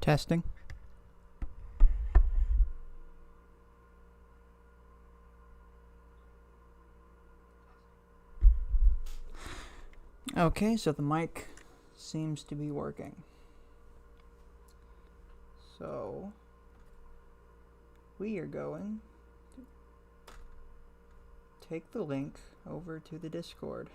Testing. Okay, so the mic seems to be working. So we are going to take the link over to the Discord.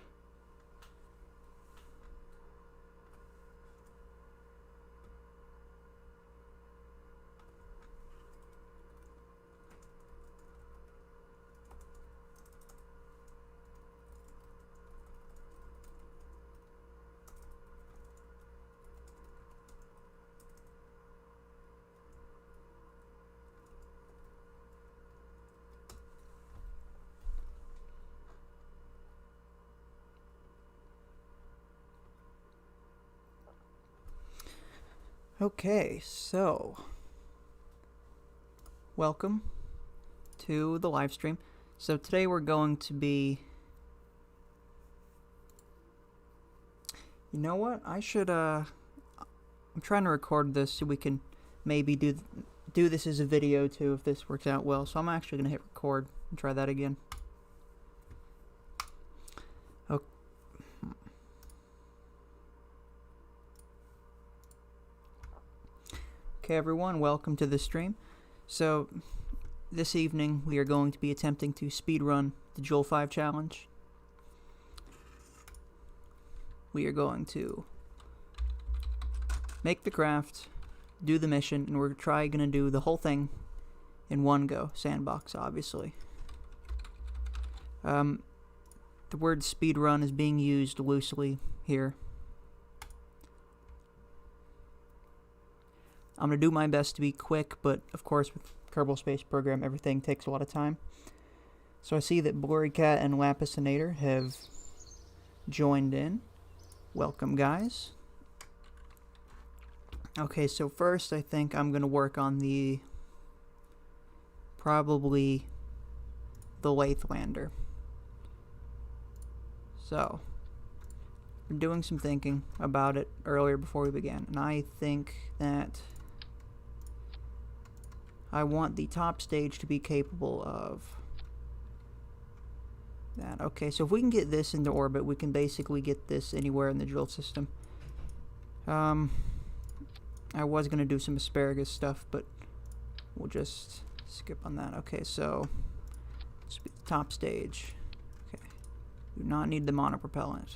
Okay, so welcome to the live stream. So today we're going to be, you know what? I'm trying to record this so we can maybe do this as a video too if this works out well. So I'm actually going to hit record and try that again. Okay everyone, welcome to the stream. So this evening we are going to be attempting to speedrun the Jool 5 challenge. We are going to make the craft, do the mission, and we're going to do the whole thing in one go. Sandbox, obviously. The word speedrun is being used loosely here. I'm going to do my best to be quick, but of course with Kerbal Space Program everything takes a lot of time. So I see that Blurry Cat and Lapicinator have joined in. Welcome guys. Okay, so first I think I'm going to work on probably the Lathlander. So I'm doing some thinking about it earlier before we began, and I think that I want the top stage to be capable of that. Okay, so if we can get this into orbit, we can basically get this anywhere in the Jool system. I was going to do some asparagus stuff, but we'll just skip on that. Okay, so let's be the top stage. Okay, do not need the monopropellant.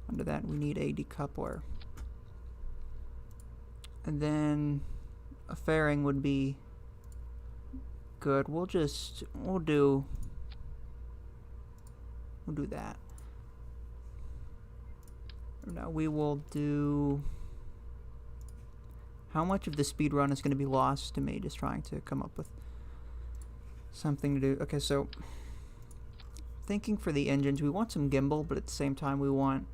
Under that, we need a decoupler. And then a fairing would be good. We'll do that. No, we will do. How much of the speed run is going to be lost to me just trying to come up with something to do? Okay, so thinking for the engines, we want some gimbal, but at the same time we want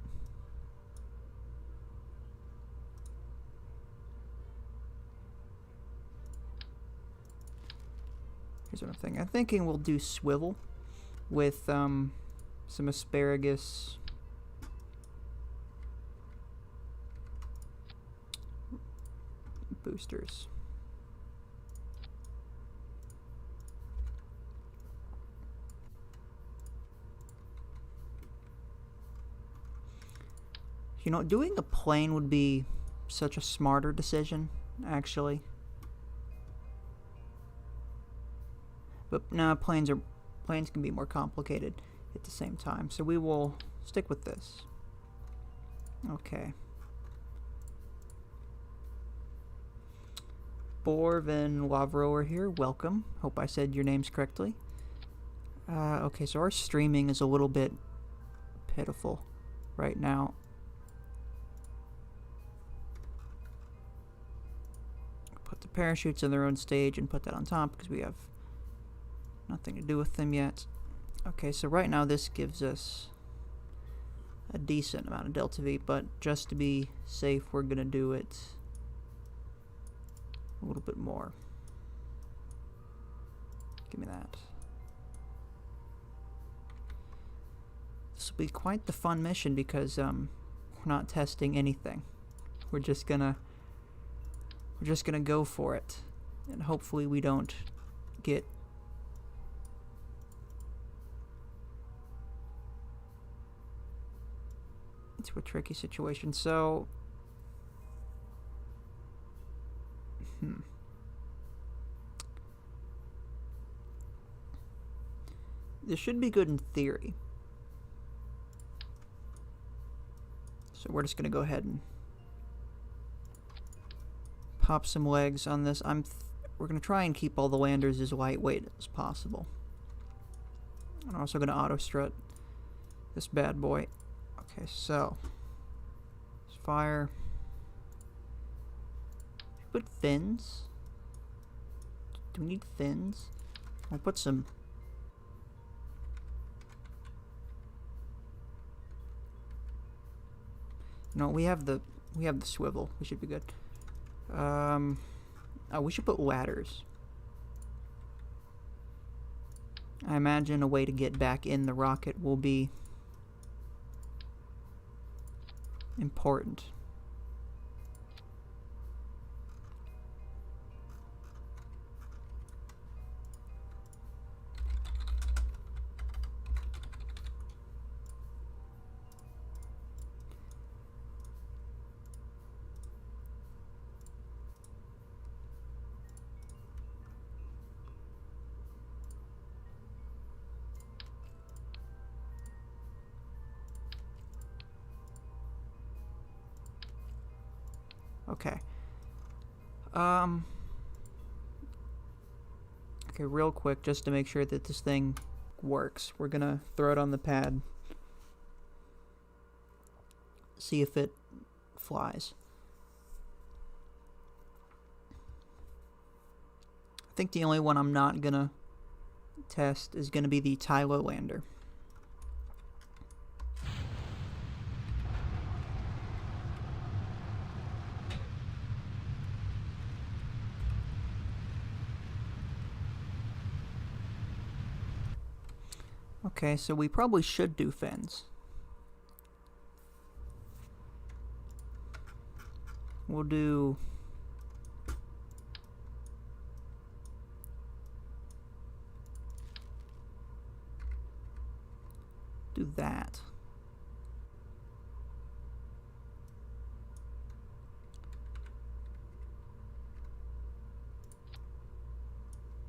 here's what I'm thinking. I'm thinking we'll do swivel with some asparagus boosters. You know, doing a plane would be such a smarter decision, actually. But no, planes can be more complicated at the same time. So we will stick with this. Okay. Borv and Lavro are here. Welcome. Hope I said your names correctly. Okay, so our streaming is a little bit pitiful right now. Put the parachutes on their own stage and put that on top because we have nothing to do with them yet. Okay, so right now this gives us a decent amount of delta V, but just to be safe, we're going to do it a little bit more. Give me that. This will be quite the fun mission because we're not testing anything. We're just gonna We're just gonna go for it. And hopefully we don't get into a tricky situation. So, this should be good in theory. So we're just gonna go ahead and pop some legs on this. We're gonna try and keep all the landers as lightweight as possible. I'm also gonna auto strut this bad boy. Okay, so let's fire. Put fins. Do we need fins? I'll put some. No, we have the swivel. We should be good. Oh, we should put ladders. I imagine a way to get back in the rocket will be important. Okay. Okay, real quick, just to make sure that this thing works, we're gonna throw it on the pad. See if it flies. I think the only one I'm not gonna test is gonna be the Tylo lander. Okay, so we probably should do fins. We'll do that.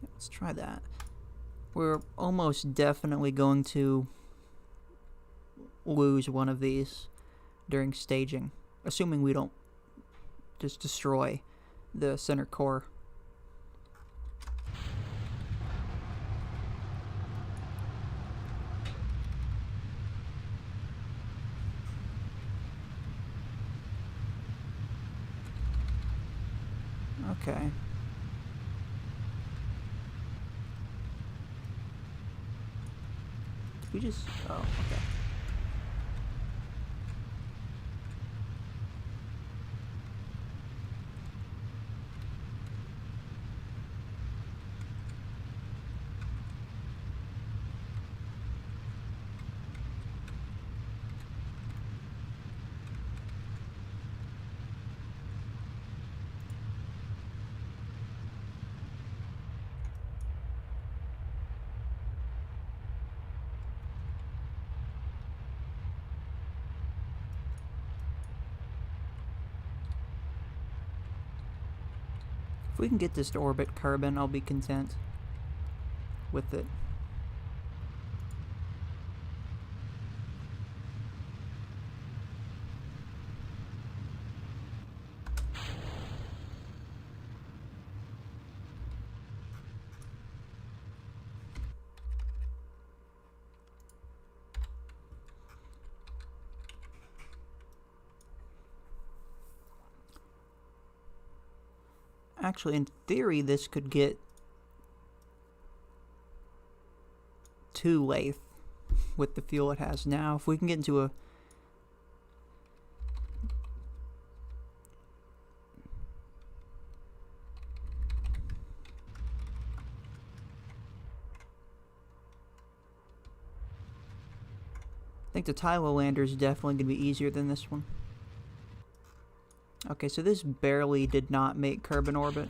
Let's try that. We're almost definitely going to lose one of these during staging, assuming we don't just destroy the center core. Okay. We just... oh, okay. If we can get this to orbit Kerbal, I'll be content with it. Actually, in theory, this could get too lathe with the fuel it has now. If we can get into a... I think the Tylo lander is definitely going to be easier than this one. Okay, so this barely did not make Kerbal in orbit,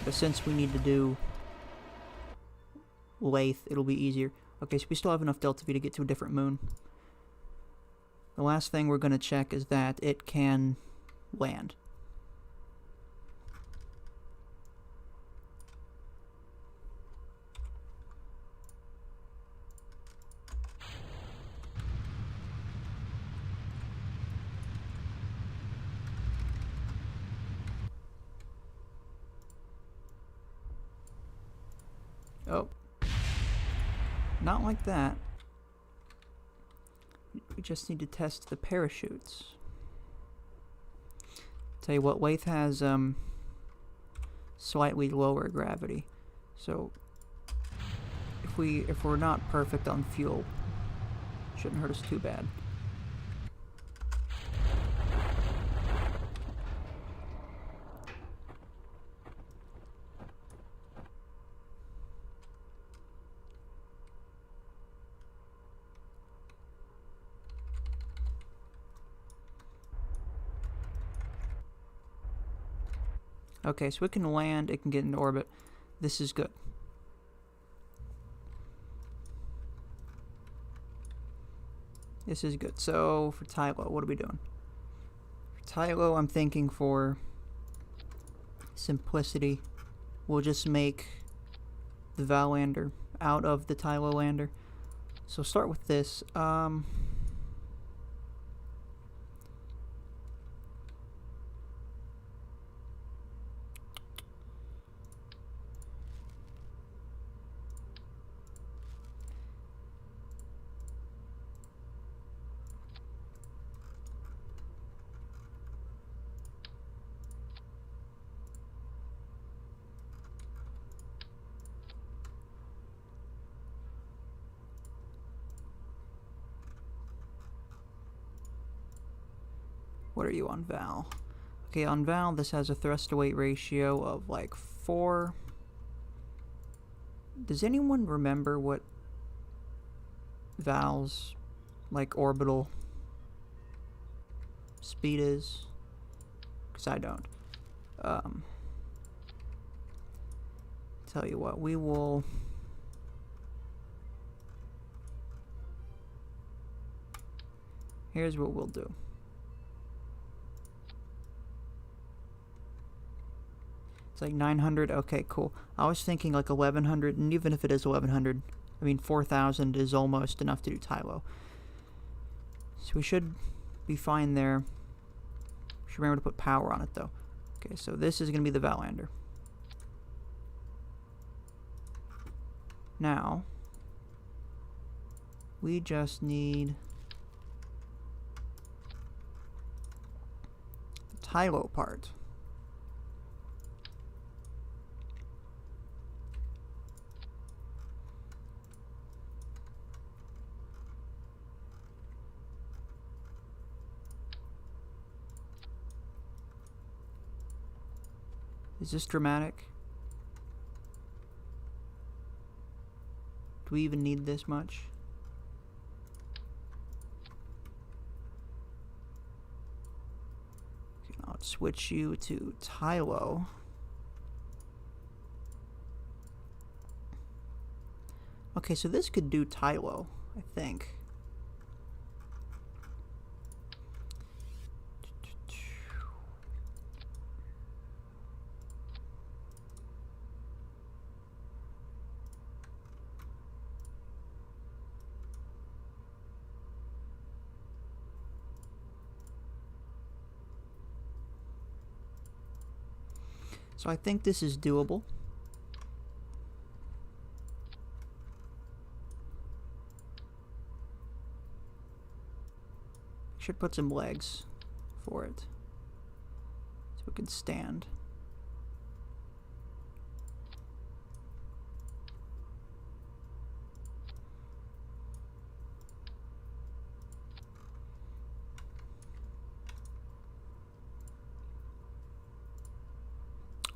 but since we need to do Lathe, it'll be easier. Okay, so we still have enough delta V to get to a different moon. The last thing we're going to check is that it can land. Oh. Not like that. We just need to test the parachutes. Tell you what, Lathe has slightly lower gravity. So if we're not perfect on fuel, shouldn't hurt us too bad. Okay, so it can land, it can get into orbit. This is good. This is good. So, for Tylo, what are we doing? For Tylo, I'm thinking for simplicity, we'll just make the Val lander out of the Tylo lander. So start with this. What are you on Val? Okay, on Val, this has a thrust to weight ratio of like 4. Does anyone remember what Val's like orbital speed is? Because I don't. Tell you what, we will. Here's what we'll do. It's like 900. Okay, cool. I was thinking like 1100, and even if it is 1100, I mean 4000 is almost enough to do Tylo. So we should be fine there. We should remember to put power on it though. Okay, so this is going to be the Val lander. Now, we just need the Tylo part. Is this dramatic? Do we even need this much? Okay, I'll switch you to Tylo. Okay, so this could do Tylo, I think. So I think this is doable. Should put some legs for it so it can stand.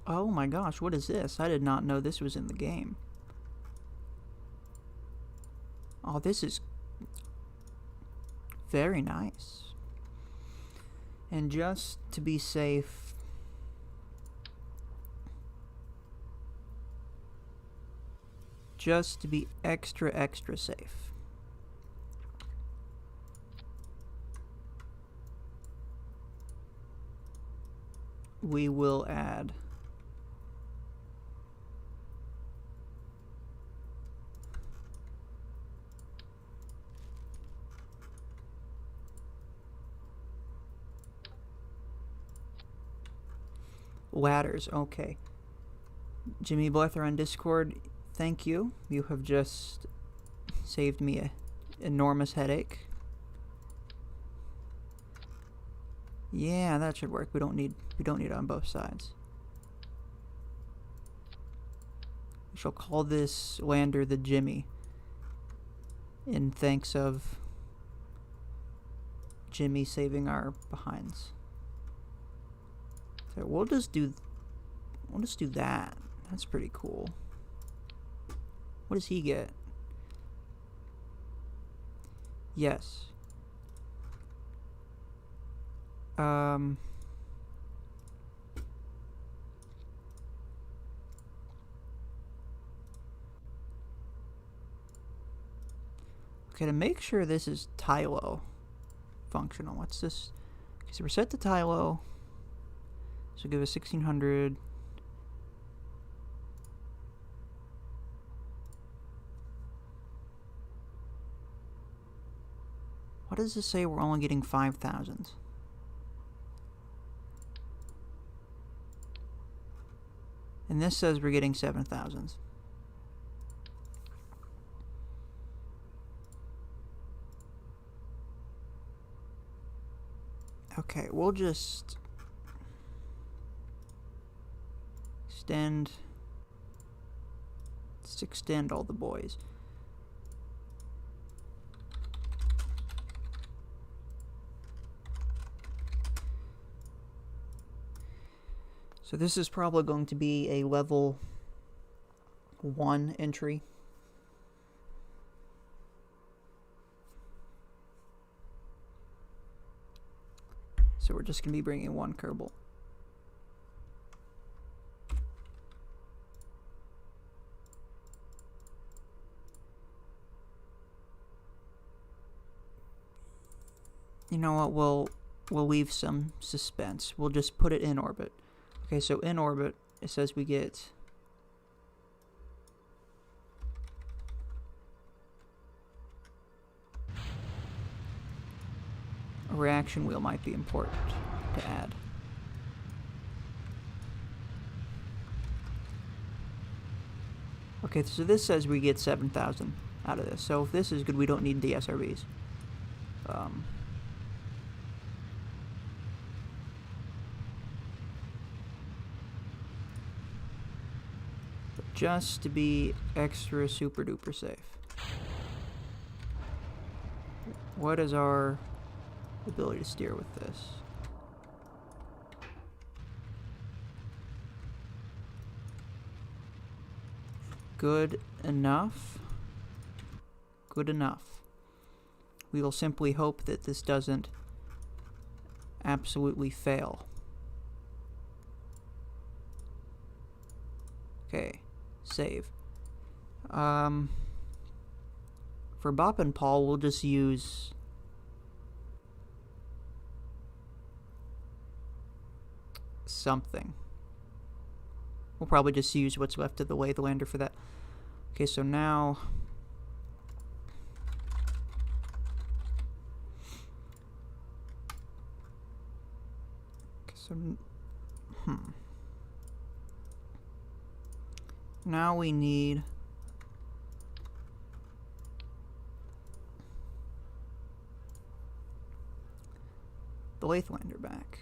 Oh my gosh, what is this? I did not know this was in the game. Oh, this is very nice. And just to be safe, just to be extra safe, we will add ladders. Okay. Jimmy Blether on Discord, thank you. You have just saved me an enormous headache. Yeah, that should work. We don't need it on both sides. We shall call this lander the Jimmy, in thanks of Jimmy saving our behinds. So we'll just do that. That's pretty cool. What does he get? Yes. Okay, to make sure this is Tylo functional, what's this? Okay, so we're set to Tylo. So give us 1600. What does this say? We're only getting 5,000. And this says we're getting 7,000. Okay, we'll just let's extend all the boys. So this is probably going to be a level 1 entry. So we're just going to be bringing 1 Kerbal. You know what, we'll leave some suspense. We'll just put it in orbit. Okay, so in orbit, it says we get a reaction wheel might be important to add. Okay, so this says we get 7,000 out of this. So if this is good, we don't need the SRBs. Just to be extra super duper safe. What is our ability to steer with this? Good enough. Good enough. We will simply hope that this doesn't absolutely fail. Okay. Save. For Bop and Paul, we'll just use something. We'll probably just use what's left of the Lathlander for that. Okay, so now now we need the Lathlander back.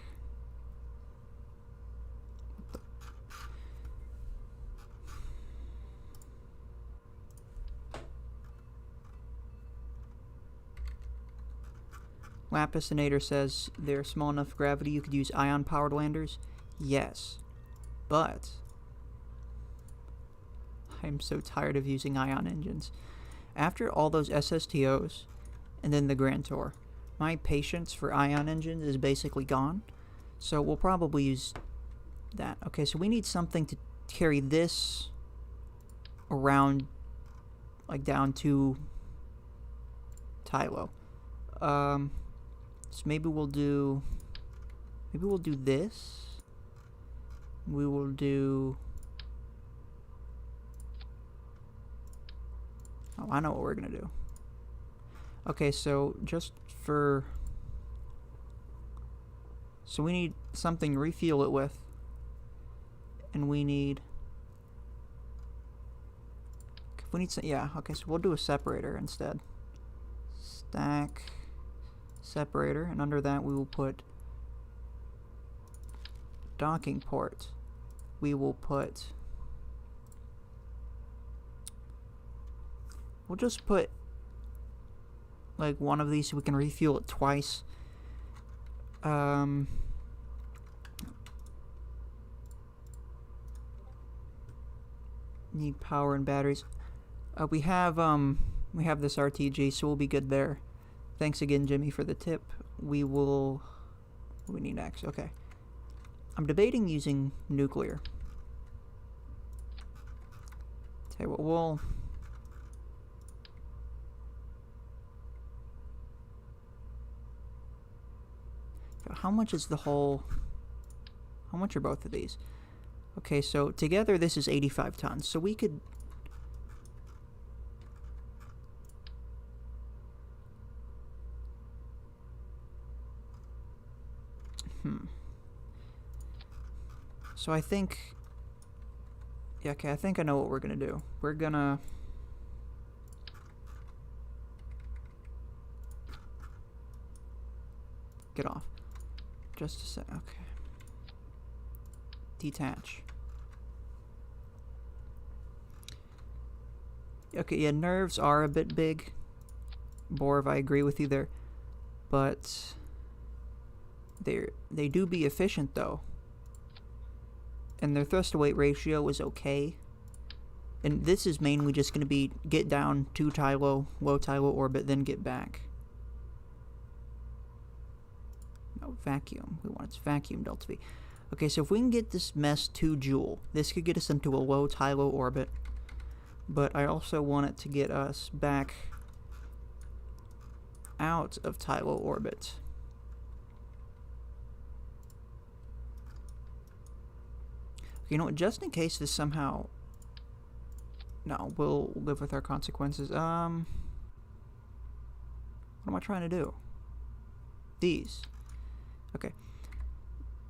Lapusinator says they're small enough gravity you could use ion-powered landers. Yes, but I'm so tired of using ion engines. After all those SSTOs and then the Grand Tour, my patience for ion engines is basically gone. So we'll probably use that. Okay, so we need something to carry this around, like down to Tylo. So maybe we'll do this. We will do, oh, I know what we're gonna do. Okay, so just for, so we need something to refuel it with, and we need some, yeah, okay, so we'll do a separator instead. Stack separator, and under that we will put docking port. We will put, we'll just put like one of these so we can refuel it twice. Need power and batteries. We have this RTG, so we'll be good there. Thanks again, Jimmy, for the tip. We will, what do we need next? Okay. I'm debating using nuclear. Tell you what, we'll, how much is the whole, how much are both of these? Okay, so together this is 85 tons, so we could, so I think, yeah, okay, I think I know what we're gonna do. We're gonna, get off. Just a sec, okay. Detach. Okay, yeah, nerves are a bit big. Borv, I agree with you there. But they do be efficient though. And their thrust to weight ratio is okay. And this is mainly just going to be get down to Tylo, low Tylo orbit, then get back. No, vacuum. We want its vacuum delta V. Okay, so if we can get this mess to Jool, this could get us into a low Tylo orbit. But I also want it to get us back out of Tylo orbit. You know what, just in case this somehow, no, we'll live with our consequences. What am I trying to do? These. Okay.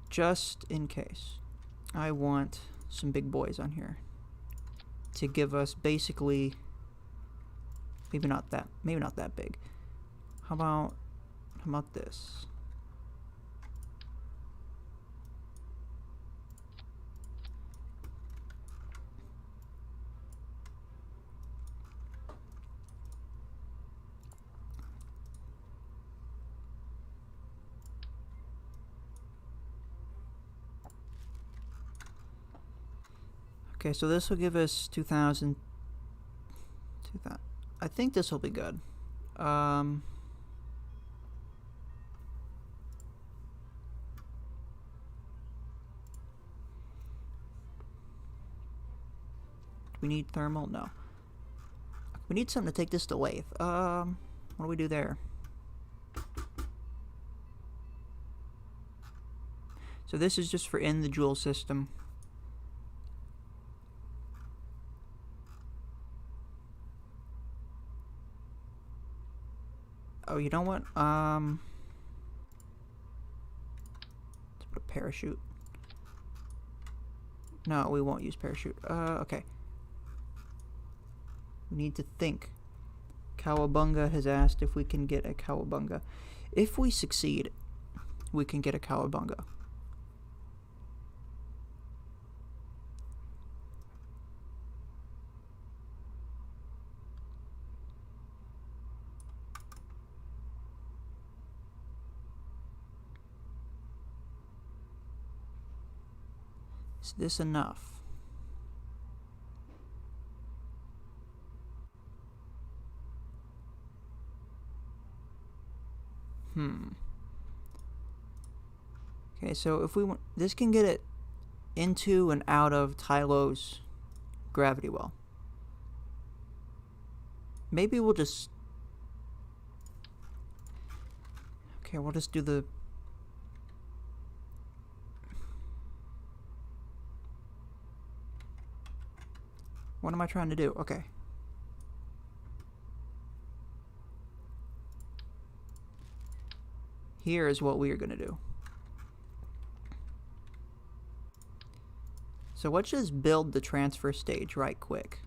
Just in case, I want some big boys on here to give us basically, maybe not that big. How about this? Okay, so this will give us 2,000. I think this will be good. We need thermal? No. We need something to take this to Lathe. What do we do there? So this is just for in the Jool system. Oh, you know what? Let's put a parachute. No, we won't use parachute. Okay. We need to think. Cowabunga has asked if we can get a Cowabunga. If we succeed, we can get a Cowabunga. Is this enough? Okay, so if we want, this can get it into and out of Tylo's gravity well. Maybe we'll just... Okay, we'll just do the... What am I trying to do? Okay. Here is what we are going to do. So let's just build the transfer stage right quick.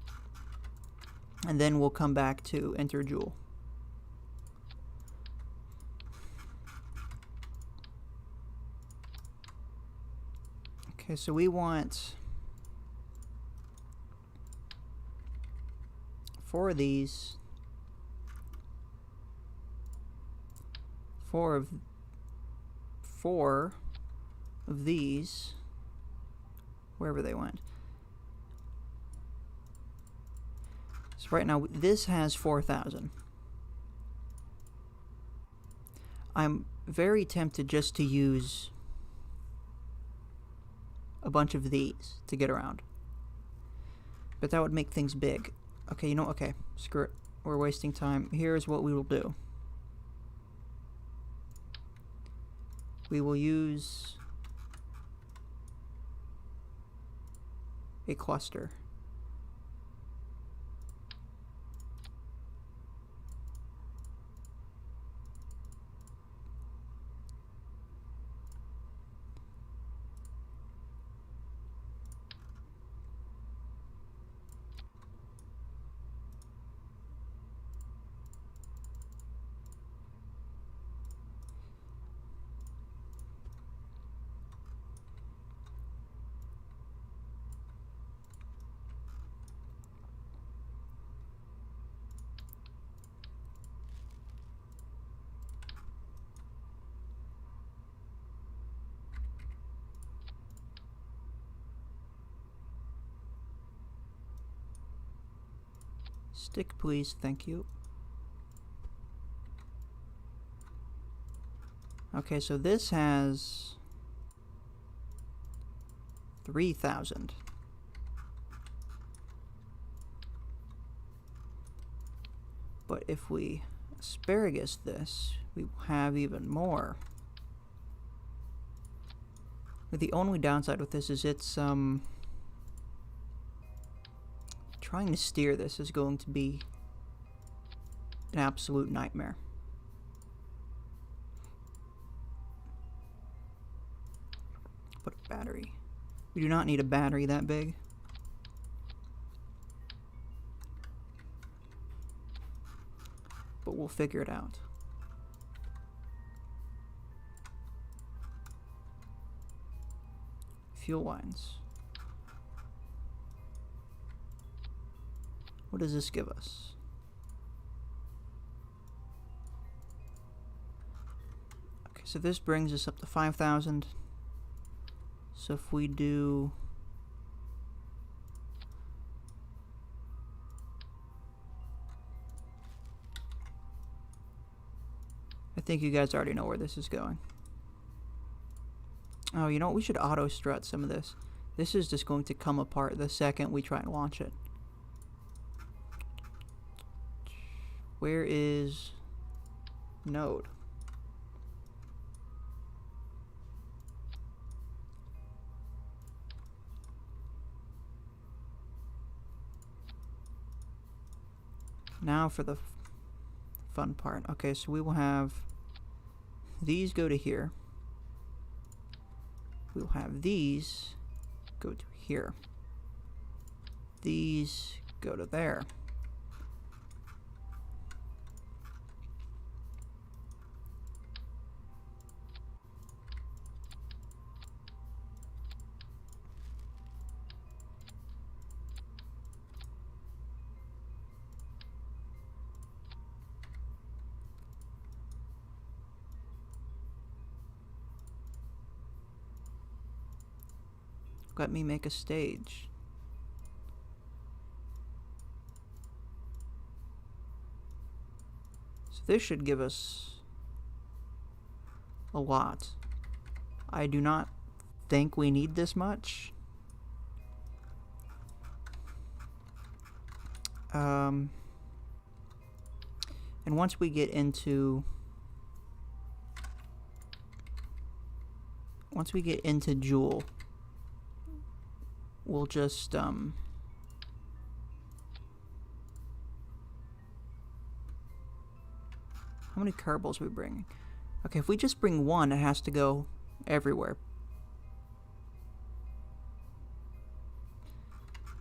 And then we'll come back to enter Jool. Okay, so we want 4 of these. 4 of these. Wherever they went. So right now, this has 4,000. I'm very tempted just to use a bunch of these to get around. But that would make things big. Okay, you know, okay, screw it. We're wasting time. Here's what we will do. We will use a cluster. Stick, please. Thank you. Okay, so this has 3,000. But if we asparagus this, we will have even more. But the only downside with this is it's trying to steer this is going to be an absolute nightmare. Put a battery. We do not need a battery that big. But we'll figure it out. Fuel lines. What does this give us? Okay, so this brings us up to 5,000. So if we do... I think you guys already know where this is going. Oh, you know what? We should auto strut some of this. This is just going to come apart the second we try and launch it. Where is node? Now for the fun part. Okay, so we will have these go to here. We'll have these go to here. These go to there. Let me make a stage. So this should give us a lot. I do not think we need this much. And once we get into Jool, we'll just how many Kerbals are we bringing? Okay, if we just bring one, it has to go everywhere.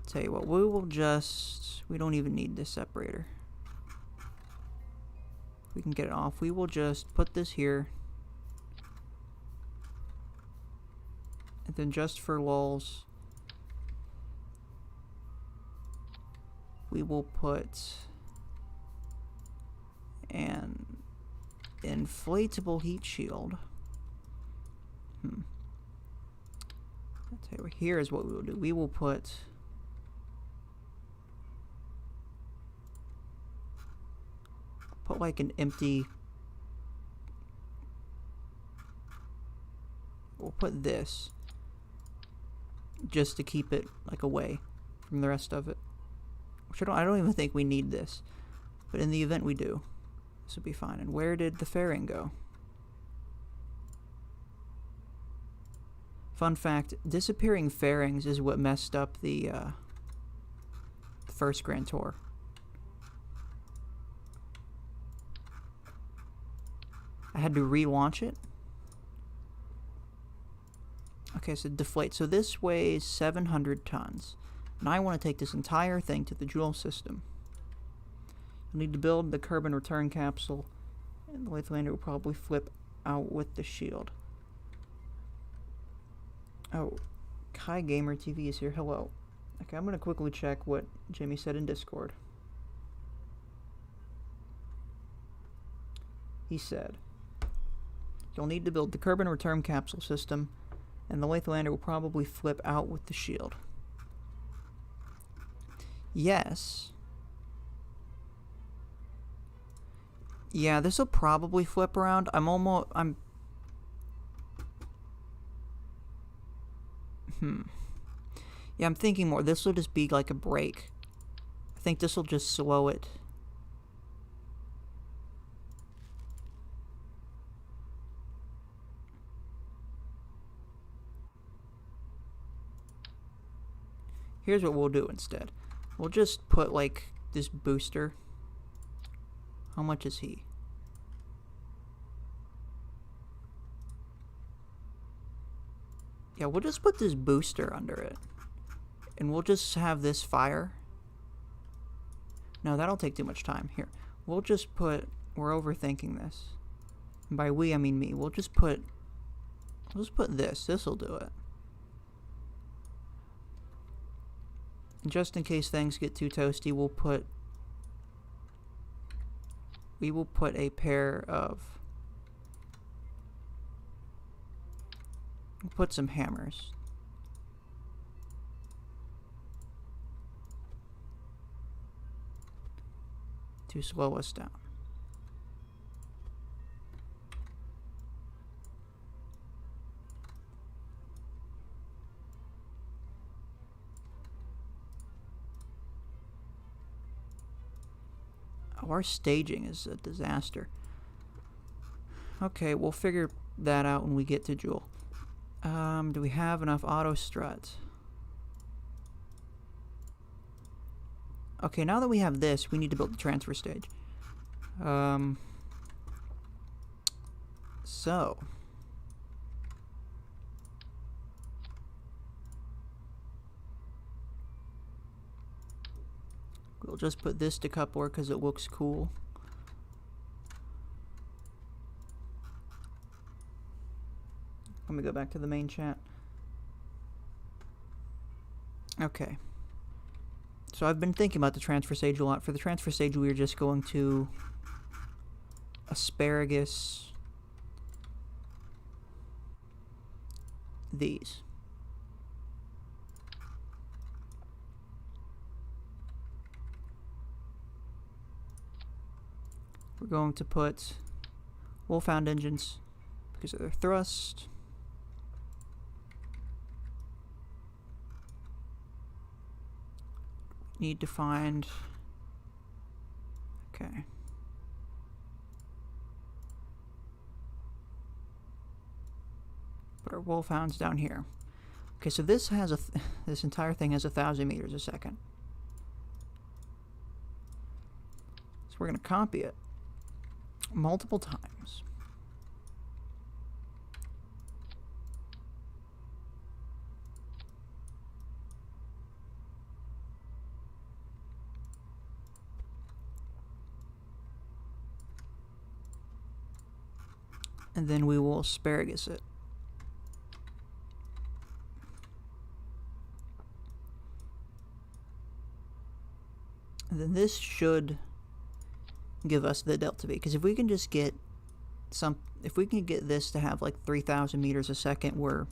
Tell you what, we don't even need this separator. We can get it off. We will just put this here. And then just for lulz, we will put an inflatable heat shield. I'll tell you what, here is what we will do. We will put like an empty, we'll put this just to keep it like away from the rest of it, which I don't even think we need this, but in the event we do, this will be fine. And where did the fairing go? Fun fact, disappearing fairings is what messed up the first Grand Tour. I had to relaunch it. Okay, so deflate. So this weighs 700 tons. And I want to take this entire thing to the Jool system. You'll need to build the Kerbal return capsule, and the Lathlander will probably flip out with the shield. Oh, Kai Gamer TV is here. Hello. Okay, I'm going to quickly check what Jimmy said in Discord. He said, you'll need to build the Kerbal return capsule system, and the Lathlander will probably flip out with the shield. Yes. Yeah, this will probably flip around. Yeah, I'm thinking more. This will just be like a break. I think this will just slow it. Here's what we'll do instead. We'll just put like this booster. How much is he? Yeah, we'll just put this booster under it. And we'll just have this fire. No, that'll take too much time. Here. We'll just put... We're overthinking this. And by we, I mean me. We'll just put this. This'll do it. And just in case things get too toasty, we will put a pair of... We'll put some hammers. To slow us down. Oh, our staging is a disaster. Okay, we'll figure that out when we get to Jool. Do we have enough auto struts? Okay, now that we have this, we need to build the transfer stage. So we'll just put this to coupler because it looks cool. Let me go back to the main chat. Okay. So I've been thinking about the transfer stage a lot. For the transfer stage, we are just going to asparagus these. We're going to put wolfhound engines because of their thrust. need to find... Okay. Put our wolfhounds down here. Okay, so this has this entire thing has 1,000 meters a second. So we're going to copy it multiple times. And then we will asparagus it. And then this should give us the delta V, because if we can just get if we can get this to have like 3,000 meters a second, we're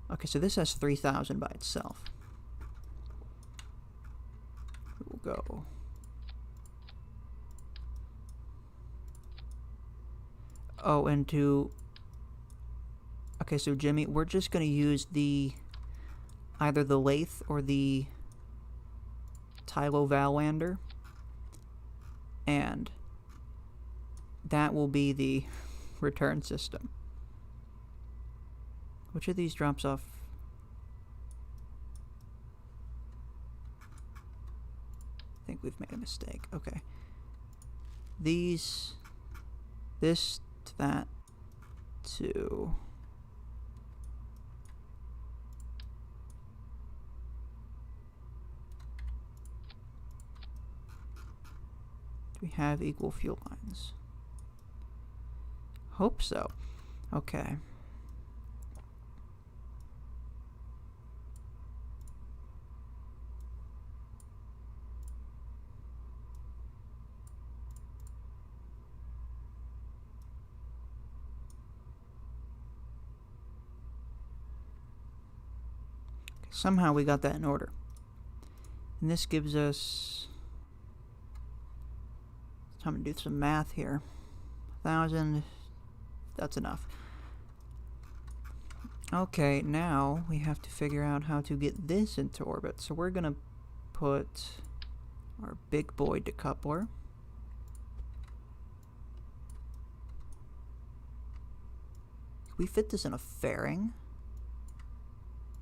okay. So this has 3,000 by itself. We'll go. Oh, and to okay, so Jimmy, we're just gonna use the either the lathe or the Tylo Valander, and that will be the return system. Which of these drops off? I think we've made a mistake. Okay. This to that to... We have equal fuel lines. Hope so. Okay. Somehow we got that in order. And this gives us... I'm going to do some math here. 1,000, that's enough. Okay, now we have to figure out how to get this into orbit. So we're going to put our big boy decoupler. Can we fit this in a fairing?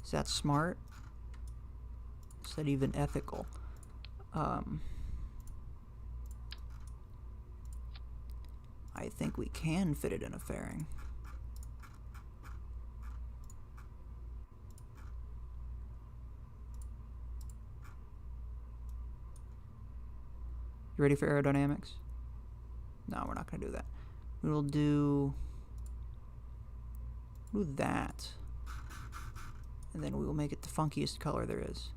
Is that smart? Is that even ethical? I think we can fit it in a fairing. You ready for aerodynamics? No, we're not going to do that. We'll do that. And then we will make it the funkiest color there is.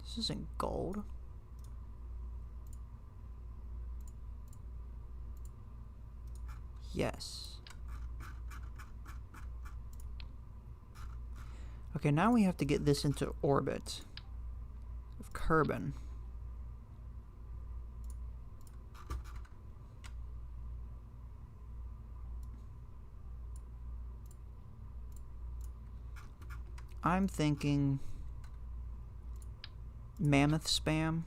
This isn't gold. Yes. Okay, now we have to get this into orbit of Kerbal. I'm thinking mammoth spam.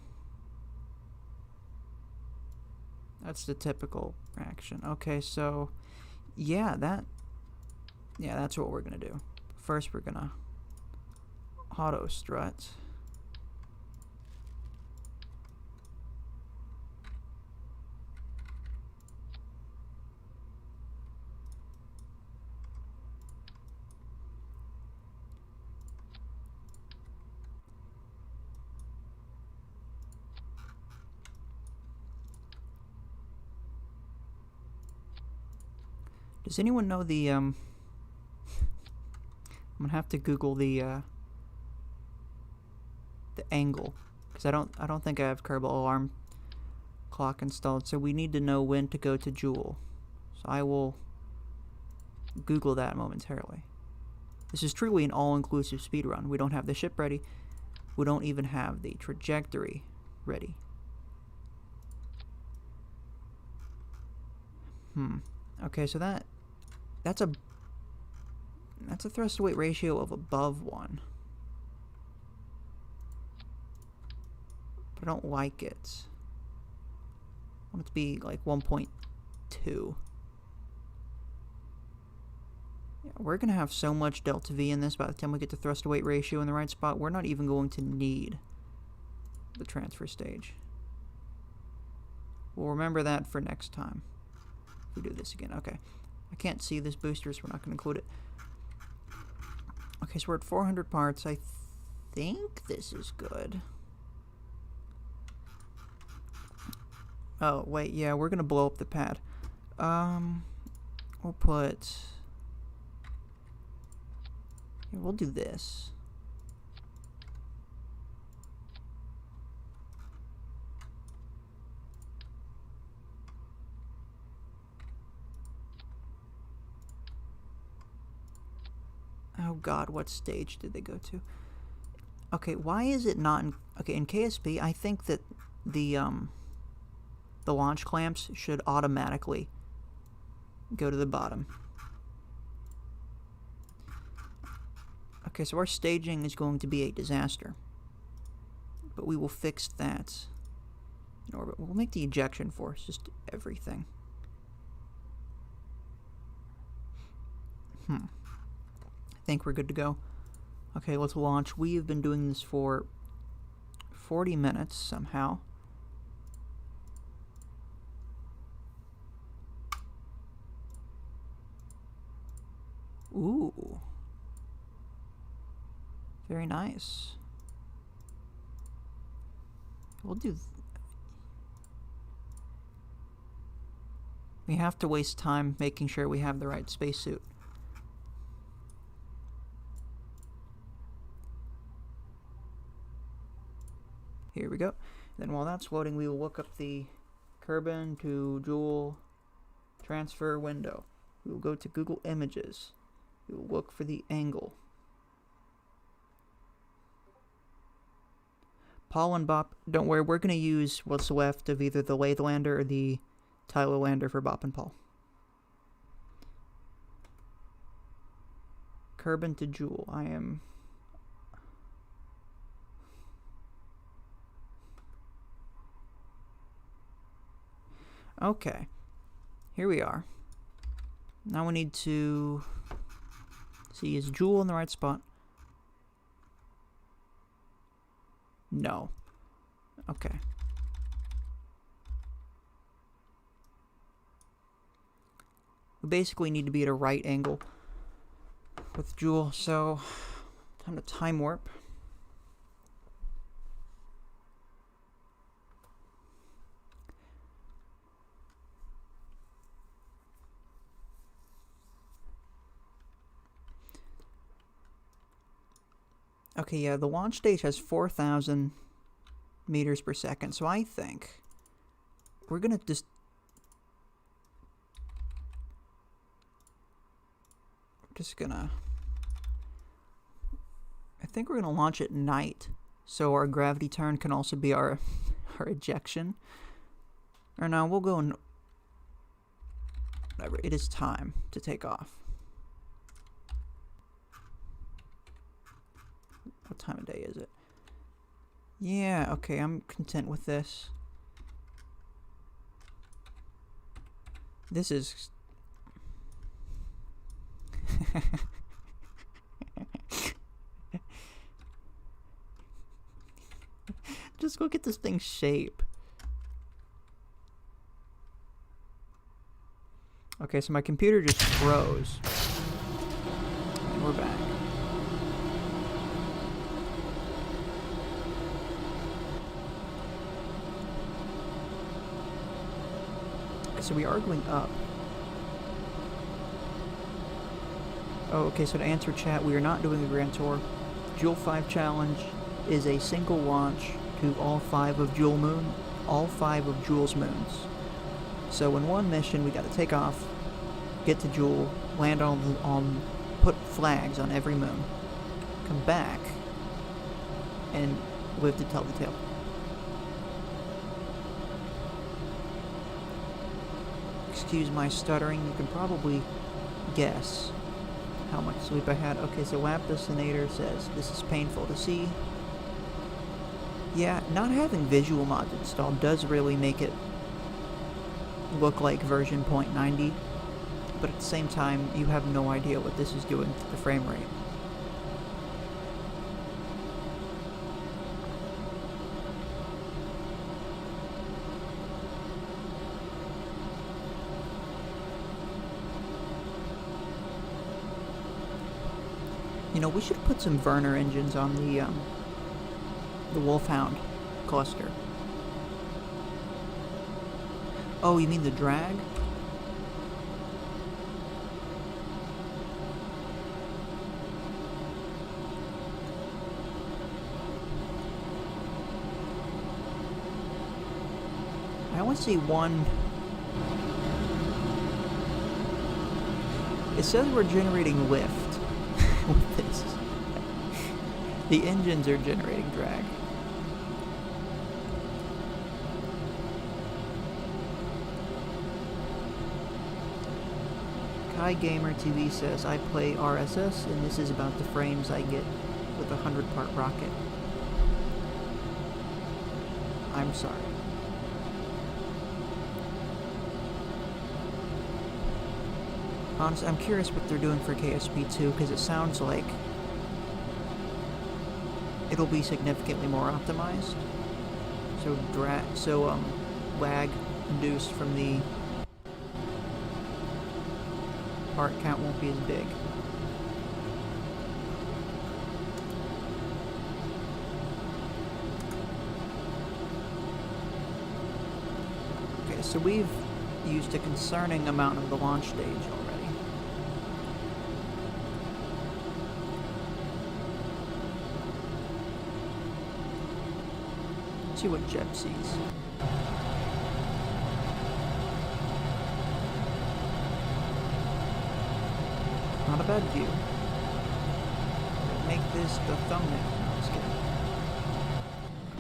That's the typical action. Okay, so yeah, that's what we're gonna do. First, we're gonna auto strut. Does anyone know the I'm gonna have to Google the angle, because I don't think I have Kerbal alarm clock installed. So we need to know when to go to Jool. So I will Google that momentarily. This is truly an all-inclusive speedrun. We don't have the ship ready. We don't even have the trajectory ready. Okay, so that's a thrust to weight ratio of above 1. I don't like it. I want it to be like 1.2. Yeah, we're going to have so much delta V in this by the time we get the thrust to weight ratio in the right spot, we're not even going to need the transfer stage. We'll remember that for next time. If we do this again. Okay. I can't see this booster, so we're not going to include it. Okay, so we're at 400 parts. I think this is good. Oh, wait, yeah, we're going to blow up the pad. We'll put... Yeah, we'll do this. Oh god, what stage did they go to? Okay, why is it not in... Okay, in KSP, I think that the launch clamps should automatically go to the bottom. Okay, so our staging is going to be a disaster. But we will fix that in orbit. We'll make the ejection force just everything. I think we're good to go. Okay, let's launch. We have been doing this for 40 minutes somehow. Ooh. Very nice. We'll do... We have to waste time making sure we have the right spacesuit. Here we go. Then while that's loading, we will look up the Kerbal to Jool transfer window. We will go to Google Images. We will look for the angle. Paul and Bop, don't worry, we're going to use what's left of either the Lathe Lander or the Tyler Lander for Bop and Paul. Kerbal to Jool. I am... Okay. Here we are. Now we need to see, is Jool in the right spot? No. Okay. We basically need to be at a right angle with Jool, so time to time warp. Okay, yeah, the launch stage has 4,000 meters per second, so I think we're gonna just... I think we're gonna launch at night, so our gravity turn can also be our ejection. Or no, we'll go in... Whatever, it is time to take off. What time of day is it? Yeah, okay, I'm content with this. This is... Just look at this thing's shape. Okay, so my computer just froze. And we're back. So we are going up. Oh, okay, so to answer chat, we are not doing a grand tour. Jool 5 challenge is a single launch to all 5 of Jool's moons. So in one mission, we got to take off, get to Jool, land on put flags on every moon, come back, and live to tell the tale. Excuse my stuttering, you can probably guess how much sleep I had. Okay, so Lab Destinator says, this is painful to see. Yeah, not having visual mods installed does really make it look like version .90, but at the same time, you have no idea what this is doing to the frame rate. You know, we should put some Werner engines on the Wolfhound cluster. Oh, you mean the drag? I only see one. It says we're generating lift with this. The engines are generating drag. Kai Gamer TV says, I play RSS and this is about the frames I get with a 100-part rocket. I'm sorry. Honestly, I'm curious what they're doing for KSP2 because it sounds like it'll be significantly more optimized. So lag induced from the part count won't be as big. Okay, so we've used a concerning amount of the launch stage already. Let's see what Jeb sees. Not a bad view. Make this the thumbnail. No, just kidding.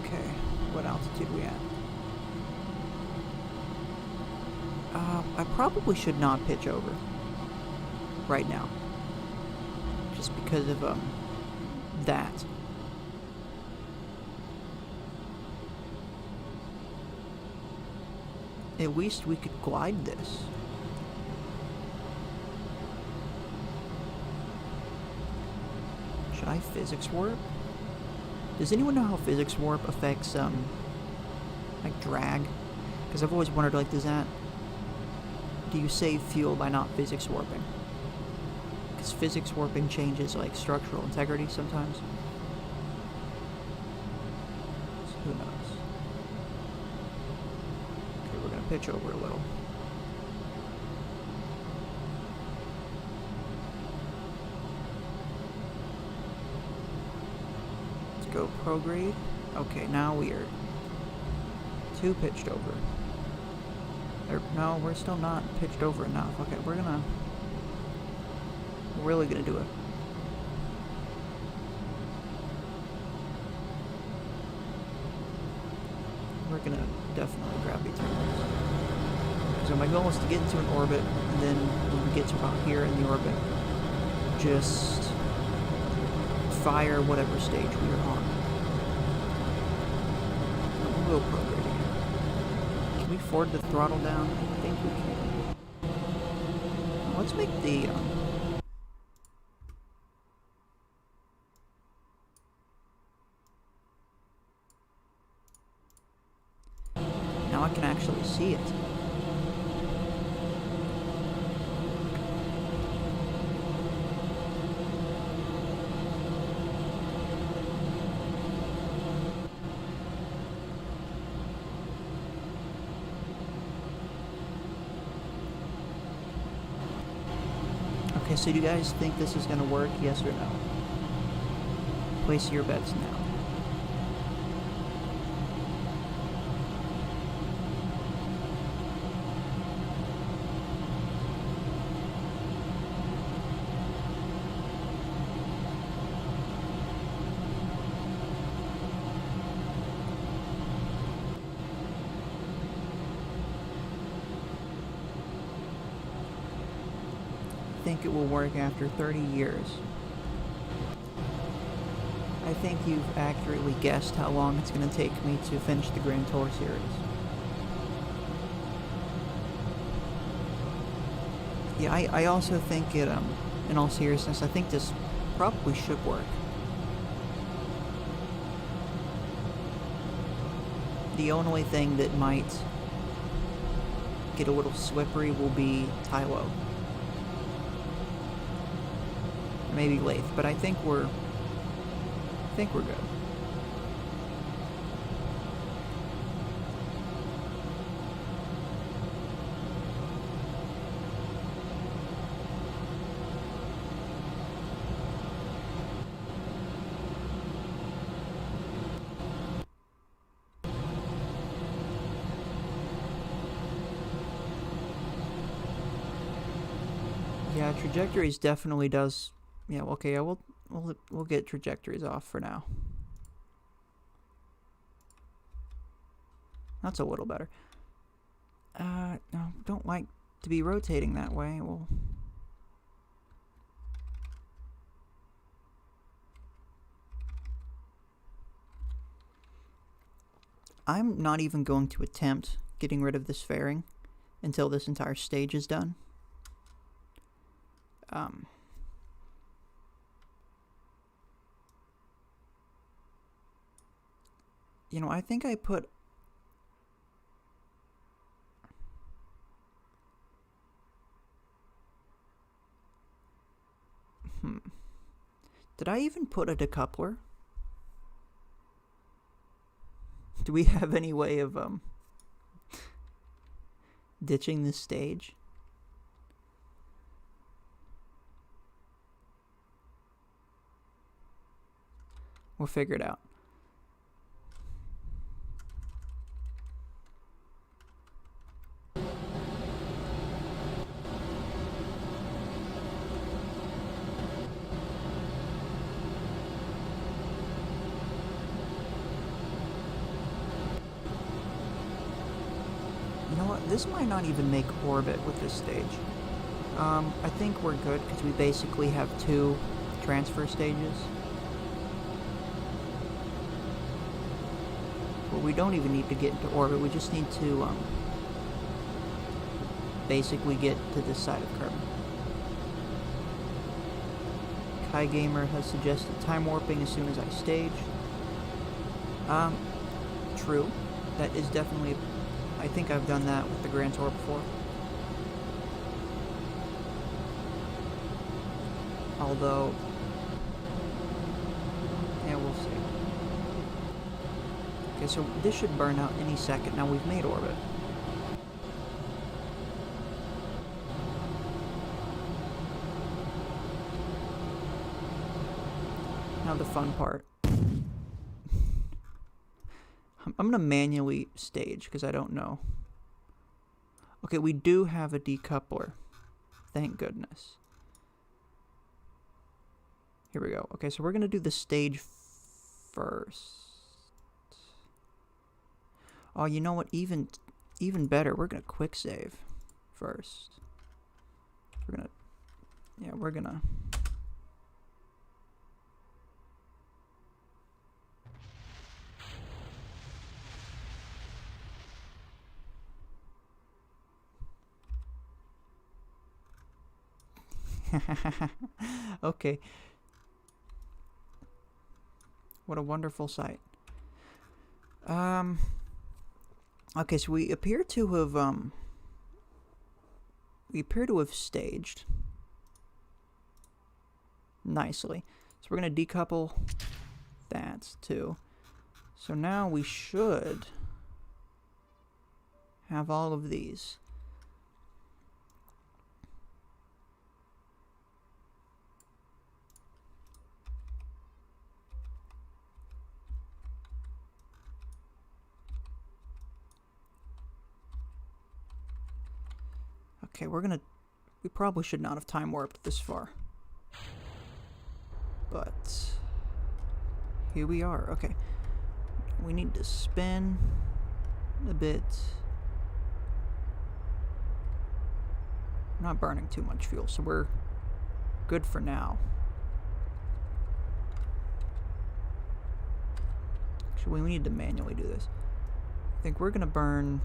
Okay, what altitude are we at? I probably should not pitch over right now. Just because of, that. At least we could glide this. Should I physics warp? Does anyone know how physics warp affects, like drag? Because I've always wondered, like, do you save fuel by not physics warping? Because physics warping changes, like, structural integrity sometimes. So who knows? Okay, we're gonna pitch over a little. Let's go prograde. Okay, now we are 2 pitched over. No, we're still not pitched over enough. Okay, we're really gonna do it. We're gonna definitely grab these turbines. So my goal is to get into an orbit, and then when we get to about here in the orbit, just fire whatever stage we are on. We'll prograde again. Can we afford to throttle down? I think we can. Let's make the now I can actually see it. Okay, so do you guys think this is going to work, yes or no? Place your bets now. I think it will work after 30 years. I think you've accurately guessed how long it's going to take me to finish the Grand Tour series. Yeah, I also think it, in all seriousness, I think this probably should work. The only thing that might get a little slippery will be Tylo. Maybe Lathe, but I think we're good. Yeah, trajectories definitely does. Yeah, okay, we'll get trajectories off for now. That's a little better. No, don't like to be rotating that way. Well, I'm not even going to attempt getting rid of this fairing until this entire stage is done. You know, I think I put... Did I even put a decoupler? Do we have any way of, ditching this stage? We'll figure it out. You know what? This might not even make orbit with this stage. I think we're good because we basically have 2 transfer stages. Well, we don't even need to get into orbit. We just need to basically get to this side of Kerbal. Kai Gamer has suggested time warping as soon as I stage. True. That is definitely... I think I've done that with the Grand Tour before. Although... yeah, we'll see. Okay, so this should burn out any second. Now we've made orbit. Now the fun part. I'm going to manually stage because I don't know. Okay, we do have a decoupler. Thank goodness. Here we go. Okay, so we're going to do the stage first. Oh, you know what? Even better. We're going to quick save first. We're going to... yeah, we're going to... okay. What a wonderful sight. Okay, so we appear to have staged nicely. So we're going to decouple that too. So now we should have all of these. Okay, we probably should not have time warped this far. But here we are. Okay. We need to spin a bit. Not burning too much fuel, so we're good for now. Actually, we need to manually do this. I think we're gonna burn...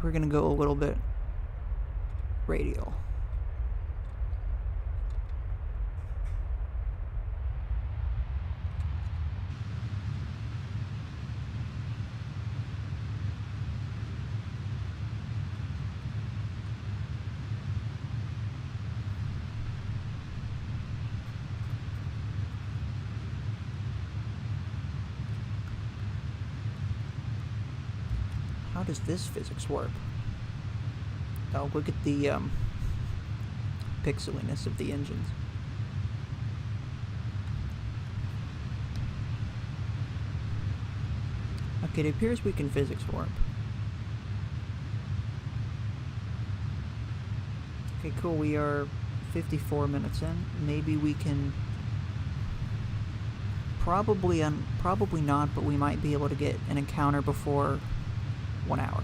We're gonna go a little bit radial. How does this physics work? Oh, look at the pixeliness of the engines. Okay, it appears we can physics warp. Okay, cool. We are 54 minutes in. Maybe we can... Probably not, but we might be able to get an encounter before 1 hour.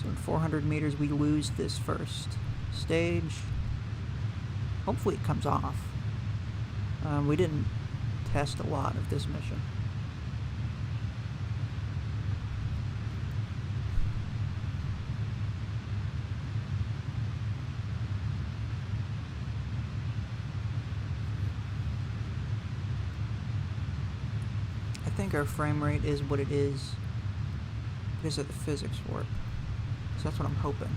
So in 400 meters, we lose this first stage. Hopefully it comes off. We didn't test a lot of this mission. I think our frame rate is what it is because of the physics warp. So that's what I'm hoping.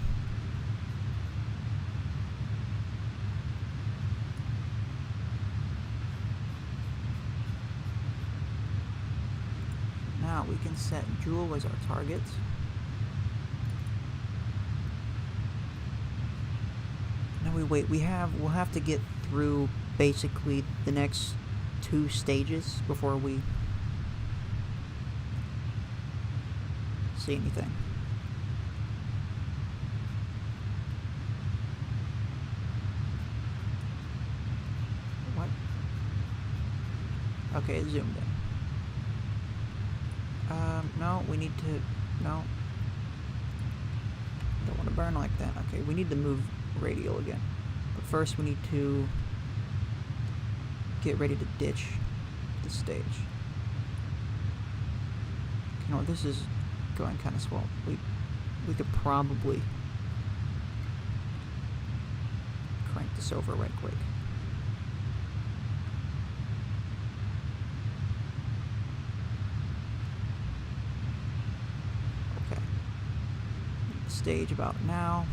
Now we can set Jool as our target. Now we'll have to get through basically the next 2 stages before we see anything. Okay, it zoomed in. No, we need to... No. Don't want to burn like that. Okay, we need to move radial again. But first we need to get ready to ditch the stage. You know, this is going kind of slow. We could probably crank this over right quick. Stage about now.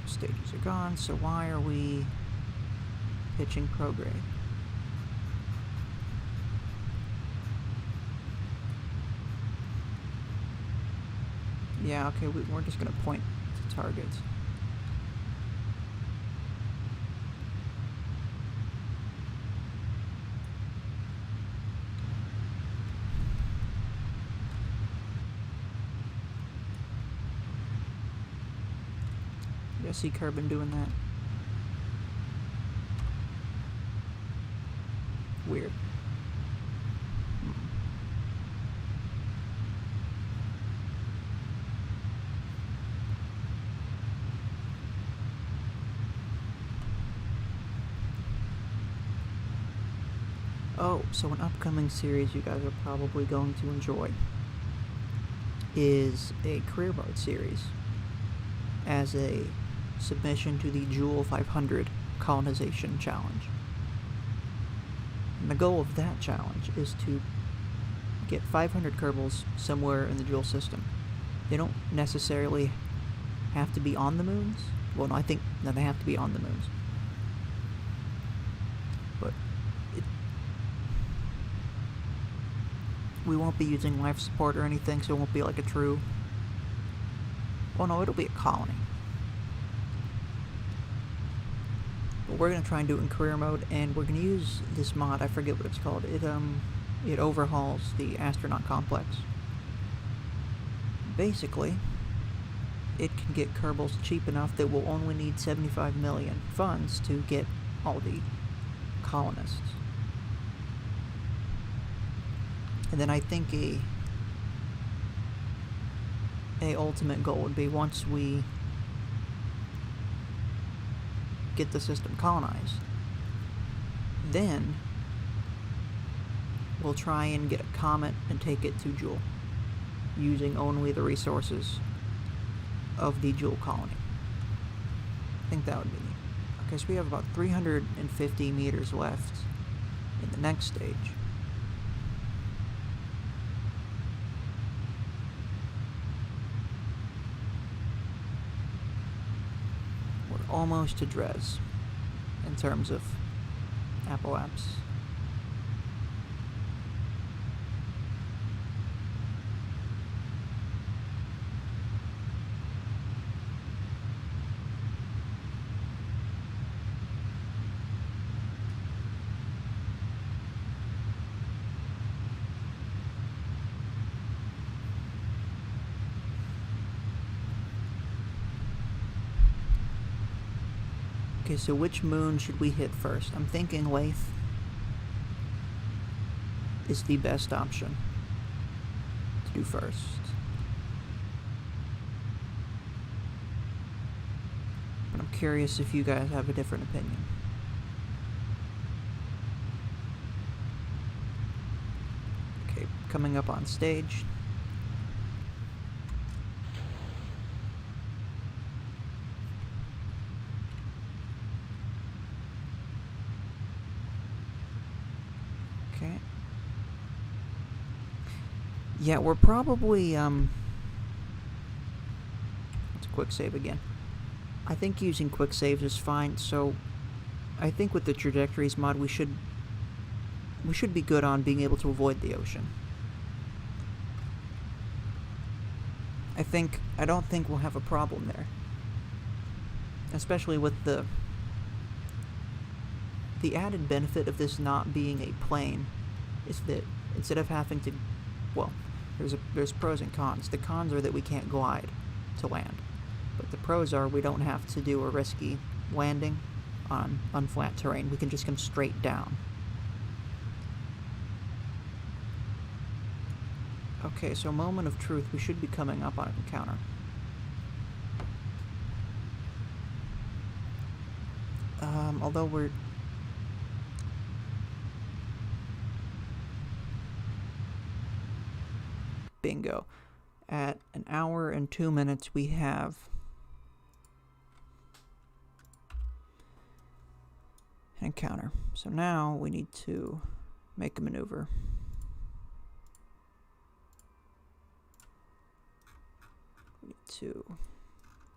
Stages are gone, so why are we pitching prograde? Yeah, okay, we're just gonna point to targets. Yeah, I see Kerbal doing that. Weird. Oh, so an upcoming series you guys are probably going to enjoy is a career mode series as a submission to the Jool 500 colonization challenge. And the goal of that challenge is to get 500 Kerbals somewhere in the Jool system. They don't necessarily have to be on the moons. Well, no, I think no, they have to be on the moons. But we won't be using life support or anything, so it won't be like a true... Oh no, it'll be a colony. But we're going to try and do it in career mode, and we're going to use this mod, I forget what it's called. It overhauls the astronaut complex. Basically, it can get Kerbals cheap enough that we'll only need 75 million funds to get all the colonists. And then I think a ultimate goal would be, once we get the system colonized, then we'll try and get a comet and take it to Jool, using only the resources of the Jool colony. I think that would be neat. Okay, so we have about 350 meters left in the next stage. We're almost to Dres in terms of apoapse. Okay, so which moon should we hit first? I'm thinking Lathe is the best option to do first. But I'm curious if you guys have a different opinion. Okay, coming up on stage. Okay. Yeah, we're probably, let's quick save again. I think using quick saves is fine, so I think with the trajectories mod we should be good on being able to avoid the ocean. I don't think we'll have a problem there. Especially with the added benefit of this not being a plane is that instead of having to, well, there's pros and cons. The cons are that we can't glide to land, but the pros are we don't have to do a risky landing on unflat terrain. We can just come straight down. Okay, so moment of truth. We should be coming up on an encounter. Although we're... Bingo. At an hour and 2 minutes, we have an encounter. So now we need to make a maneuver. We need to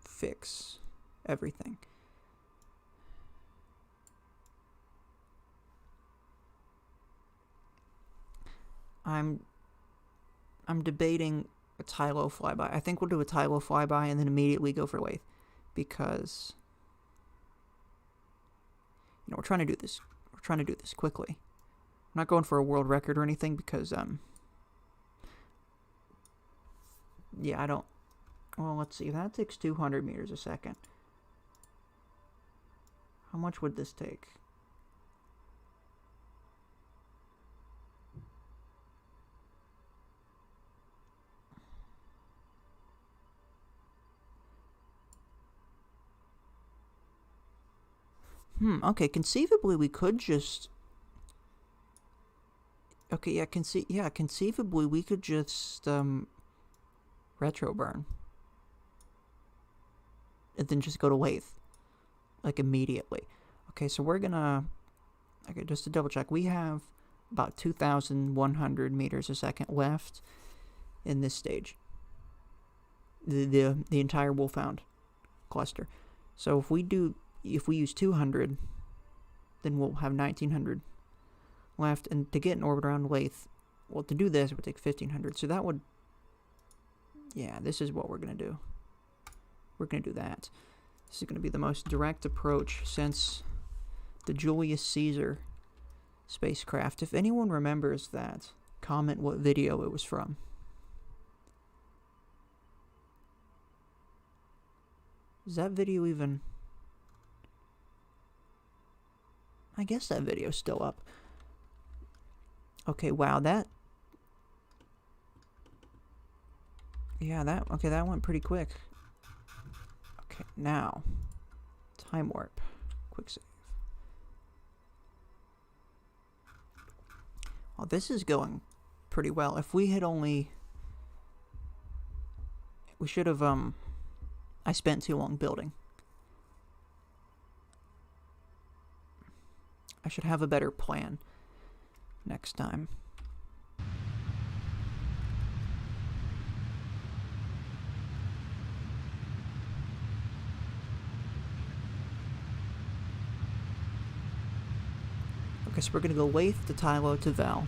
fix everything. I'm debating a Tylo flyby. I think we'll do a Tylo flyby and then immediately go for Lathe, because we're trying to do this. We're trying to do this quickly. I'm not going for a world record or anything because yeah, I don't. Well, let's see. That takes 200 meters a second. How much would this take? Okay, conceivably we could just... Okay, yeah, conceivably we could just, retro burn. And then just go to Lathe. Like, immediately. Okay, so we're gonna... Okay, just to double check, we have about 2,100 meters a second left in this stage. The entire Wolfhound cluster. So if we use 200, then we'll have 1,900 left. And to get an orbit around Lathe, well, to do this, it would take 1,500. So that would, yeah, this is what we're going to do. We're going to do that. This is going to be the most direct approach since the Julius Caesar spacecraft. If anyone remembers that, comment what video it was from. Is that video even... I guess that video's still up. Okay, wow, that... Yeah, that went pretty quick. Okay, now, time warp. Quick save. Well, this is going pretty well. If we had only... We should have, I spent too long building. I should have a better plan next time. Okay, so we're going to go Lathe to Tylo to Val.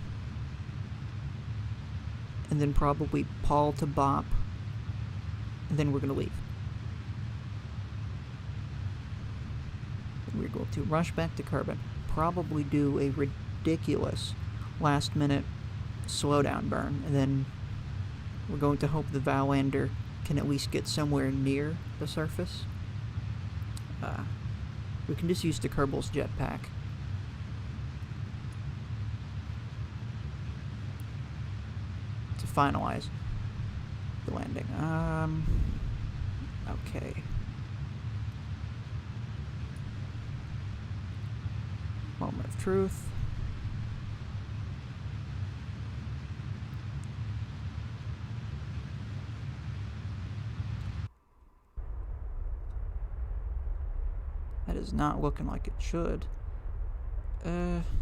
And then probably Paul to Bop. And then we're going to leave. We're going to rush back to Kerbal. Probably do a ridiculous last minute slowdown burn. And then we're going to hope the Val lander can at least get somewhere near the surface. We can just use the Kerbal's jetpack. To finalize the landing. Okay. Moment of truth. That is not looking like it should. Okay.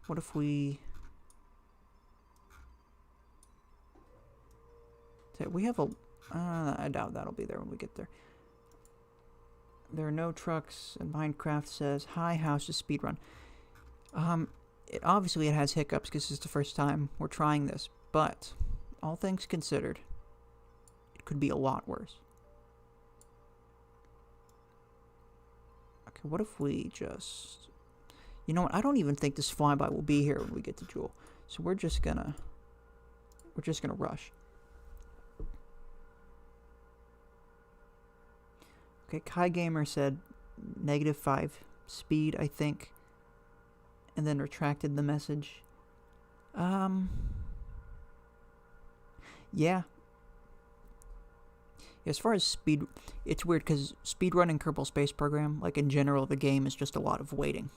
What if we... We have a... I doubt that'll be there when we get there. There are no trucks, and Minecraft says, hi, how's the speedrun? Obviously it has hiccups because this is the first time we're trying this, but all things considered, it could be a lot worse. Okay, what if we just... You know what, I don't even think this flyby will be here when we get to Jool. So we're just gonna rush. Okay, Kai Gamer said -5 speed, I think. And then retracted the message. Yeah. As far as speed, it's weird because speedrunning Kerbal Space Program, like in general, the game is just a lot of waiting.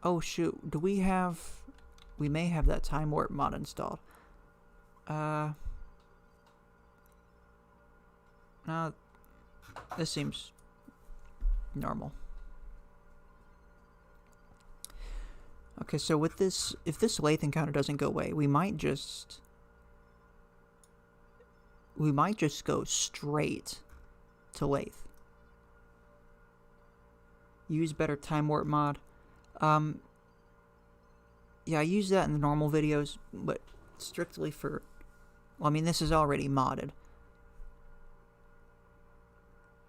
Oh shoot, do we have... We may have that time warp mod installed. No, this seems normal. Okay, so with this, if this Lathe encounter doesn't go away, we might just go straight to Lathe. Use better time warp mod. Yeah, I use that in the normal videos, but strictly for... Well, I mean, this is already modded.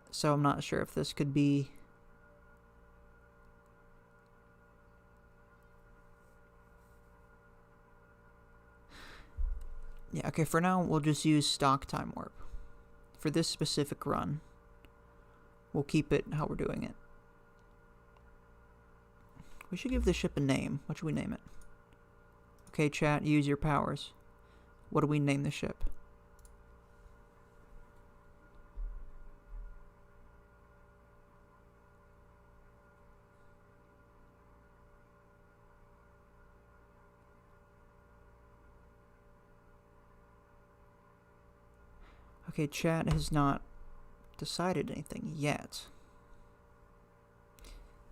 So I'm not sure if this could be... Yeah, okay, for now, we'll just use stock time warp. For this specific run, we'll keep it how we're doing it. We should give the ship a name. What should we name it? Okay, chat, use your powers. What do we name the ship? Okay, chat has not decided anything yet.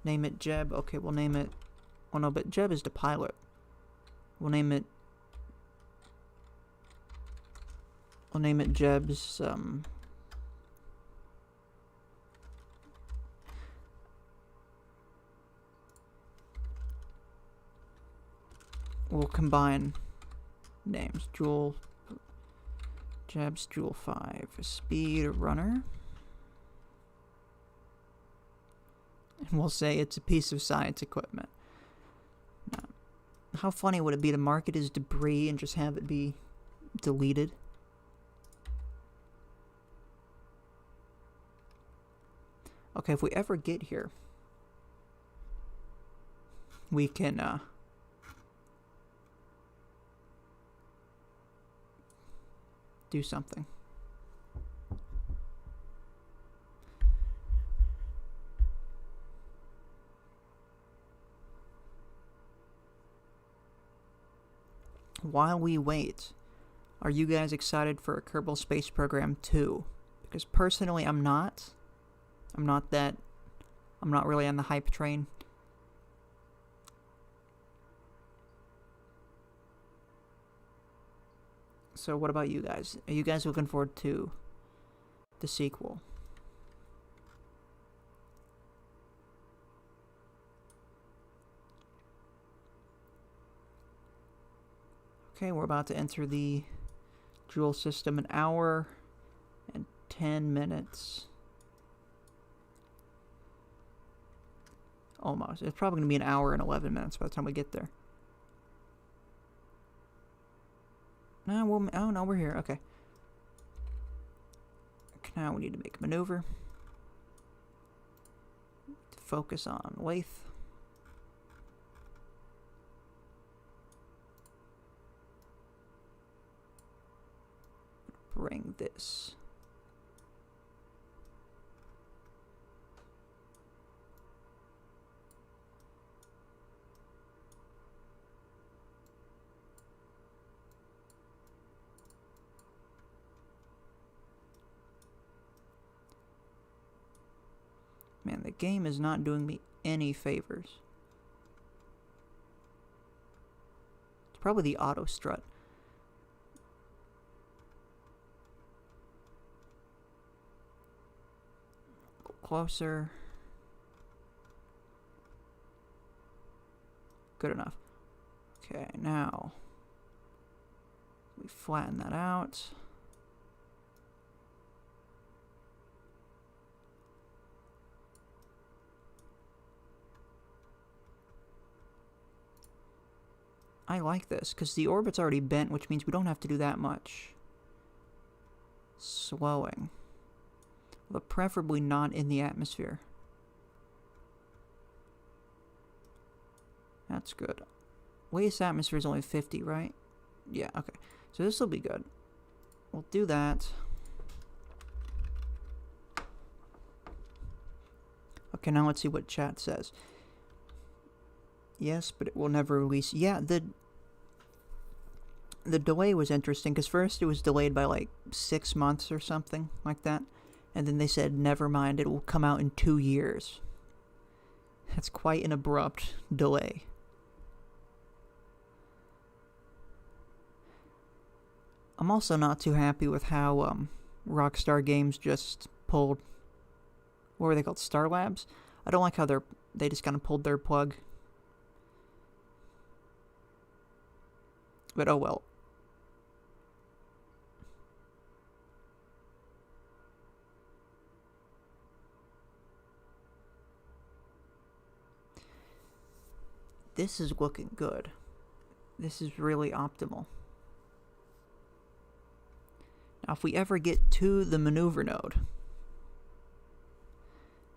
Name it Jeb. Okay, we'll name it... Oh no, but Jeb is the pilot. We'll name it... We'll name it Jeb's, We'll combine names. Jool... Jeb's Jool 5. Speedrunner. And we'll say it's a piece of science equipment. Now, how funny would it be to mark it as debris and just have it be deleted? Okay, if we ever get here, we can, do something. While we wait, are you guys excited for a Kerbal Space Program 2? Because personally, I'm not. I'm not really on the hype train. So what about you guys? Are you guys looking forward to the sequel? Okay, we're about to enter the Jool system. 1 hour and 10 minutes. Almost. It's probably going to be 1 hour and 11 minutes by the time we get there. No, oh no, we're here. Okay. Now we need to make a maneuver. To focus on Lathe. Bring this. Man, the game is not doing me any favors. It's probably the auto strut. Closer. Good enough. Okay, now we flatten that out. I like this because the orbit's already bent, which means we don't have to do that much slowing. But preferably not in the atmosphere. That's good. Waste atmosphere is only 50, right? Yeah, okay. So this will be good. We'll do that. Okay, now let's see what chat says. Yes, but it will never release. Yeah, the delay was interesting because first it was delayed by like 6 months or something like that. And then they said, never mind, it will come out in 2 years. That's quite an abrupt delay. I'm also not too happy with how Rockstar Games just pulled... What were they called? Star Labs? I don't like how they just kind of pulled their plug. But oh well. This is looking good. This is really optimal. Now if we ever get to the maneuver node,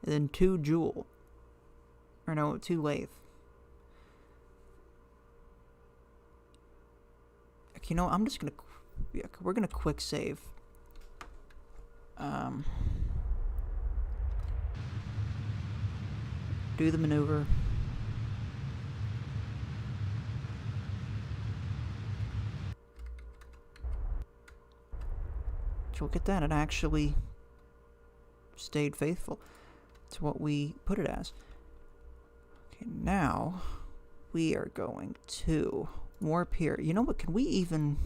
and then 2 Jool, or no, 2 Lathe. You know, I'm just gonna, yeah, we're gonna quick save. Do the maneuver. look at that. It actually stayed faithful to what we put it as. Okay, now we are going to warp here. You know what? Can we even...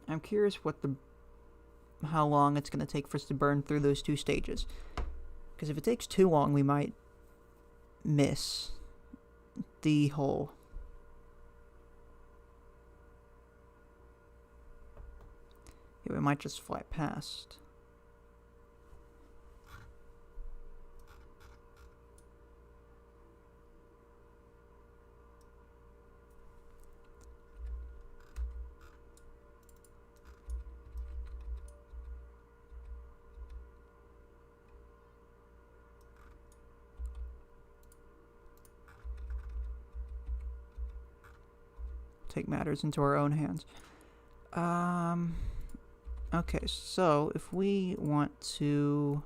I'm curious how long it's going to take for us to burn through those 2 stages. Because if it takes too long, we might miss the whole... Yeah, we might just fly past. Take matters into our own hands. Okay, so if we want to...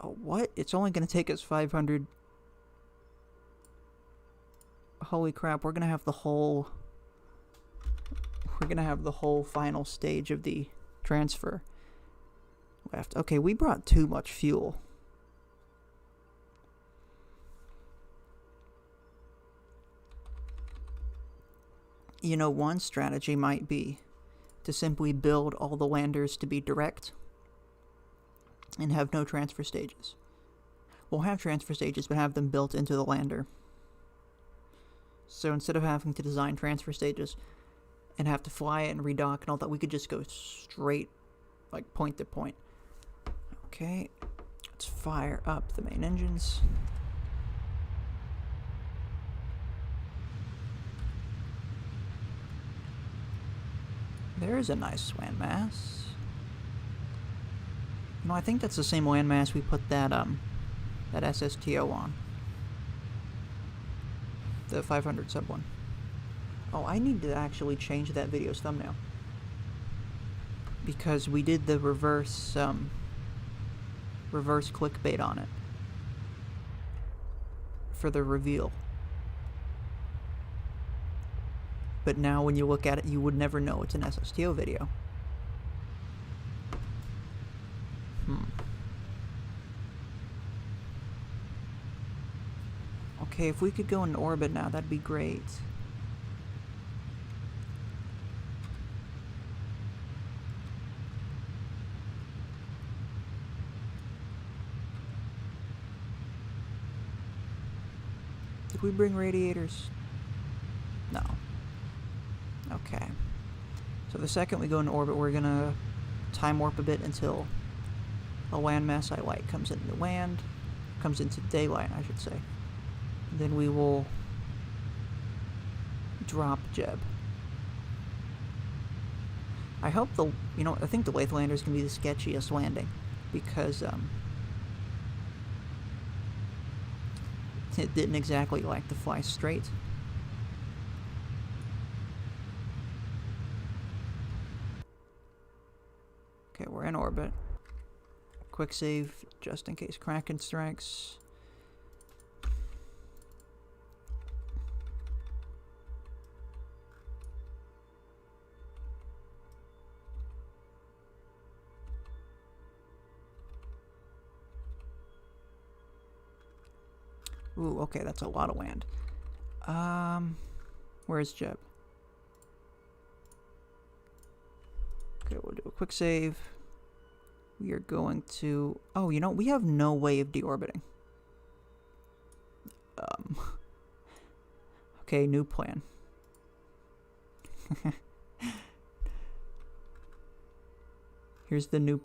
Oh, what? It's only going to take us 500... Holy crap, we're going to have the whole... We're going to have the whole final stage of the transfer left. Okay, we brought too much fuel. You know, one strategy might be to simply build all the landers to be direct and have no transfer stages. We'll have transfer stages, but have them built into the lander. So instead of having to design transfer stages and have to fly it and redock and all that, we could just go straight, like, point to point. Okay, let's fire up the main engines. There's a nice landmass. No, I think that's the same landmass we put that SSTO on. The 500 sub one. Oh, I need to actually change that video's thumbnail. Because we did the reverse clickbait on it. For the reveal. But now when you look at it, you would never know it's an SSTO video. Okay, if we could go into orbit now, that'd be great. Did we bring radiators? No. Okay. So the second we go into orbit, we're gonna time warp a bit until a landmass I like comes into daylight, I should say. Then we will drop Jeb. I hope I think the Lathe Lander is gonna be the sketchiest landing because it didn't exactly like to fly straight. Okay, we're in orbit. Quick save just in case Kraken strikes. Ooh, okay, that's a lot of land. Where's Jeb? Okay, we'll do a quick save. We are going to... Oh, you know, we have no way of deorbiting. Okay, new plan. Here's the new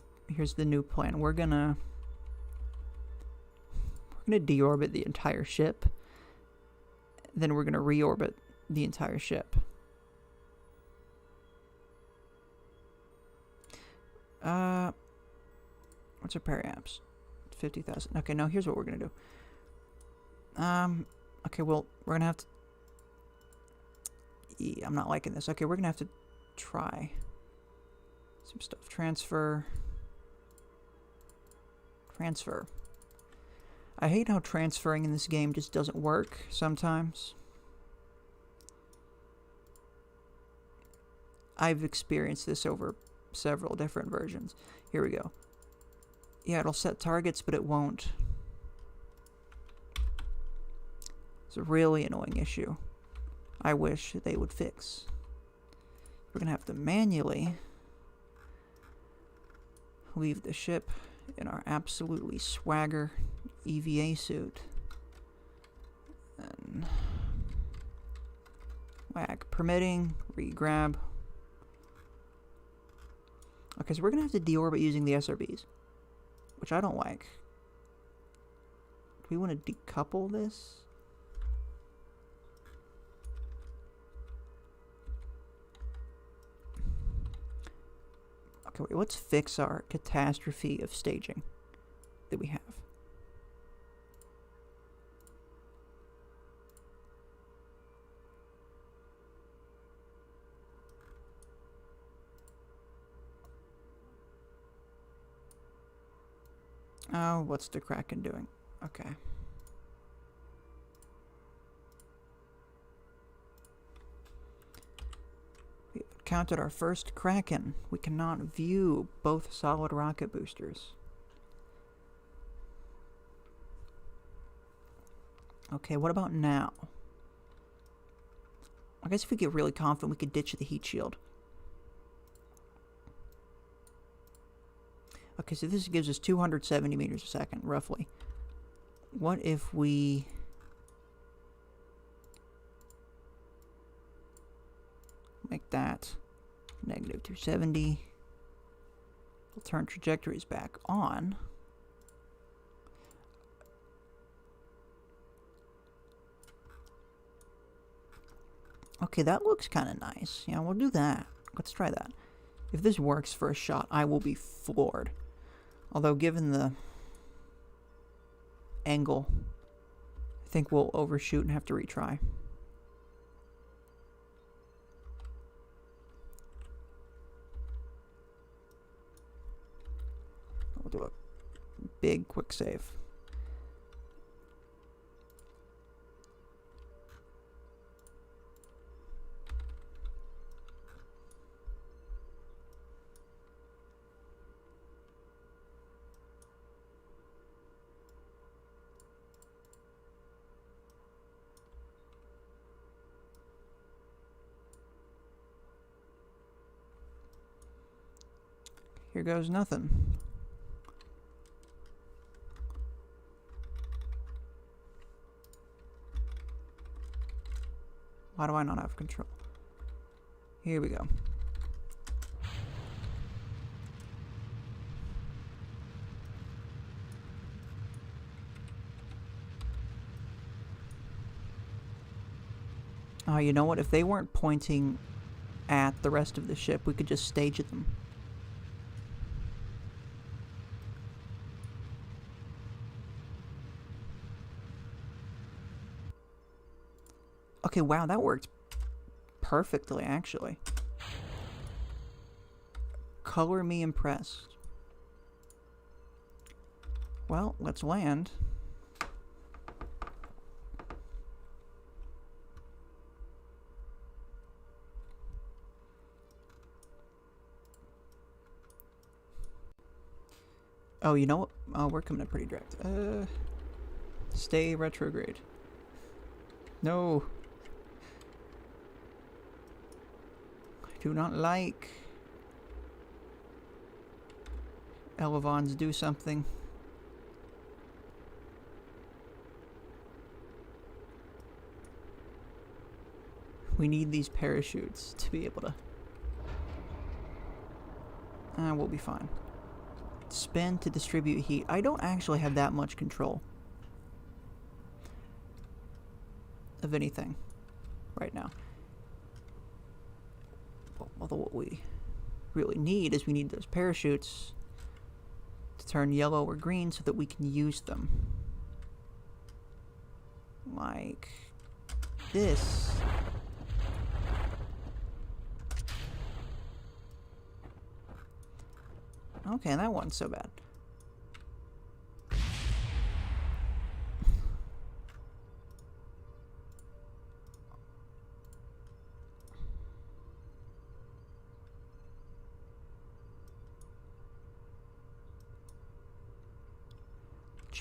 plan. We're gonna deorbit the entire ship. Then we're gonna reorbit the entire ship. What's our periaps? 50,000. Okay, now here's what we're gonna do. Okay, well, we're gonna have to... Yeah, I'm not liking this. Okay, we're gonna have to try some stuff. Transfer. I hate how transferring in this game just doesn't work sometimes. I've experienced this over several different versions. Here we go. Yeah, it'll set targets, but it won't. It's a really annoying issue. I wish they would fix. We're gonna have to manually leave the ship in our absolutely swagger EVA suit. And whack permitting, re-grab. Okay, so we're gonna have to deorbit using the SRBs, which I don't like. Do we want to decouple this? Okay, wait, let's fix our catastrophe of staging that we have. Oh, what's the Kraken doing? Okay. We counted our first Kraken. We cannot view both solid rocket boosters. Okay, what about now? I guess if we get really confident, we could ditch the heat shield. Okay, so this gives us 270 meters a second, roughly. What if we... make that negative 270. We'll turn trajectories back on. Okay, that looks kind of nice. Yeah, we'll do that. Let's try that. If this works for a shot, I will be floored. Although, given the angle, I think we'll overshoot and have to retry. We'll do a big quick save. Here goes nothing. Why do I not have control? Here we go. Oh, you know what? If they weren't pointing at the rest of the ship, we could just stage at them. Okay, wow, that worked perfectly, actually. Color me impressed. Well, let's land. Oh, you know what? Oh, we're coming in pretty direct. Stay retrograde. No. Do not like Elevons do something. We need these parachutes to be able to... we'll be fine. Spin to distribute heat. I don't actually have that much control of anything right now. Although what we really need is we need those parachutes to turn yellow or green so that we can use them. Like this. Okay, that wasn't so bad.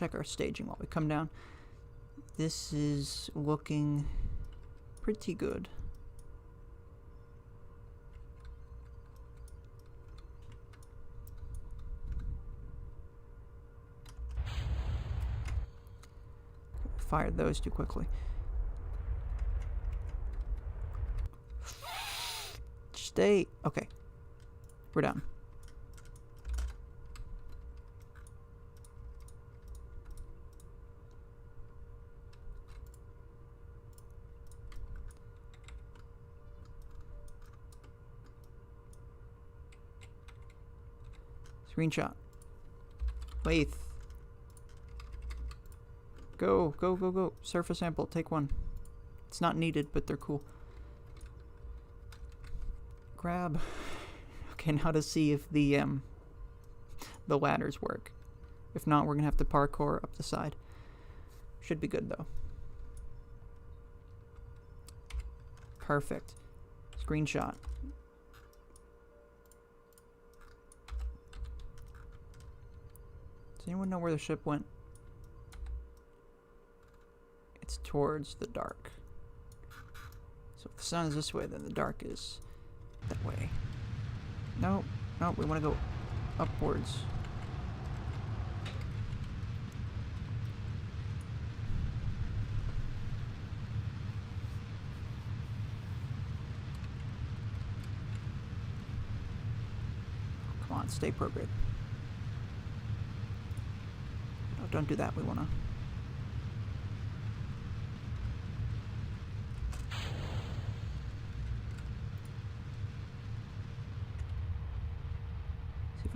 check our staging while we come down. This is looking pretty good. Fired those too quickly. Stay. Okay. We're down. Screenshot. Lathe. Go, go, go, go. Surface sample, take one. It's not needed, but they're cool. Grab. Okay, now to see if the ladders work. If not, we're gonna have to parkour up the side. Should be good though. Perfect. Screenshot. Does anyone know where the ship went? It's towards the dark. So if the sun is this way, then the dark is that way. No, no, we want to go upwards. Come on, stay appropriate. No, don't do that. We want to.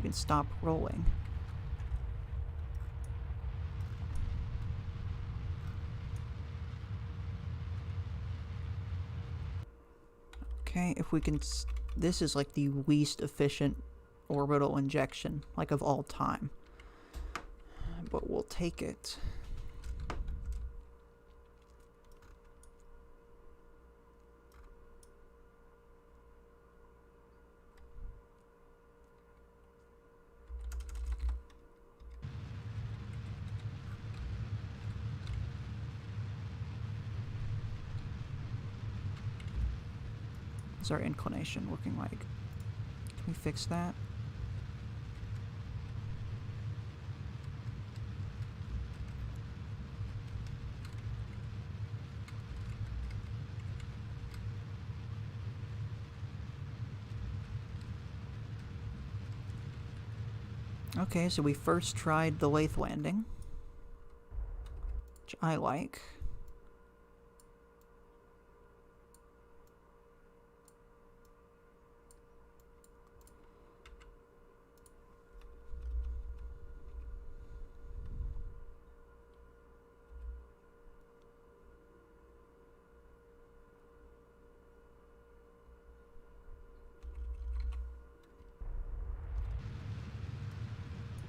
Can stop rolling. Okay, if we can... This is like the least efficient orbital injection, like of all time. But we'll take it. What's our inclination looking like? Can we fix that? Okay, so we first tried the lathe landing, which I like.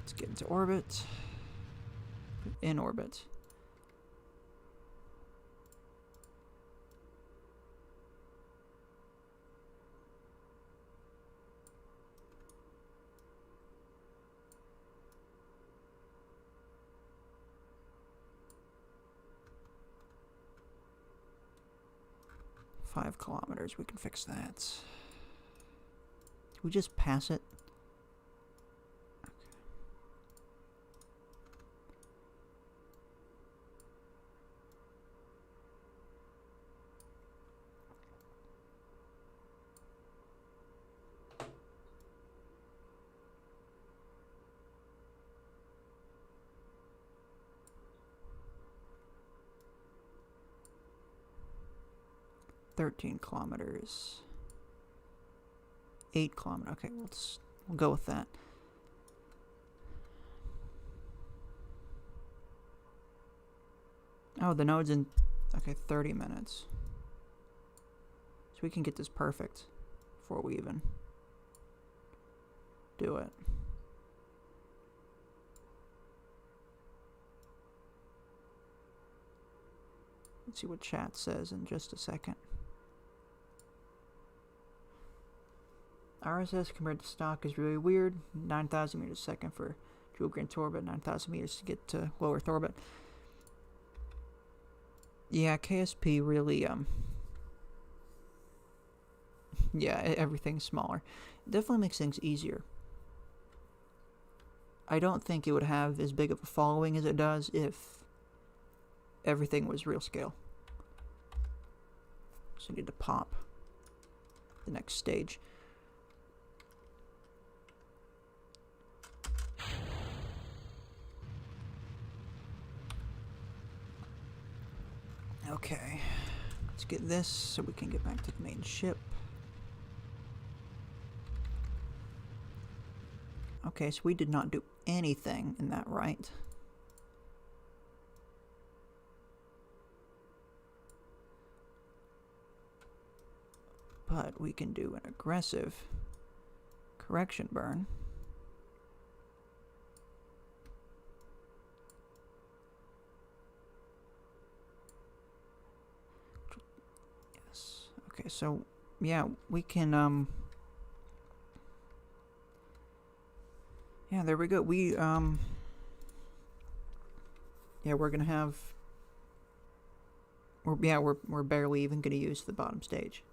Let's get into orbit. In orbit. $5 kilometers, we can fix that. Did we just pass it? Okay. 13 kilometers. 8 kilometers. Okay, we'll go with that. Oh, the node's in... Okay, 30 minutes. So we can get this perfect before we even do it. Let's see what chat says in just a second. RSS compared to stock is really weird. 9,000 meters a second for Jool Green to orbit, 9,000 meters to get to low Earth orbit. Yeah, KSP really, yeah, everything's smaller. It definitely makes things easier. I don't think it would have as big of a following as it does if everything was real scale. So I need to pop the next stage. Okay, let's get this so we can get back to the main ship. Okay, so we did not do anything in that right. But we can do an aggressive correction burn. Yes. Okay, so yeah, we can yeah, there we go. Yeah, we're gonna have we're barely even gonna use the bottom stage.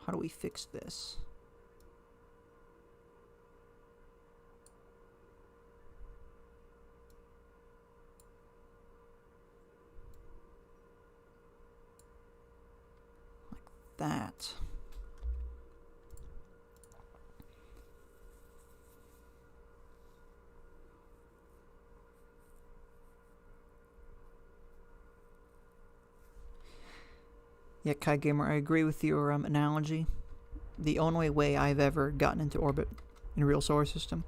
How do we fix this? Like that. Yeah, Kai Gamer, I agree with your analogy. The only way I've ever gotten into orbit in a real solar system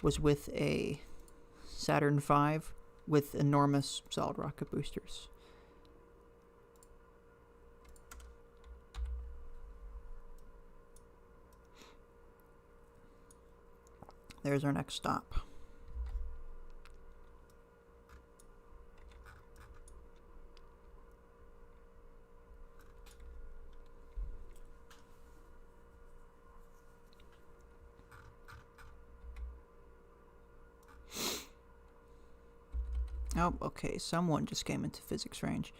was with a Saturn V with enormous solid rocket boosters. There's our next stop. Oh, okay, someone just came into physics range.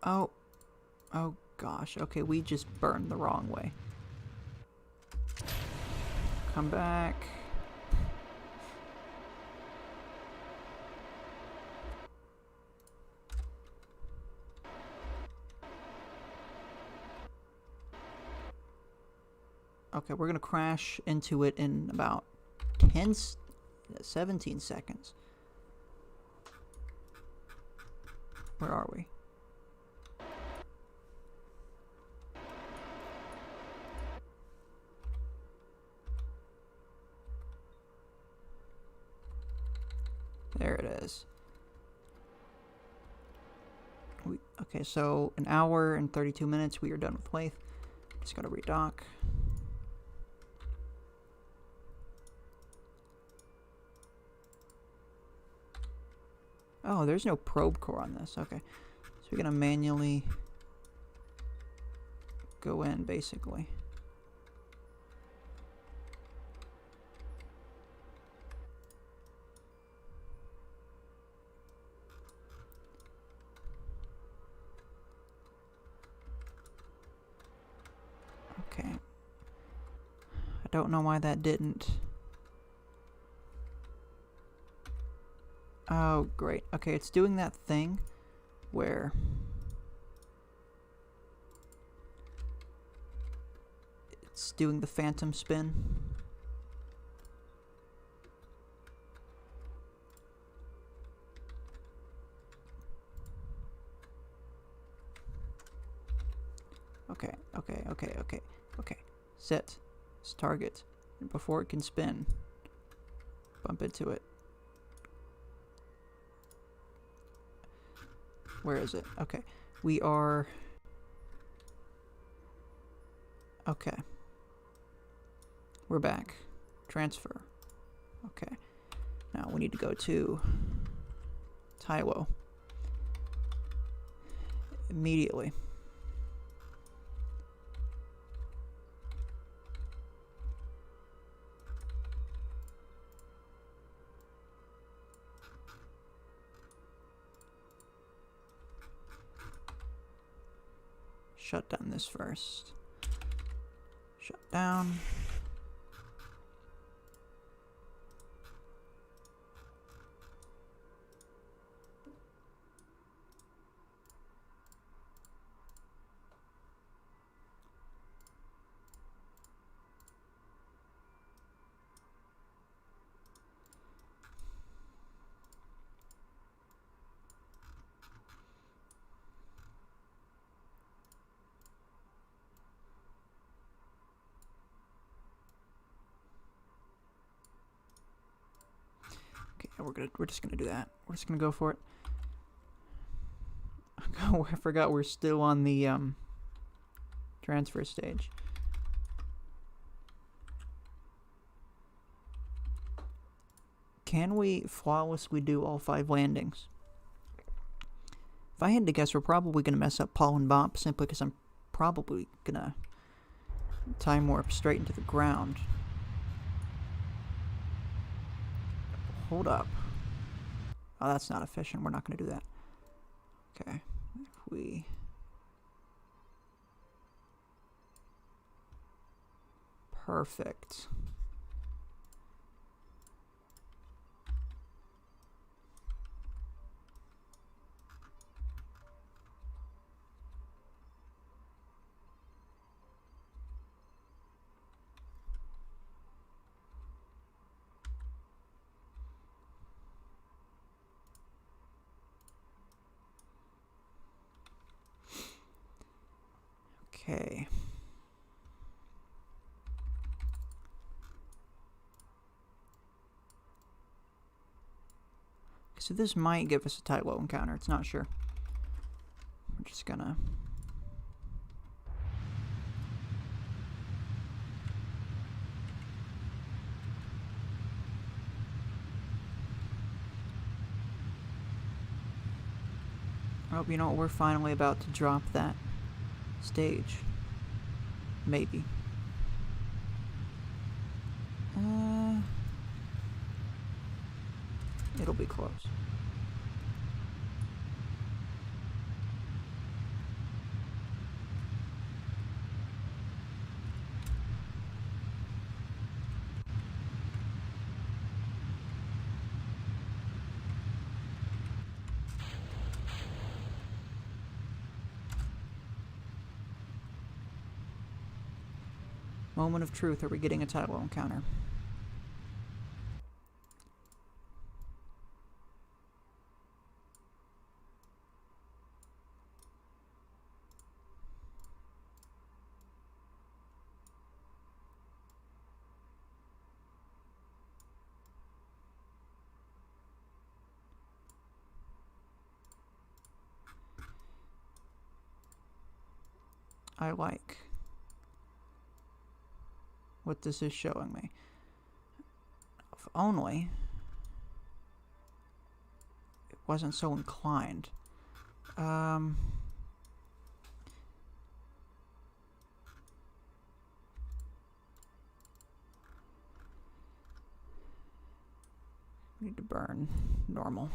Oh gosh, okay, we just burned the wrong way. Come back. Okay, we're gonna crash into it in about 17 seconds. Where are we? There it is. Okay, so an hour and 32 minutes, we are done with Lathe. Just gotta redock. Oh, there's no probe core on this. Okay, so we're gonna manually go in, basically. Okay. I don't know why that didn't. Oh, great. Okay, it's doing that thing where it's doing the phantom spin. Okay. Set. Target. before it can spin. Bump into it. Where is it? Okay. We are... Okay. We're back. Transfer. Okay. Now we need to go to Tylo. Immediately. Shut down this first. Shut down. We're just gonna do that. We're just gonna go for it. Oh, I forgot we're still on the transfer stage. Can we flawlessly do all 5 landings? If I had to guess, we're probably gonna mess up Paul and Bop simply because I'm probably gonna time warp straight into the ground. Hold up. Oh, that's not efficient. We're not going to do that. Okay. If we... Perfect. Okay. So this might give us a Tylo encounter. It's not sure. We're just gonna... Oh, you know what? We're finally about to drop that stage. Maybe. It'll be close. Moment of truth. Are we getting a Tylo encounter? I like what this is showing me. If only it wasn't so inclined. Need to burn normal.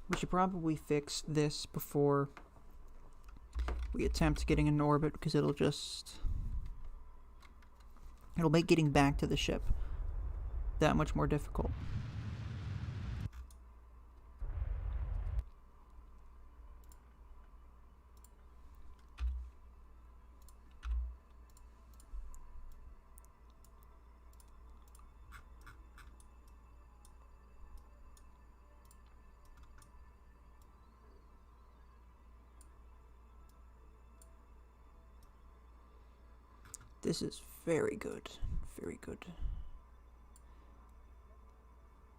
We should probably fix this before we attempt getting in orbit, because it'll make getting back to the ship that much more difficult. This is very good. Very good.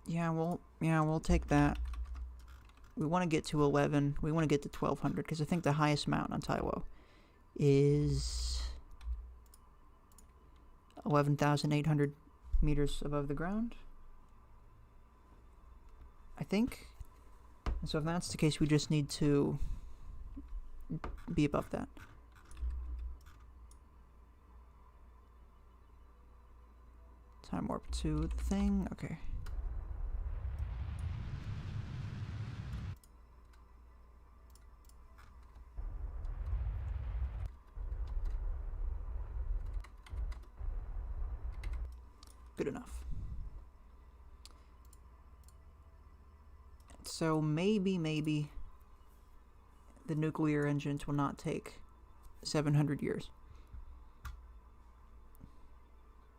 Yeah, we'll take that. We want to get to 11. We want to get to 1200 because I think the highest mountain on Tylo is 11,800 meters above the ground, I think. And so if that's the case, we just need to be above that. Time warp to the thing. Okay. Good enough. So maybe the nuclear engines will not take 700 years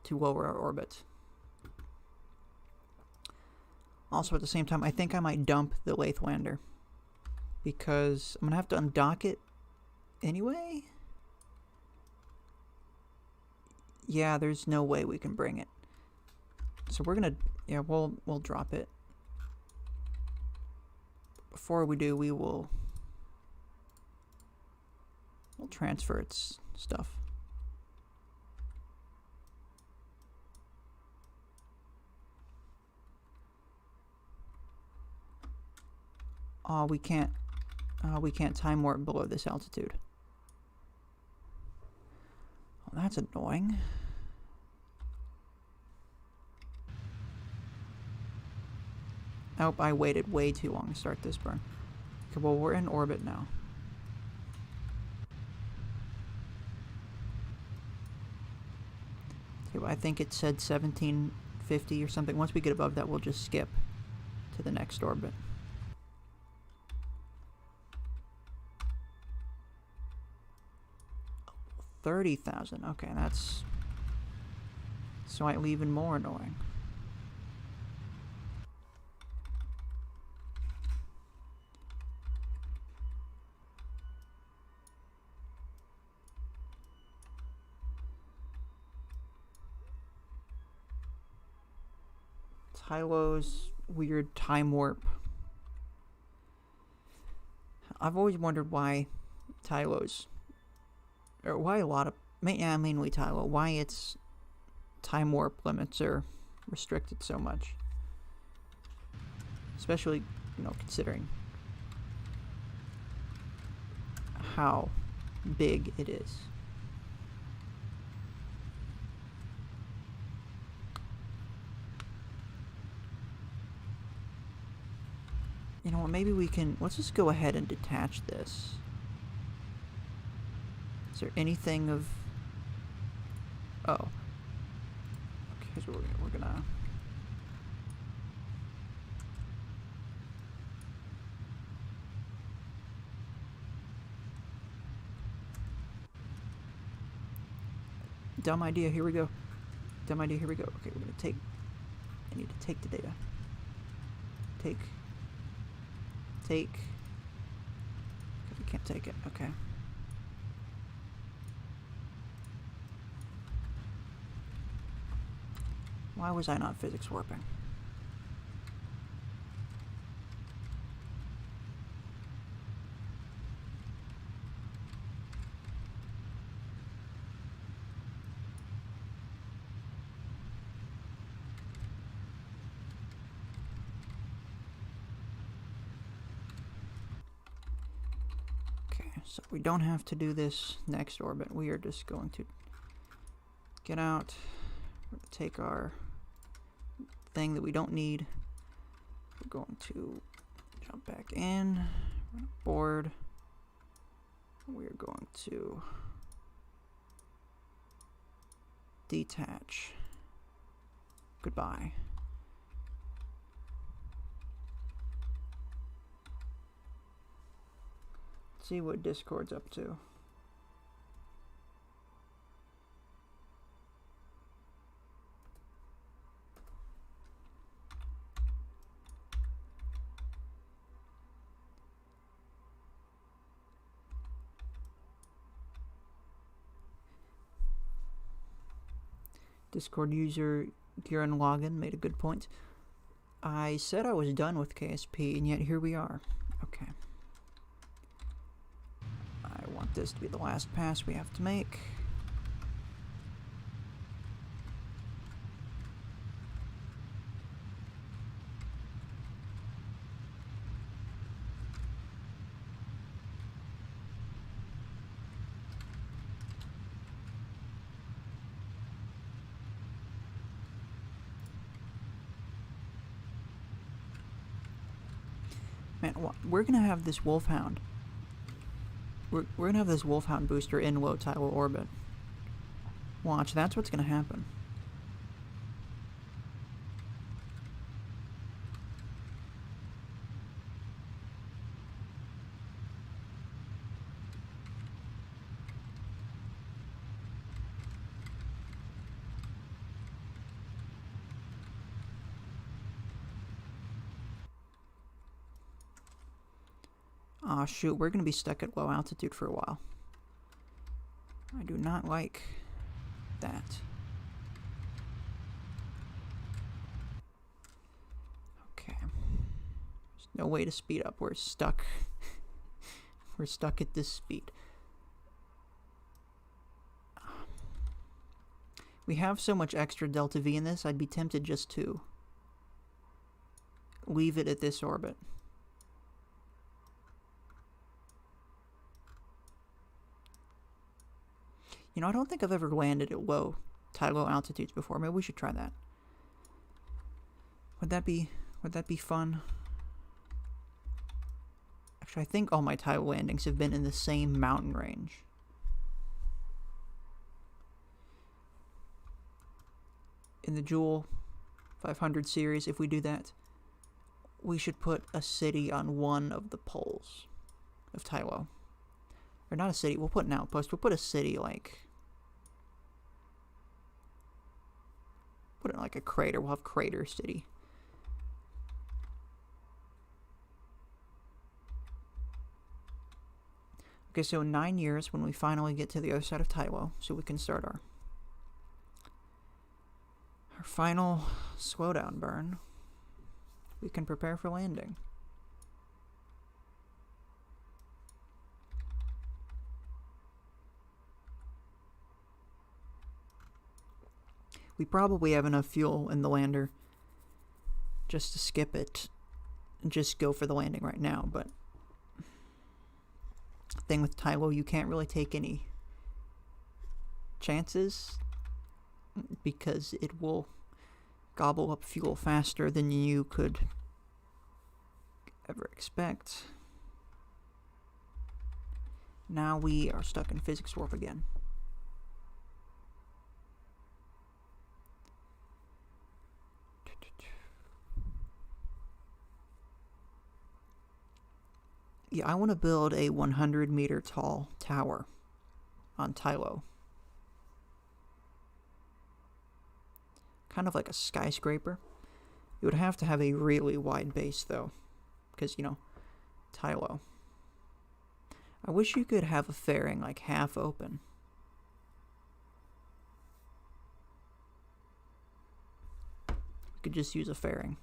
to lower our orbit. Also, at the same time, I think I might dump the Lathe lander because I'm gonna have to undock it anyway. Yeah, there's no way we can bring it. So we're gonna, yeah, we'll drop it. Before we do, we'll transfer its stuff. Oh, we can't time warp below this altitude. Well, that's annoying. Oh, I waited way too long to start this burn. Okay, well, we're in orbit now. Okay, well, I think it said 1750 or something. Once we get above that, we'll just skip to the next orbit. $30,000. Okay, that's slightly even more annoying. Tylo's weird time warp. I've always wondered why Tylo's, or why a lot of, mainly Tylo, why its time warp limits are restricted so much. Especially, you know, considering how big it is. You know what, maybe we can, let's just go ahead and detach this. Is there anything of, oh. Okay, here's what we're gonna dumb idea, here we go. Dumb idea, here we go. Okay, we're gonna take, I need to take the data. Take. We can't take it, okay. Why was I not physics warping? So we don't have to do this next orbit. We are just going to get out. We're going to take our thing that we don't need. We're going to jump back in. We're going to board. We're going to detach. Goodbye. See what Discord's up to. Discord user Kieran Logan made a good point. I said I was done with KSP, and yet here we are. Okay. I want this to be the last pass we have to make. Man, we're gonna have this Wolfhound. We're gonna have this Wolfhound booster in low tidal orbit. Watch, that's what's gonna happen. Aw, shoot, we're gonna be stuck at low altitude for a while. I do not like that. Okay. There's no way to speed up. We're stuck. We're stuck at this speed. We have so much extra delta V in this, I'd be tempted just to leave it at this orbit. You know, I don't think I've ever landed at low altitudes before. Maybe we should try that. Would that be fun? Actually, I think all my tidal landings have been in the same mountain range. In the Jool 500 series, if we do that, we should put a city on one of the poles of Tylo. Or not a city, we'll put an outpost. We'll put a city like... Put it like a crater. We'll have Crater City. Okay, so in 9 years, when we finally get to the other side of Tylo, so we can start our final slowdown burn, we can prepare for landing. We probably have enough fuel in the lander just to skip it and just go for the landing right now, but the thing with Tylo, you can't really take any chances because it will gobble up fuel faster than you could ever expect. Now we are stuck in physics warp again. Yeah, I want to build a 100-meter tall tower on Tylo. Kind of like a skyscraper. You would have to have a really wide base, though, because, you know, Tylo. I wish you could have a fairing, like, half open. You could just use a fairing.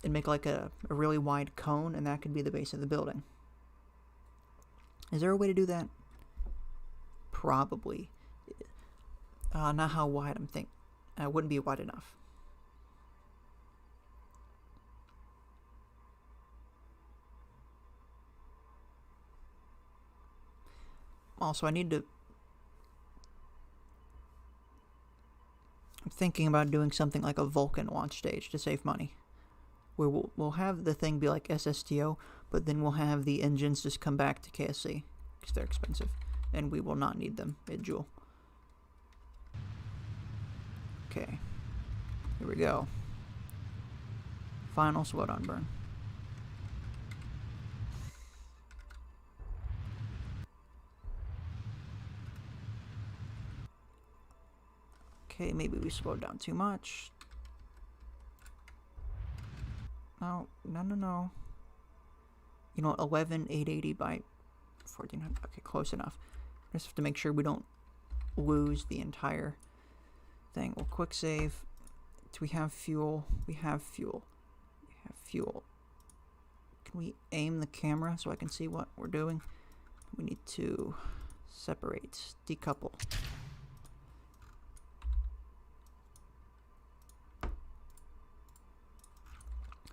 And make like a really wide cone, and that could be the base of the building. Is there a way to do that? Probably. Not how wide I'm thinking. It wouldn't be wide enough. Also, I'm thinking about doing something like a Vulcan launch stage to save money. Where we'll have the thing be like SSTO, but then we'll have the engines just come back to KSC, because they're expensive, and we will not need them at Jool. Okay, here we go. Final slowdown burn. Okay, maybe we slowed down too much. No. You know, 11,880 by 1,400. Okay, close enough. Just have to make sure we don't lose the entire thing. We'll quick save. Do we have fuel? We have fuel. We have fuel. Can we aim the camera so I can see what we're doing? We need to separate, decouple.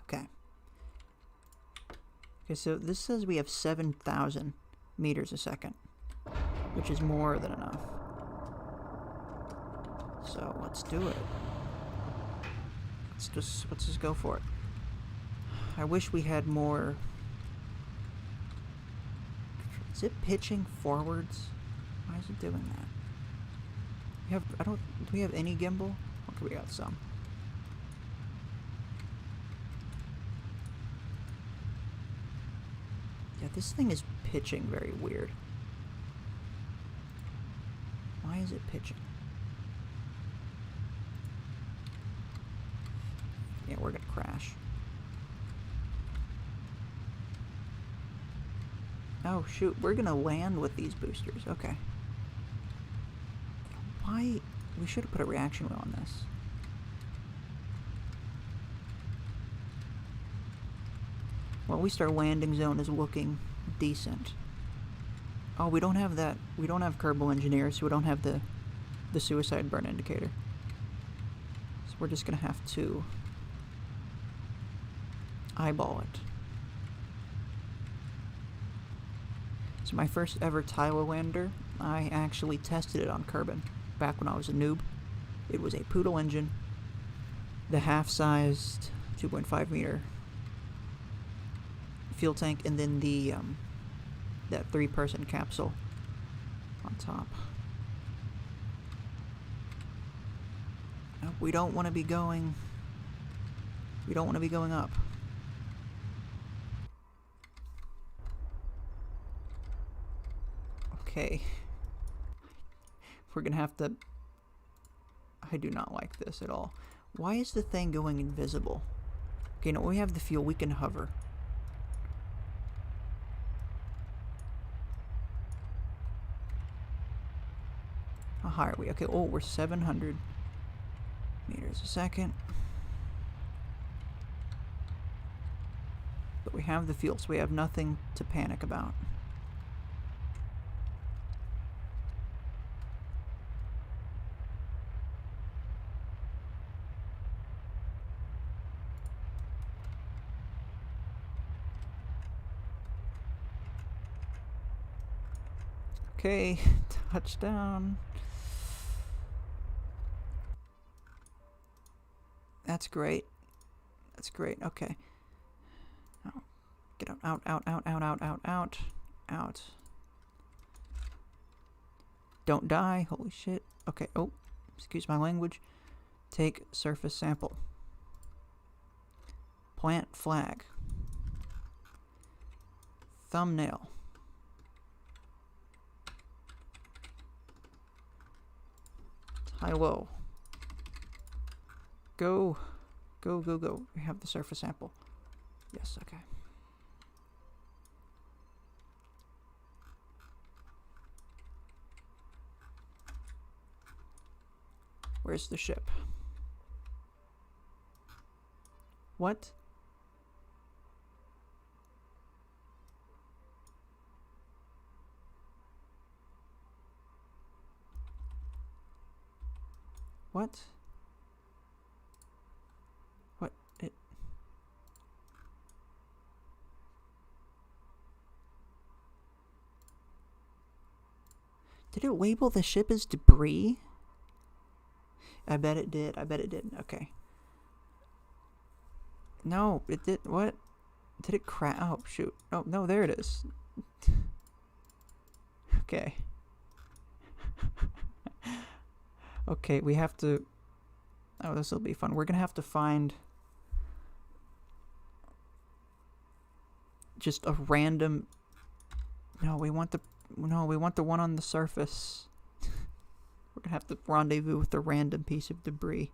Okay. Okay, so this says we have 7,000 meters a second, which is more than enough. So let's do it. Let's just go for it. I wish we had more. Is it pitching forwards? Why is it doing that? Do we have any gimbal? Okay, we got some. Yeah, this thing is pitching very weird. Why is it pitching? Yeah, we're gonna crash. Oh shoot, we're gonna land with these boosters. Okay. Why? We should have put a reaction wheel on this. Well, at least our landing zone is looking decent. Oh, we don't have that. We don't have Kerbal engineer, so we don't have the suicide burn indicator. So we're just gonna have to eyeball it. So my first ever Tylo lander, I actually tested it on Kerbal back when I was a noob. It was a Poodle engine, the half-sized 2.5 meter fuel tank, and then the that 3-person capsule on top. Nope, we don't want to be going. We don't want to be going up. Okay. We're gonna have to. I do not like this at all. Why is the thing going invisible? Okay, now we have the fuel. We can hover. How high are we? Okay, oh, we're 700 meters a second. But we have the fuel, so we have nothing to panic about. Okay, touchdown. That's great. That's great. Okay. Oh, get out, out, out, out, out, out, out, out, out. Don't die. Holy shit. Okay. Oh, excuse my language. Take surface sample. Plant flag. Thumbnail. Tylo. Go. Go, go, go. We have the surface sample. Yes, okay. Where's the ship? What? What? What? It... Did it label the ship as debris? I bet it did. I bet it did. Okay. No, it did. What? Did it crash? Oh, shoot. Oh, no, there it is. Okay. Okay, we have to... Oh, this will be fun. We're going to have to find... just a random... No, we want the... No, we want the one on the surface. We're going to have to rendezvous with a random piece of debris.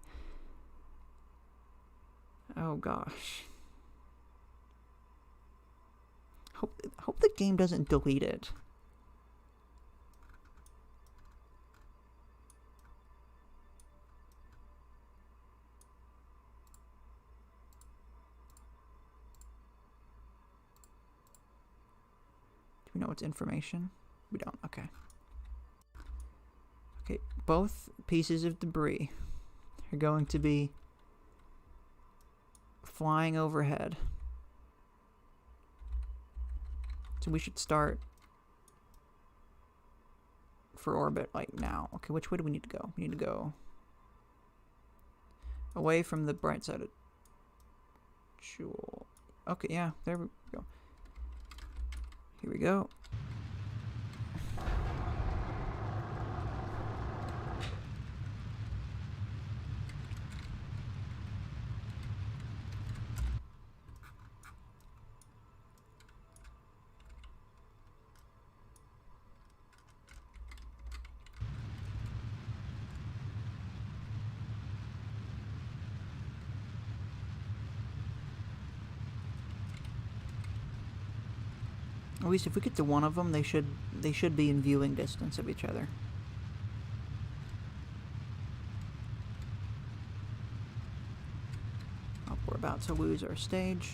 Oh, gosh. Hope the game doesn't delete it. we know it's information? We don't. Okay. Okay, both pieces of debris are going to be flying overhead. So we should start for orbit like now. Okay, which way do we need to go? We need to go away from the bright side of Jool. Okay, yeah, there we go. Here we go. At least if we get to one of them, they should be in viewing distance of each other. Oh, we're about to lose our stage.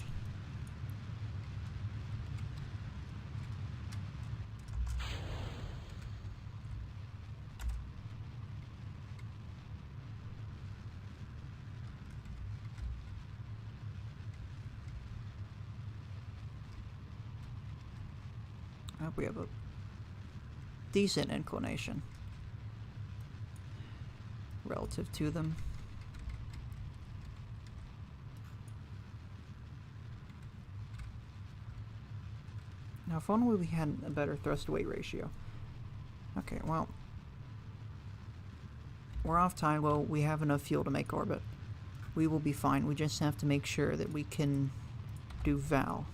I hope we have a decent inclination relative to them. Now, if only we had a better thrust-to-weight ratio. Okay, well, we're off time. Well, we have enough fuel to make orbit. We will be fine. We just have to make sure that we can do Val.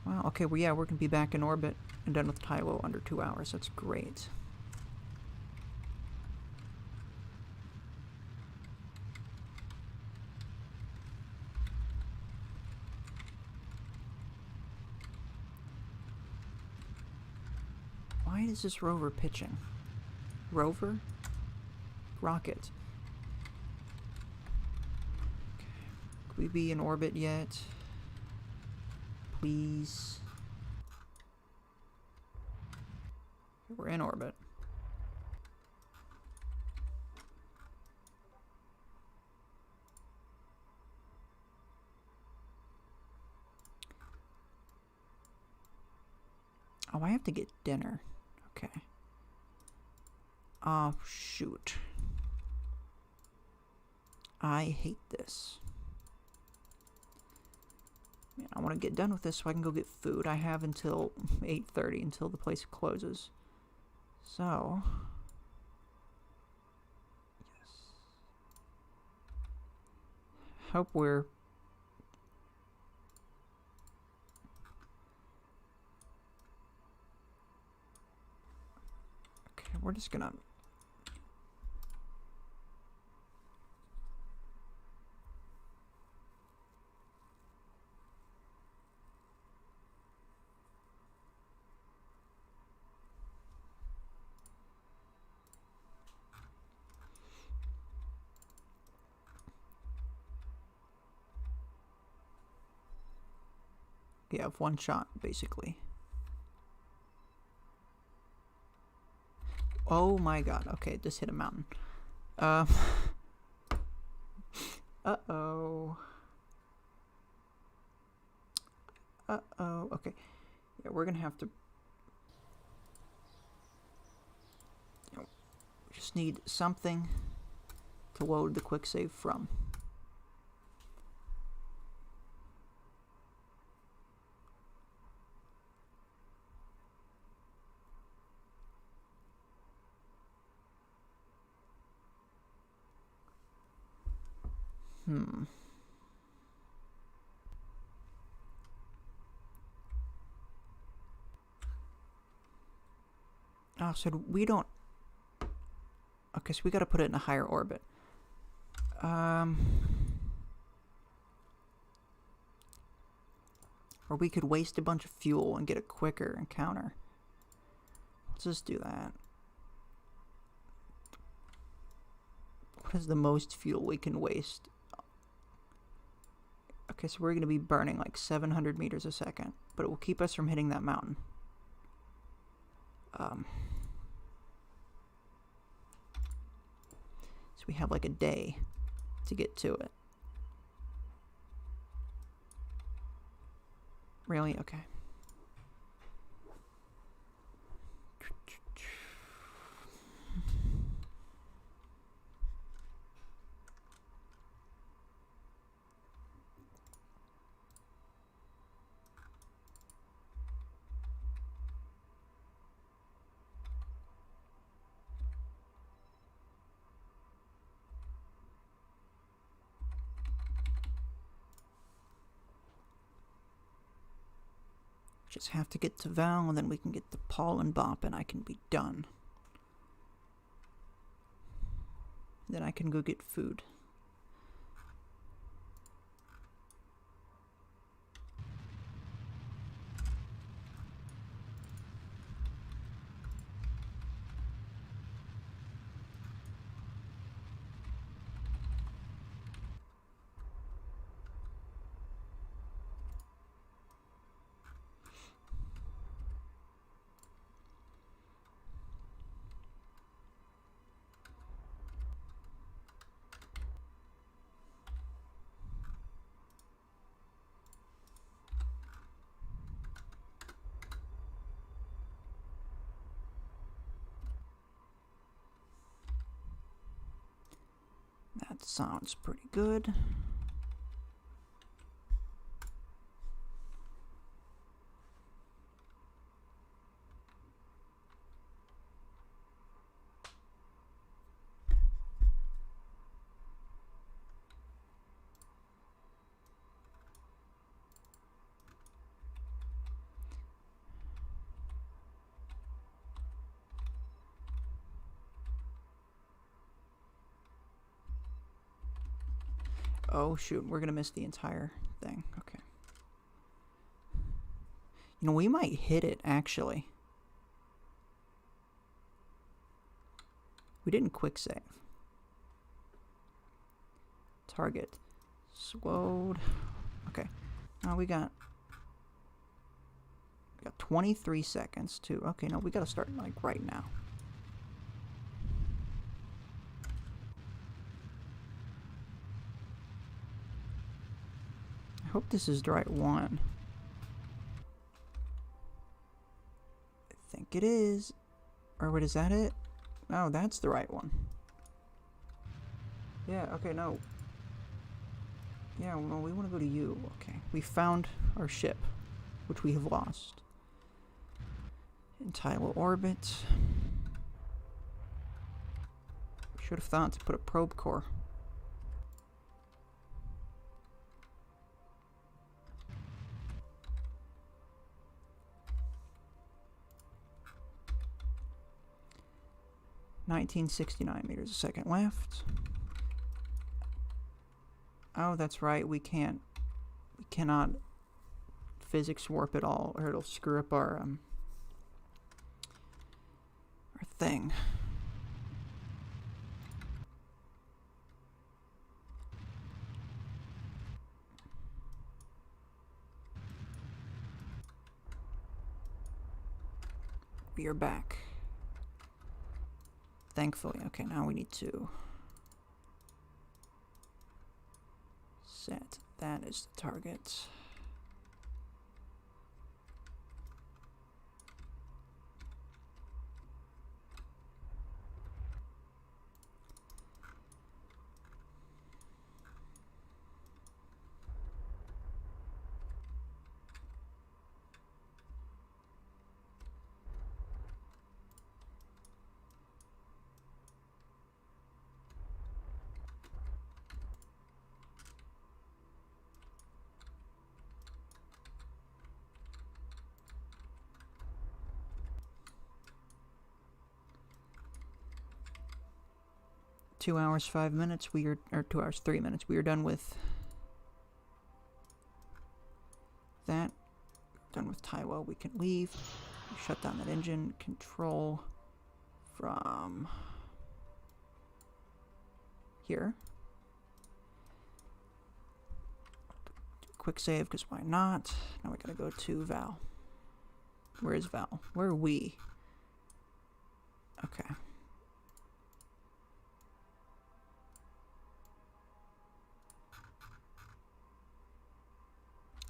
Wow, okay, well, yeah, we're going to be back in orbit and done with Tylo under 2 hours. That's great. Why is this rover pitching? Rover? Rocket. Okay. Could we be in orbit yet? Please. We're in orbit. Oh, I have to get dinner. Okay. Oh, shoot. I hate this. Man, I want to get done with this so I can go get food. I have until 8:30 until the place closes. So, yes. Hope we're okay. We're just gonna. We have one shot, basically. Oh my god. Okay, just hit a mountain. Uh-oh. Uh-oh. Okay. Yeah, we're gonna have to... You know, we just need something to load the quick save from. Oh, so we don't... Okay, so we gotta put it in a higher orbit. Or we could waste a bunch of fuel and get a quicker encounter. Let's just do that. What is the most fuel we can waste? Okay, so we're going to be burning like 700 meters a second, but it will keep us from hitting that mountain. So we have like a day to get to it. Really? Okay. Just have to get to Val, and then we can get the Paul and Bop, and I can be done. Then I can go get food. That sounds pretty good. Oh shoot, we're gonna miss the entire thing. Okay. You know, we might hit it, actually. We didn't quick save. Target. Slowed. Okay. Now we got 23 seconds to... Okay, no, we gotta start, like, right now. I hope this is the right one. I think it is. Or what, is that it? Oh, that's the right one. Yeah, okay, no. Yeah, well, we want to go to you. Okay, we found our ship, which we have lost. In Tylo orbit. Should have thought to put a probe core. $1969 meters a second left. Oh, that's right. We cannot physics warp it all, or it'll screw up our thing. We are back. Thankfully. Okay, now we need to set that as the target. Two hours, 5 minutes, or 2 hours, 3 minutes. We are done with that. Done with Taiwo. We can leave. Shut down that engine. Control from here. quick save, because why not? Now we gotta go to Val. Where is Val? Where are we? Okay.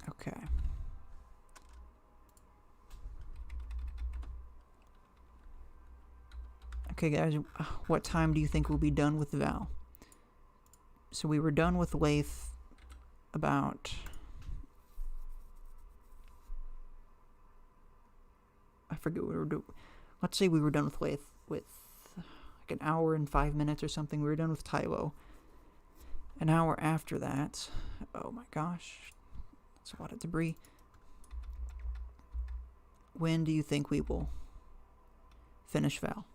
Okay. Okay, guys, what time do you think we'll be done with Val? So we were done with Lathe about... I forget what we were doing. Let's say we were done with Lathe with like an hour and 5 minutes or something. We were done with Tylo. An hour after that... Oh my gosh. That's a lot of debris. When do you think we will finish Val?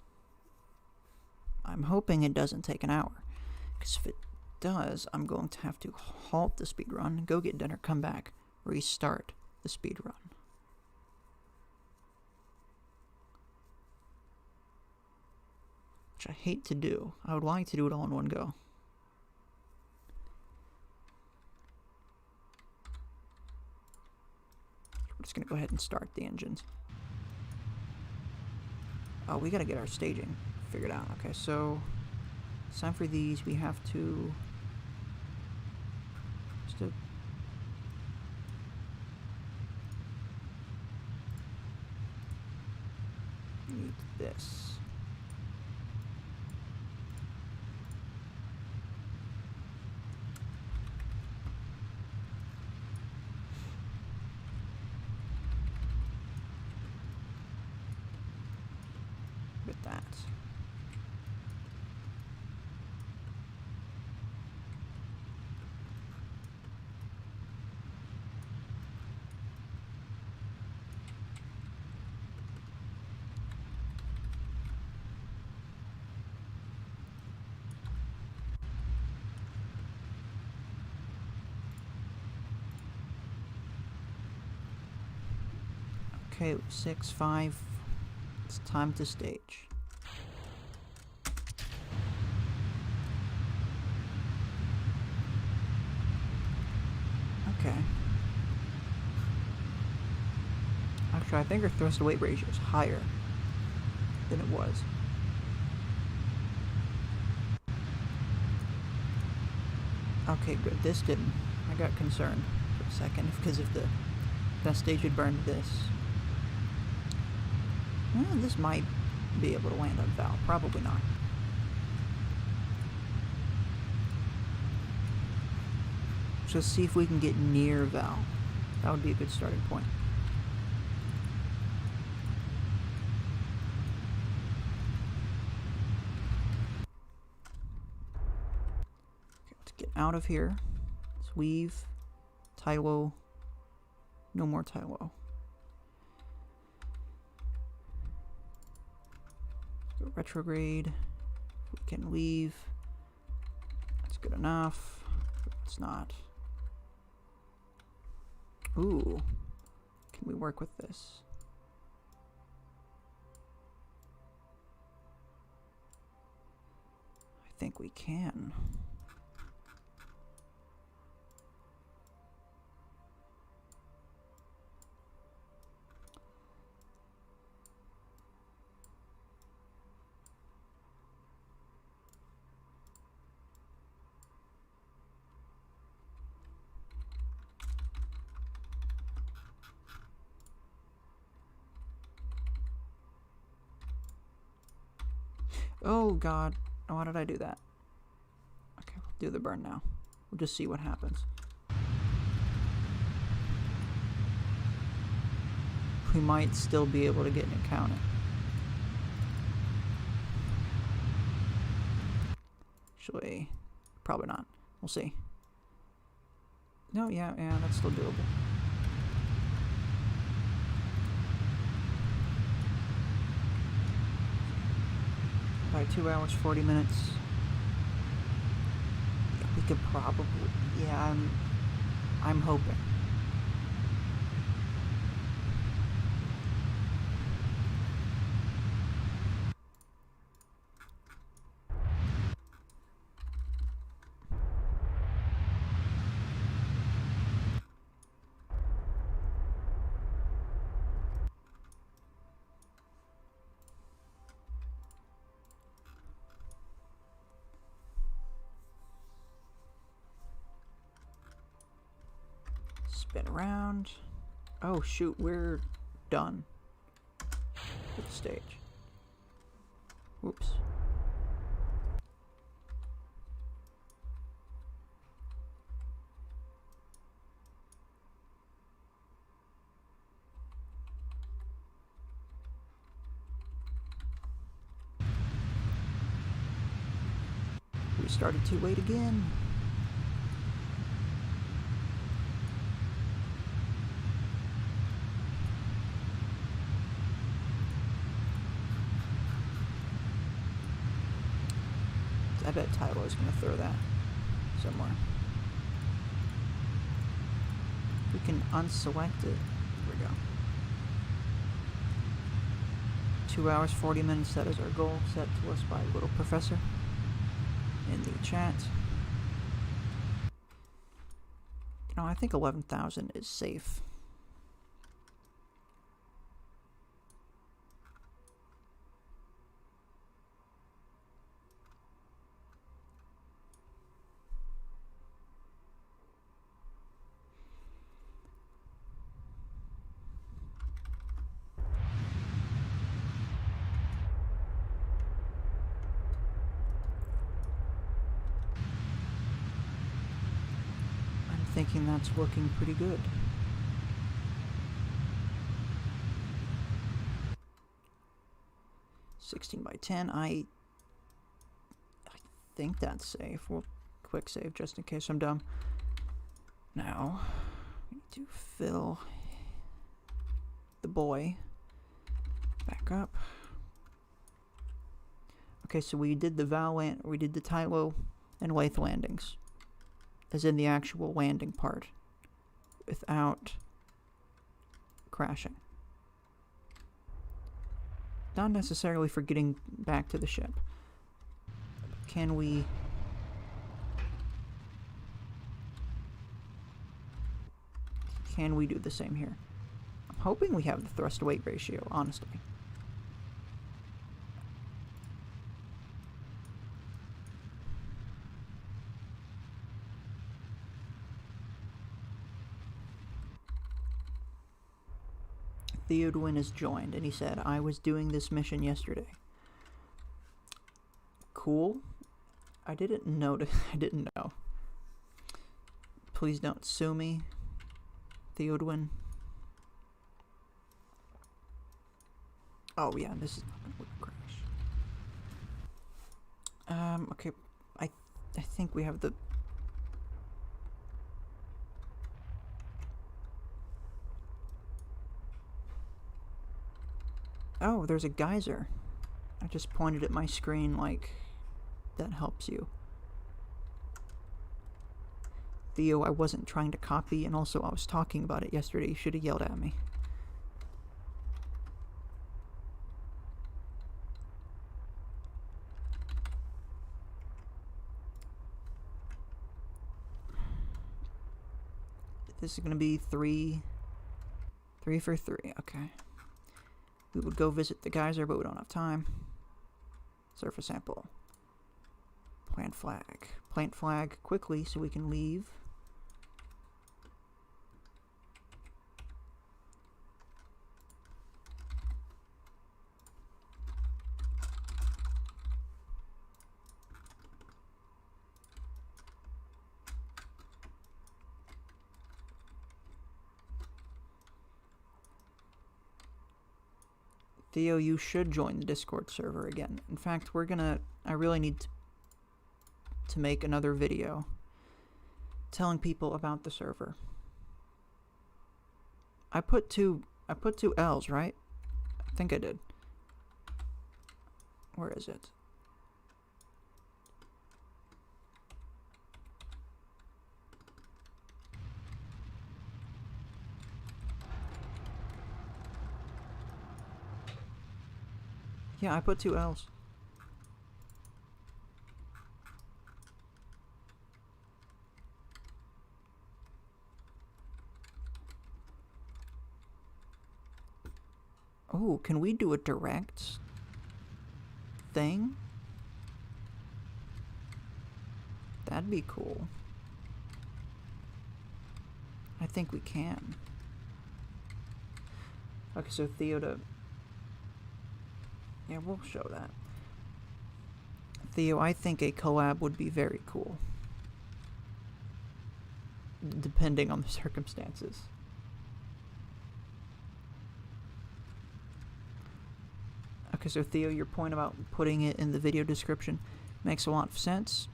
I'm hoping it doesn't take an hour. Because if it does, I'm going to have to halt the speedrun, go get dinner, come back, restart the speedrun. Which I hate to do. I would like to do it all in one go. We're just going to go ahead and start the engines. Oh, we got to get our staging figured out. Okay, so it's time for these. We have to need this. With that. Okay, 6, 5. It's time to stage. Okay. Actually, I think our thrust to weight ratio is higher than it was. Okay, good. This didn't. I got concerned for a second because of that stage had burned this. Well, this might be able to land on Val. Probably not. Just see if we can get near Val. That would be a good starting point. Okay, let's get out of here. Let's weave. Tylo. No more Tylo. Go retrograde. We can leave. That's good enough. It's not. Ooh. Can we work with this? I think we can. Oh god, why did I do that? Okay, we'll do the burn now. We'll just see what happens. We might still be able to get an encounter. Actually, probably not. We'll see. No, yeah, that's still doable. By 2 hours, 40 minutes. Yeah, we could probably... Yeah, I'm hoping. Spin around. Oh shoot, we're done with the stage. Whoops. We started too late again. I bet Tylo's gonna throw that somewhere. We can unselect it. There we go. 2 hours, 40 minutes, that is our goal, set to us by Little Professor in the chat. You know, I think 11,000 is safe. Thinking that's looking pretty good. (16:10). I think that's safe. We'll quick save just in case I'm dumb. Now we need to fill the boy back up. Okay, so we did the Tylo and Lathe landings, as in the actual landing part, without crashing. Not necessarily for getting back to the ship. Can we... do the same here? I'm hoping we have the thrust-to-weight ratio, honestly. Theodwin has joined, and he said, I was doing this mission yesterday. Cool. I didn't notice. I didn't know. Please don't sue me, Theodwin. Oh yeah, this is not gonna crash. Okay, I think we have the... Oh, there's a geyser. I just pointed at my screen like that helps you. Theo, I wasn't trying to copy, and also I was talking about it yesterday. You should have yelled at me. This is going to be 3 for 3. Okay. We would go visit the geyser, but we don't have time. Surface sample. Plant flag. Plant flag quickly so we can leave. Theo, you should join the Discord server again. In fact, I really need to make another video telling people about the server. I put two L's, right? I think I did. Where is it? Yeah, I put 2 L's. Oh, can we do a direct thing? That'd be cool. I think we can. Okay, so Theo yeah, we'll show that. Theo, I think a collab would be very cool. Depending on the circumstances. Okay, so Theo, your point about putting it in the video description makes a lot of sense.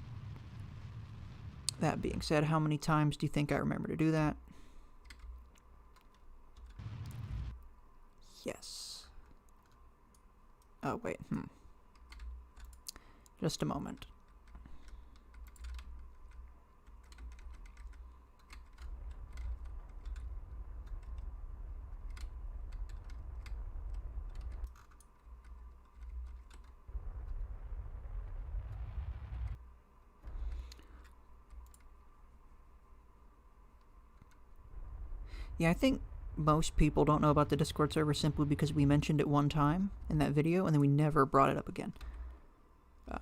That being said, how many times do you think I remember to do that? Yes. Oh, wait, Just a moment. Yeah, I think most people don't know about the Discord server simply because we mentioned it one time in that video and then we never brought it up again. So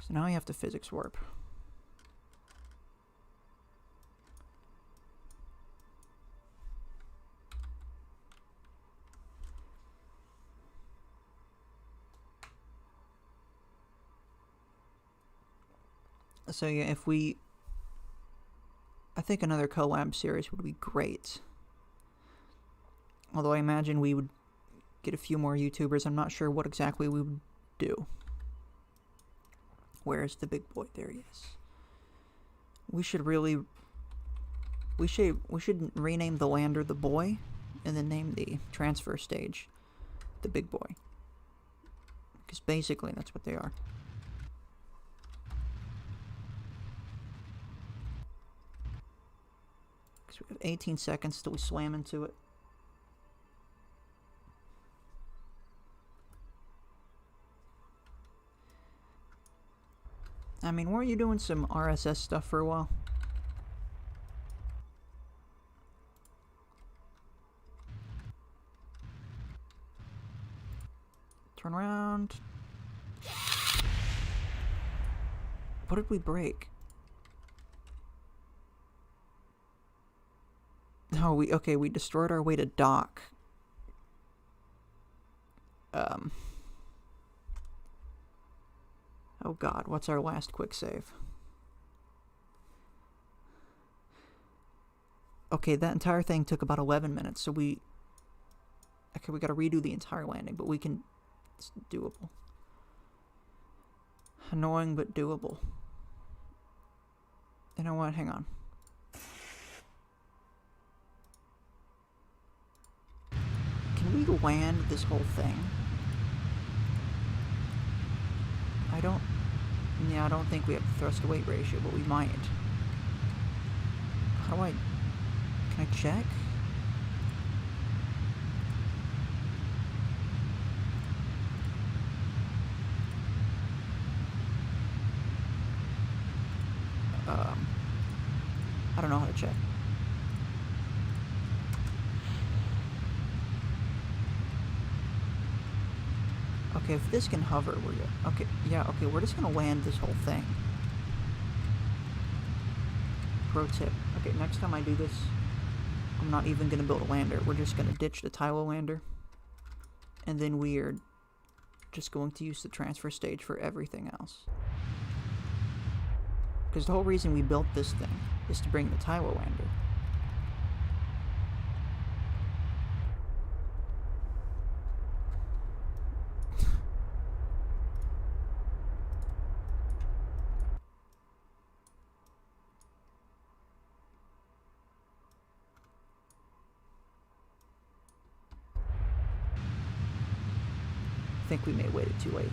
now you have to physics warp. So yeah, I think another collab series would be great. Although I imagine we would get a few more YouTubers. I'm not sure what exactly we would do. Where's the big boy? There he is. We should rename the lander the boy, and then name the transfer stage the big boy. Because basically that's what they are. Because we have 18 seconds till we slam into it. I mean, weren't you doing some RSS stuff for a while? Turn around. What did we break? Oh, we destroyed our way to dock. Oh god, what's our last quick save? Okay, that entire thing took about 11 minutes, so we gotta redo the entire landing, but it's doable. Annoying, but doable. You know what, hang on. Can we land this whole thing? I don't think we have the thrust to weight ratio, but we might. Can I check? I don't know how to check. Okay, if this can hover, we're good. Okay, yeah, okay, we're just gonna land this whole thing. Pro tip. Okay, next time I do this, I'm not even gonna build a lander. We're just gonna ditch the Tylo lander. And then we are just going to use the transfer stage for everything else. Because the whole reason we built this thing is to bring the Tylo lander. I think we may have waited too late.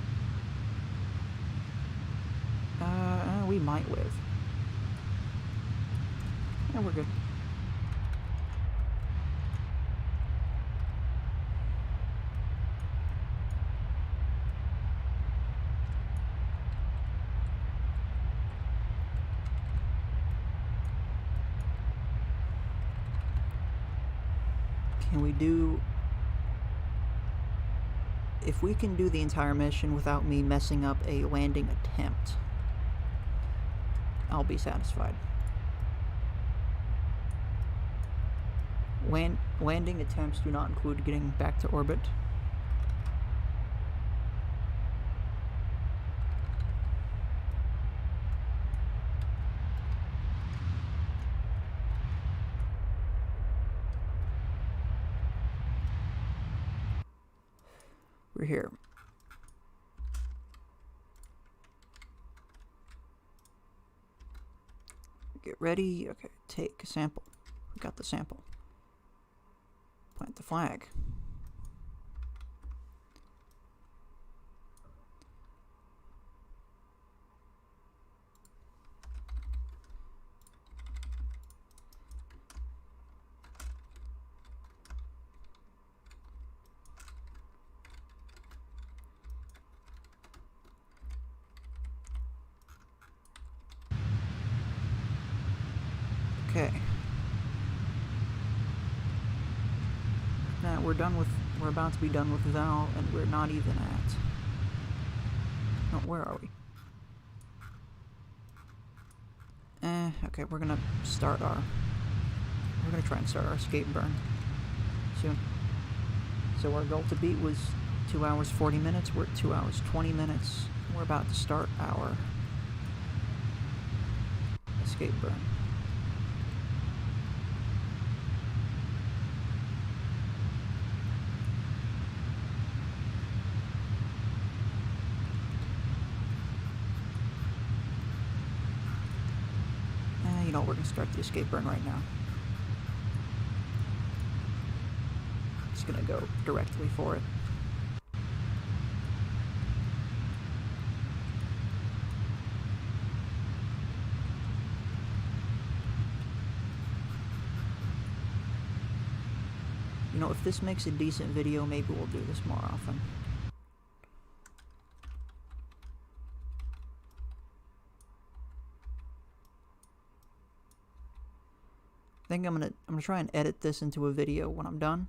We might live. Yeah, we're good. Can we do... If we can do the entire mission without me messing up a landing attempt, I'll be satisfied. Landing attempts do not include getting back to orbit. We're here. Get ready. Okay, take a sample. We got the sample. Plant the flag. Okay. Now we're about to be done with Val, and we're not even at. Oh, where are we? Okay, we're gonna try and start our escape burn soon. So our goal to beat was 2 hours 40 minutes. We're at 2 hours 20 minutes. We're about to start our escape burn. You know, we're gonna start the escape burn right now. Just gonna go directly for it. You know, if this makes a decent video, maybe we'll do this more often. I think I'm gonna try and edit this into a video when I'm done,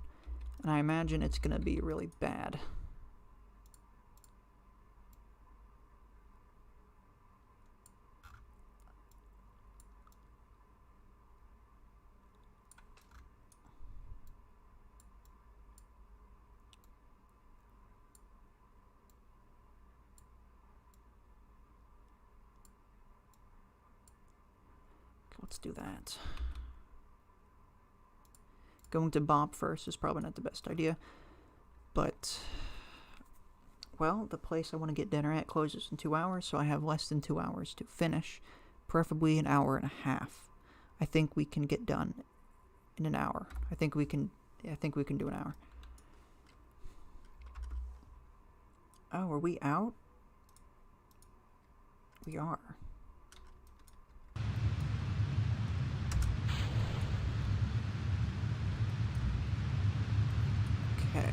and I imagine it's gonna be really bad. Let's do that. Going to Bob first is probably not the best idea, but, well, the place I want to get dinner at closes in 2 hours, so I have less than 2 hours to finish, preferably an hour and a half. I think we can get done in an hour. I think we can do an hour. Oh, are we out? We are. Okay.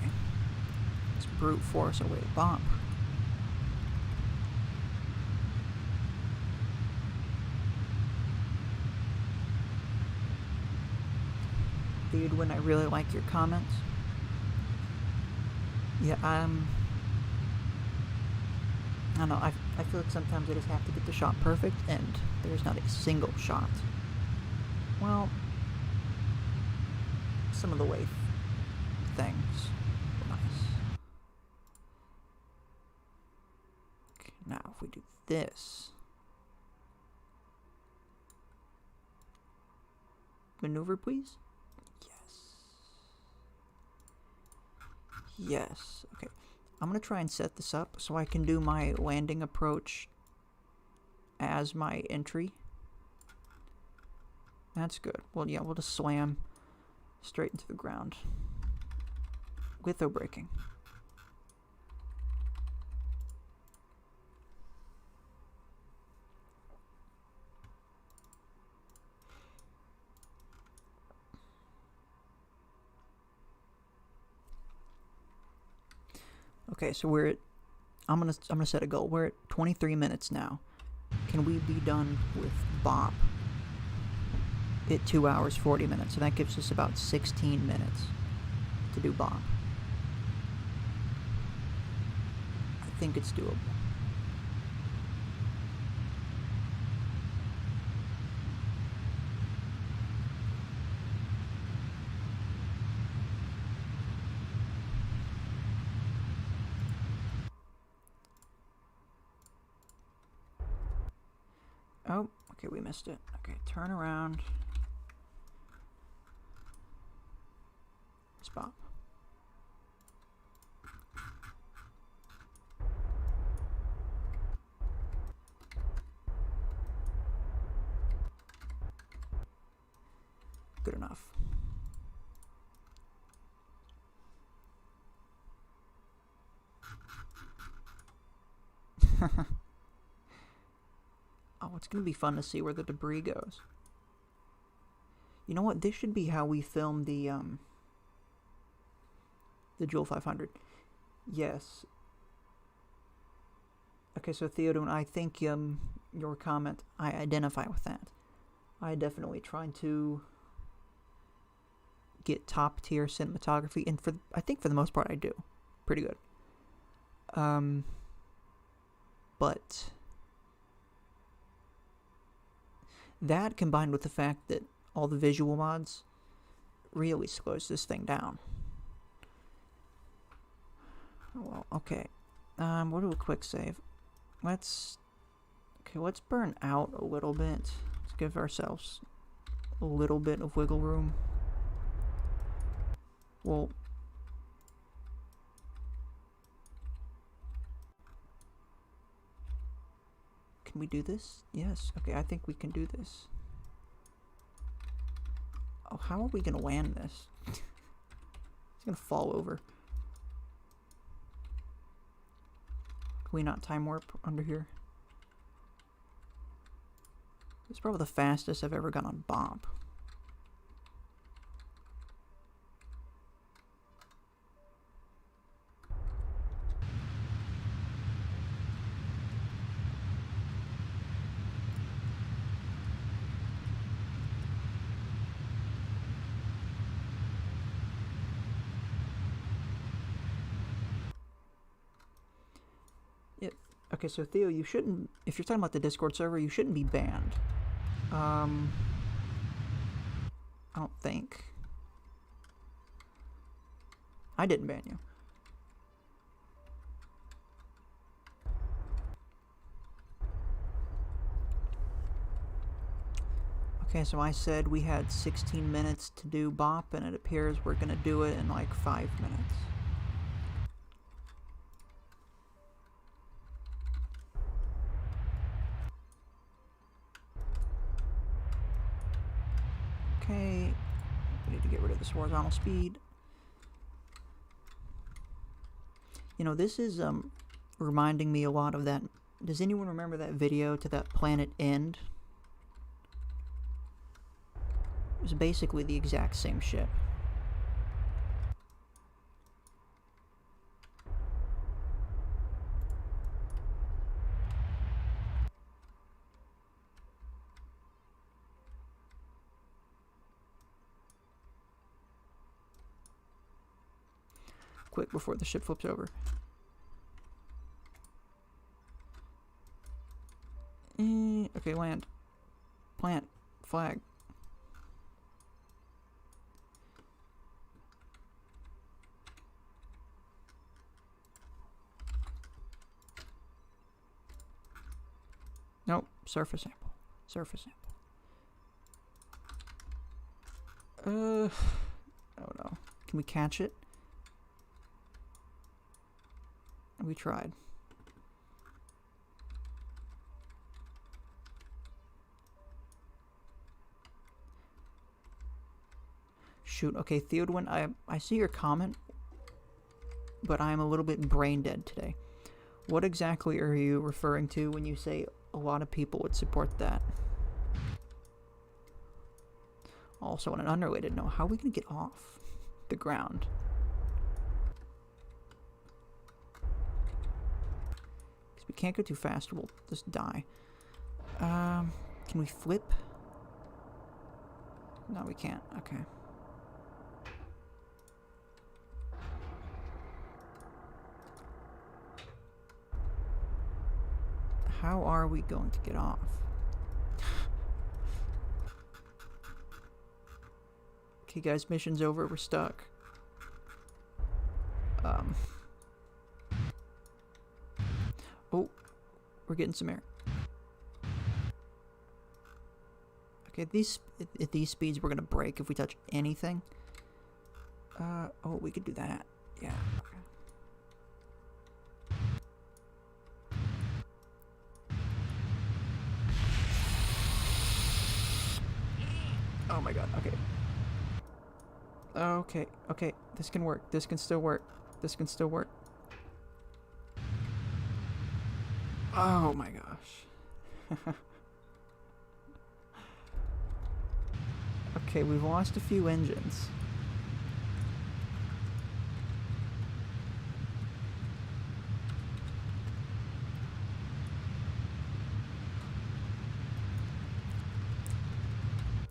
Let's brute force our way to Bob. Dude, when I really like your comments. Yeah, I don't know, I feel like sometimes I just have to get the shot perfect, and there's not a single shot. Well, some of the way things were nice. Okay, now if we do this. Maneuver, please? Yes. Okay. I'm going to try and set this up so I can do my landing approach as my entry. That's good. Well, yeah, we'll just slam straight into the ground. Litho braking. Okay, so we're at, I'm gonna set a goal. We're at 23 minutes now. Can we be done with Bob at 2 hours 40 minutes? So that gives us about 16 minutes to do Bob. I think it's doable. Oh, okay, we missed it. Okay, turn around. Spot. Good enough. Oh, it's gonna be fun to see where the debris goes. You know what? This should be how we film the Jool 500. Yes. Okay, so Theodore, I think your comment, I identify with that. I definitely tried to get top tier cinematography, and I think for the most part I do pretty good. But that combined with the fact that all the visual mods really slows this thing down. Well, okay. We'll do a quick save. Let's burn out a little bit. Let's give ourselves a little bit of wiggle room. Well, can we do this? Yes. Okay, I think we can do this. Oh, how are we gonna land this? It's gonna fall over. Can we not time warp under here? It's probably the fastest I've ever gone on Bomb. Okay, so Theo, you shouldn't, if you're talking about the Discord server, you shouldn't be banned. I don't think. I didn't ban you. Okay, so I said we had 16 minutes to do BOP, and it appears we're gonna do it in like 5 minutes. Okay, we need to get rid of this horizontal speed. You know, this is reminding me a lot of that. Does anyone remember that video to that planet End? It was basically the exact same shit. Quick before the ship flips over. Okay, land. Plant. Flag. Nope. Surface sample. Surface sample. Oh no. Can we catch it? We tried. Shoot. Okay, Theodwin, I see your comment, but I'm a little bit brain dead today. What exactly are you referring to when you say a lot of people would support that? Also, on an unrelated note, how are we going to get off the ground? Because we can't go too fast or we'll just die. Can we flip? No, we can't. Okay. How are we going to get off? Okay, guys, mission's over. We're stuck. Oh, we're getting some air. Okay, at these speeds we're gonna break if we touch anything. Oh, we could do that. Yeah. Okay. Oh my god, okay. Okay, okay, this can work. This can still work. This can still work. Oh my gosh. Okay, we've lost a few engines.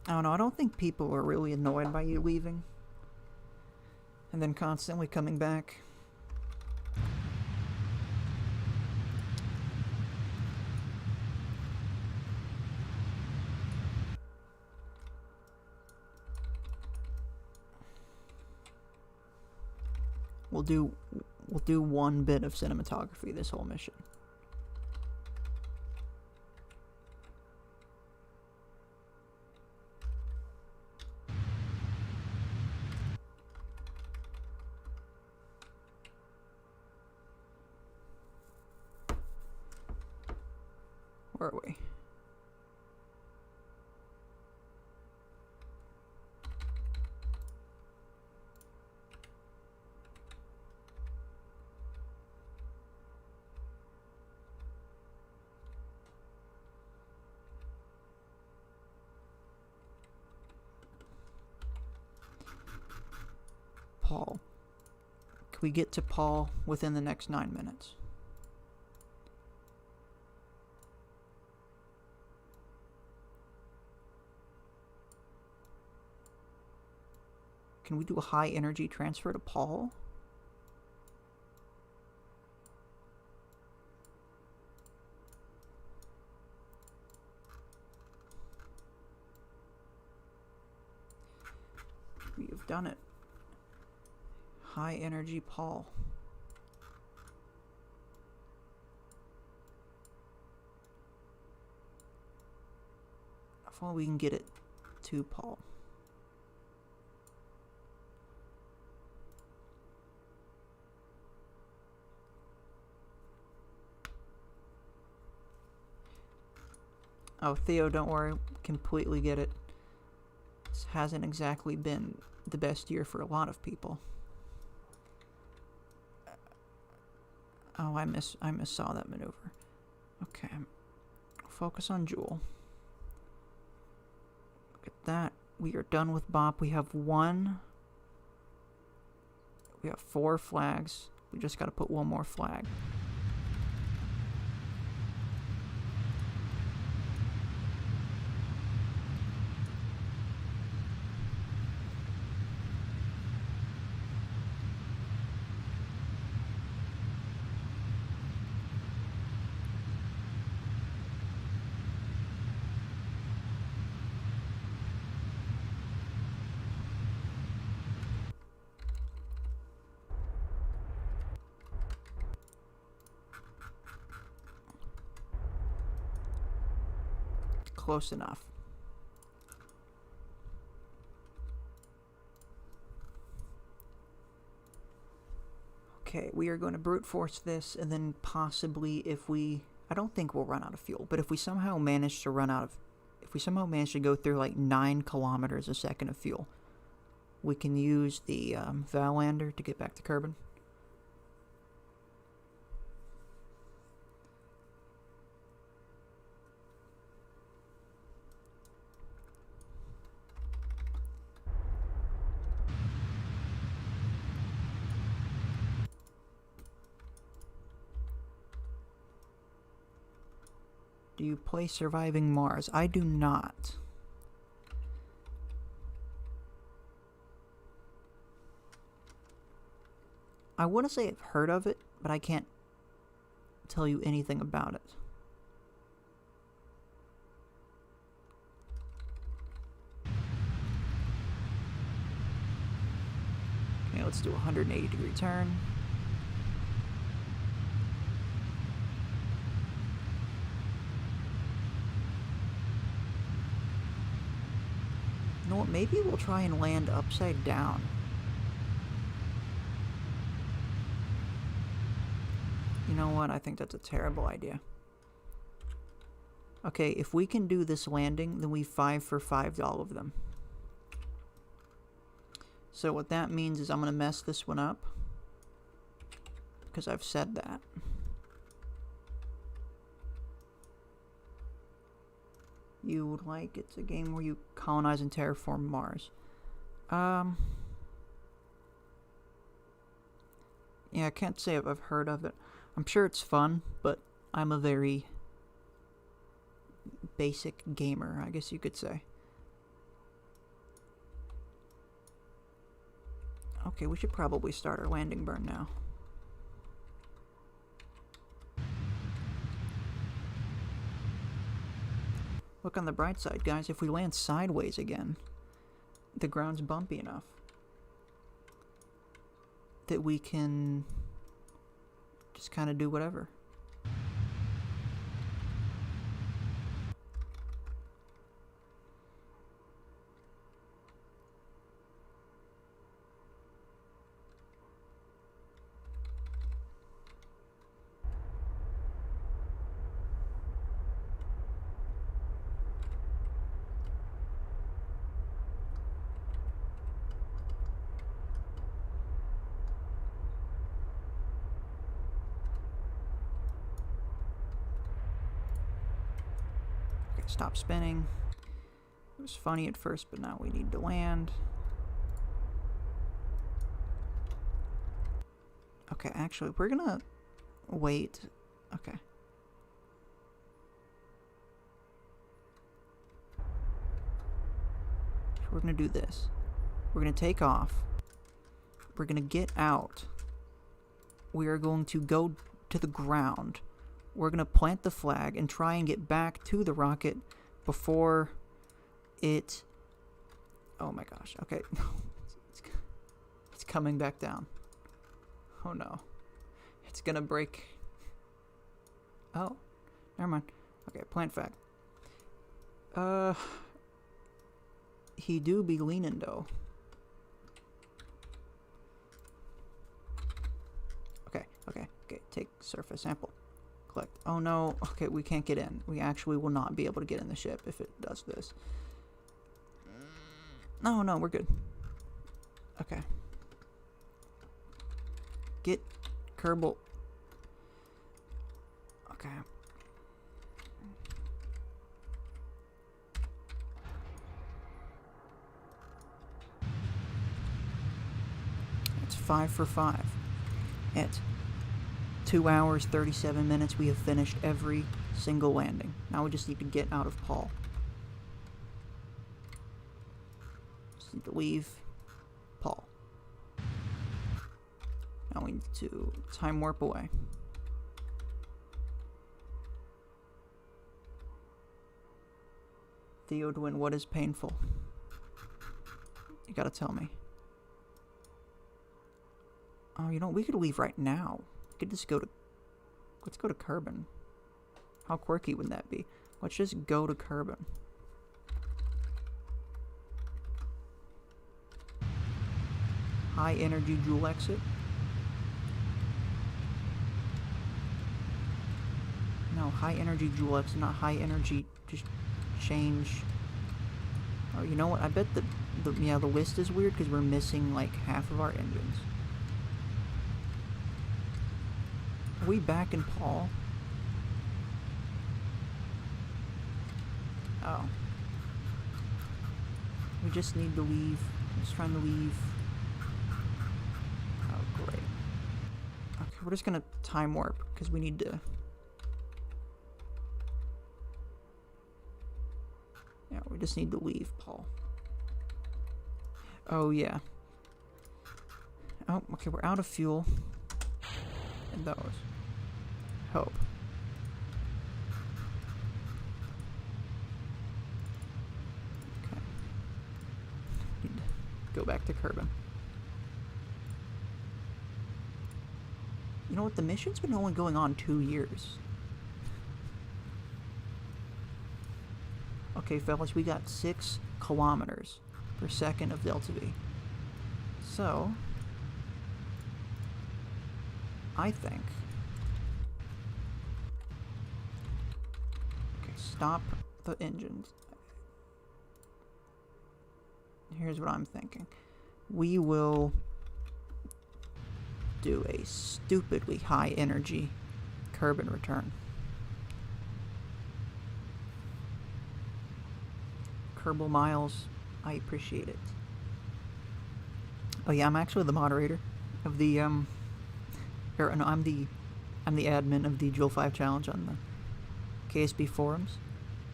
I don't know, I don't think people are really annoyed by you leaving and then constantly coming back. We'll do one bit of cinematography this whole mission. Where are we? Paul. Can we get to Paul within the next 9 minutes? Can we do a high energy transfer to Paul? We have done it. High energy Paul. How far we can get it to Paul? Oh, Theo, don't worry. Completely get it. This hasn't exactly been the best year for a lot of people. Oh, I missaw that maneuver. Okay. Focus on Jool. Look at that. We are done with Bop. We have 4 flags. We just got to put one more flag. Close enough. Okay, we are going to brute force this, and then possibly if we... I don't think we'll run out of fuel, but if we somehow manage to run out of... If we somehow manage to go through like 9 kilometers a second of fuel, we can use the Valander to get back to Kerbal. Do you play Surviving Mars? I do not. I want to say I've heard of it, but I can't tell you anything about it. Okay, let's do a 180-degree turn. You know what, maybe we'll try and land upside down. You know what, I think that's a terrible idea. Okay, if we can do this landing, then we 5 for 5'd all of them. So what that means is I'm going to mess this one up, because I've said that. You would like, it's a game where you colonize and terraform Mars. Yeah, I can't say I've heard of it. I'm sure it's fun, but I'm a very basic gamer, I guess you could say. Okay, we should probably start our landing burn now. Look on the bright side, guys. If we land sideways again, the ground's bumpy enough that we can just kind of do whatever. Stop spinning. It was funny at first, but now we need to land. Okay, actually, we're gonna wait. Okay. So we're gonna do this. We're gonna take off. We're gonna get out. We are going to go to the ground. We're going to plant the flag and try and get back to the rocket before it... Oh my gosh. Okay. It's coming back down. Oh no. It's going to break. Oh. Never mind. Okay, plant flag. He do be leaning though. Okay. Take surface sample. Collect. Oh no, okay, we can't get in. We actually will not be able to get in the ship if it does this. No, we're good. Okay. Get Kerbal. Okay. It's 5 for 5. At 2 hours, 37 minutes, we have finished every single landing. Now we just need to get out of Paul. Just need to leave Paul. Now we need to time warp away. Theodwin, what is painful? You gotta tell me. Oh, you know, we could leave right now. We could just go to... Let's go to Kerbal. How quirky would that be? Let's just go to Kerbal. High energy Jool exit. No, high energy Jool exit, not high energy... Just change... Oh, you know what? I bet the list is weird because we're missing like half of our engines. Are we back in Paul? Oh. We just need to leave. I'm just trying to leave. Oh, great. Okay, we're just gonna time warp because we need to... Yeah, we just need to leave Paul. Oh, yeah. Oh, okay, we're out of fuel. And those. Hope. Okay. Need to go back to Kerbal. You know what? The mission's been only going on 2 years. Okay, fellas, we got 6 kilometers. per second of delta V. So, I think... Okay, stop the engines. Here's what I'm thinking. We will do a stupidly high energy curb and return. Kerbal miles, I appreciate it. Oh yeah, I'm actually the moderator of the or no, I'm the admin of the Jool 5 challenge on the KSB forums,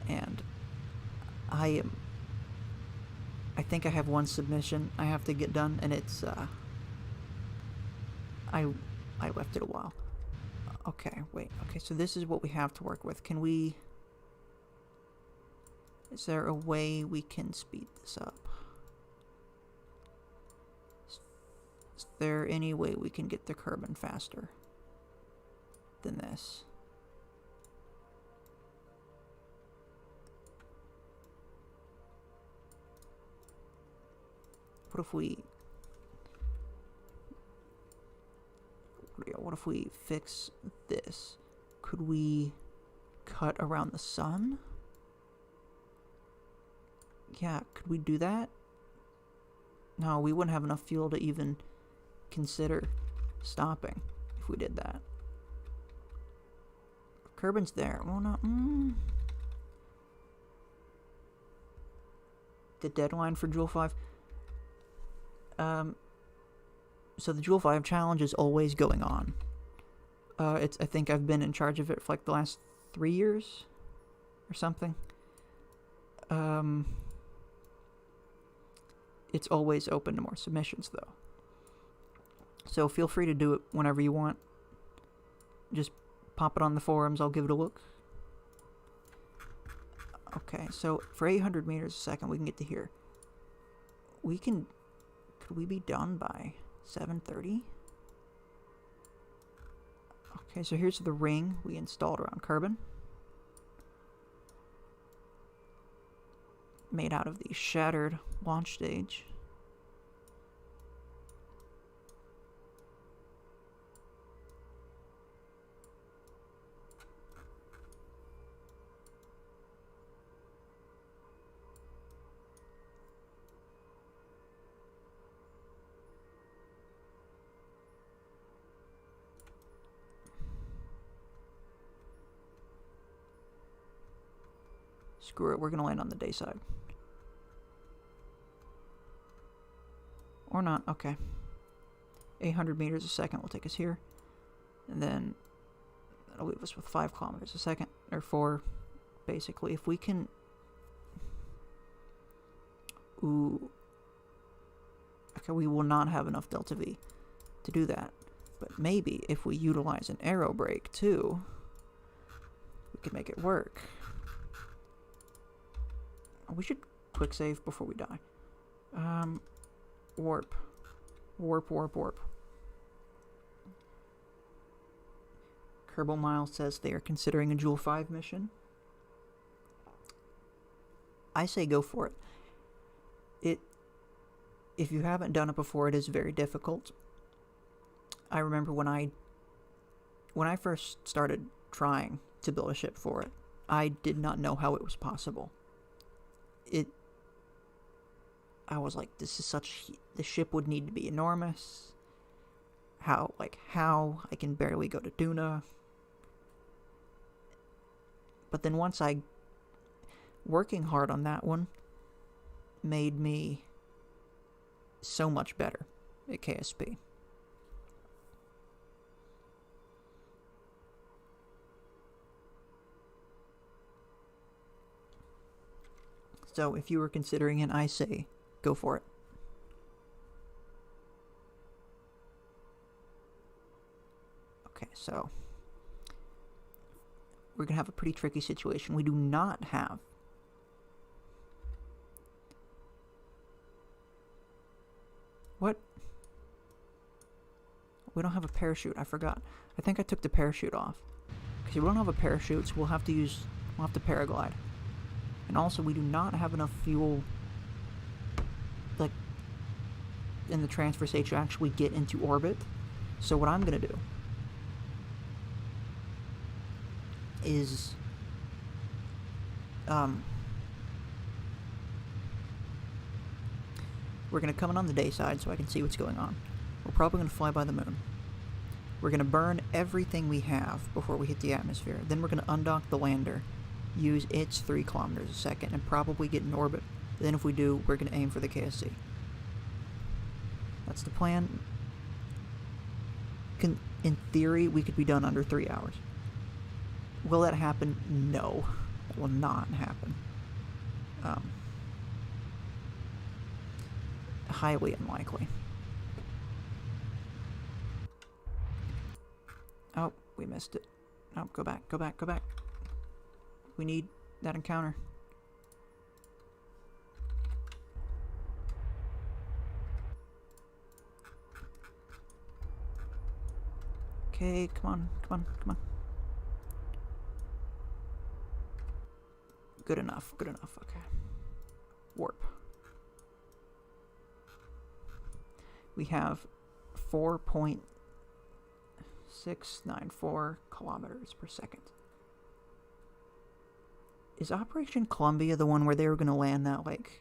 and I think I have one submission I have to get done, and it's I left it a while. Okay, wait. Okay, so this is what we have to work with. Can we... Is there a way we can speed this up? Is there any way we can get the Kerbal faster than this? What if we fix this? Could we cut around the sun? Yeah, could we do that? No, we wouldn't have enough fuel to even consider stopping if we did that. Kerbal's there. Well, no. The deadline for Jool 5. So the Jool 5 challenge is always going on. I think I've been in charge of it for like the last 3 years or something. It's always open to more submissions though. So feel free to do it whenever you want. Just pop it on the forums, I'll give it a look. Okay, so for 800 meters a second we can get to here. Could we be done by 7:30? Okay, so here's the ring we installed around Kerbal. Made out of the shattered launch stage. Screw it, we're gonna land on the day side. Or not, okay. 800 meters a second will take us here. And then that'll leave us with 5 kilometers a second, or 4, basically. If we can... Ooh. Okay, we will not have enough delta V to do that. But maybe if we utilize an aero brake too, we can make it work. We should quick save before we die. Warp. Kerbal Miles says they are considering a Jool 5 mission. I say go for it. If you haven't done it before, it is very difficult. I remember when I first started trying to build a ship for it, I did not know how it was possible. I was like, the ship would need to be enormous. How I can barely go to Duna. But then working hard on that one made me so much better at KSP. So if you were considering it, I say go for it. Okay, so we're going to have a pretty tricky situation. We do not have what? We don't have a parachute. I forgot. I think I took the parachute off. Because we don't have a parachute, so we'll have to paraglide. And also, we do not have enough fuel in the transfer state to actually get into orbit. So what I'm going to do is we're going to come in on the day side so I can see what's going on. We're probably going to fly by the moon. We're going to burn everything we have before we hit the atmosphere. Then we're going to undock the lander, use its 3 kilometers a second, and probably get in orbit. Then if we do, we're going to aim for the KSC. That's the plan. In theory, we could be done under 3 hours. Will that happen? No. That will not happen. Highly unlikely. Oh, we missed it. No, go back, go back, go back. We need that encounter. Okay, come on, come on, come on. Good enough, okay. Warp. We have 4.694 kilometers per second. Is Operation Columbia the one where they were going to land that, like,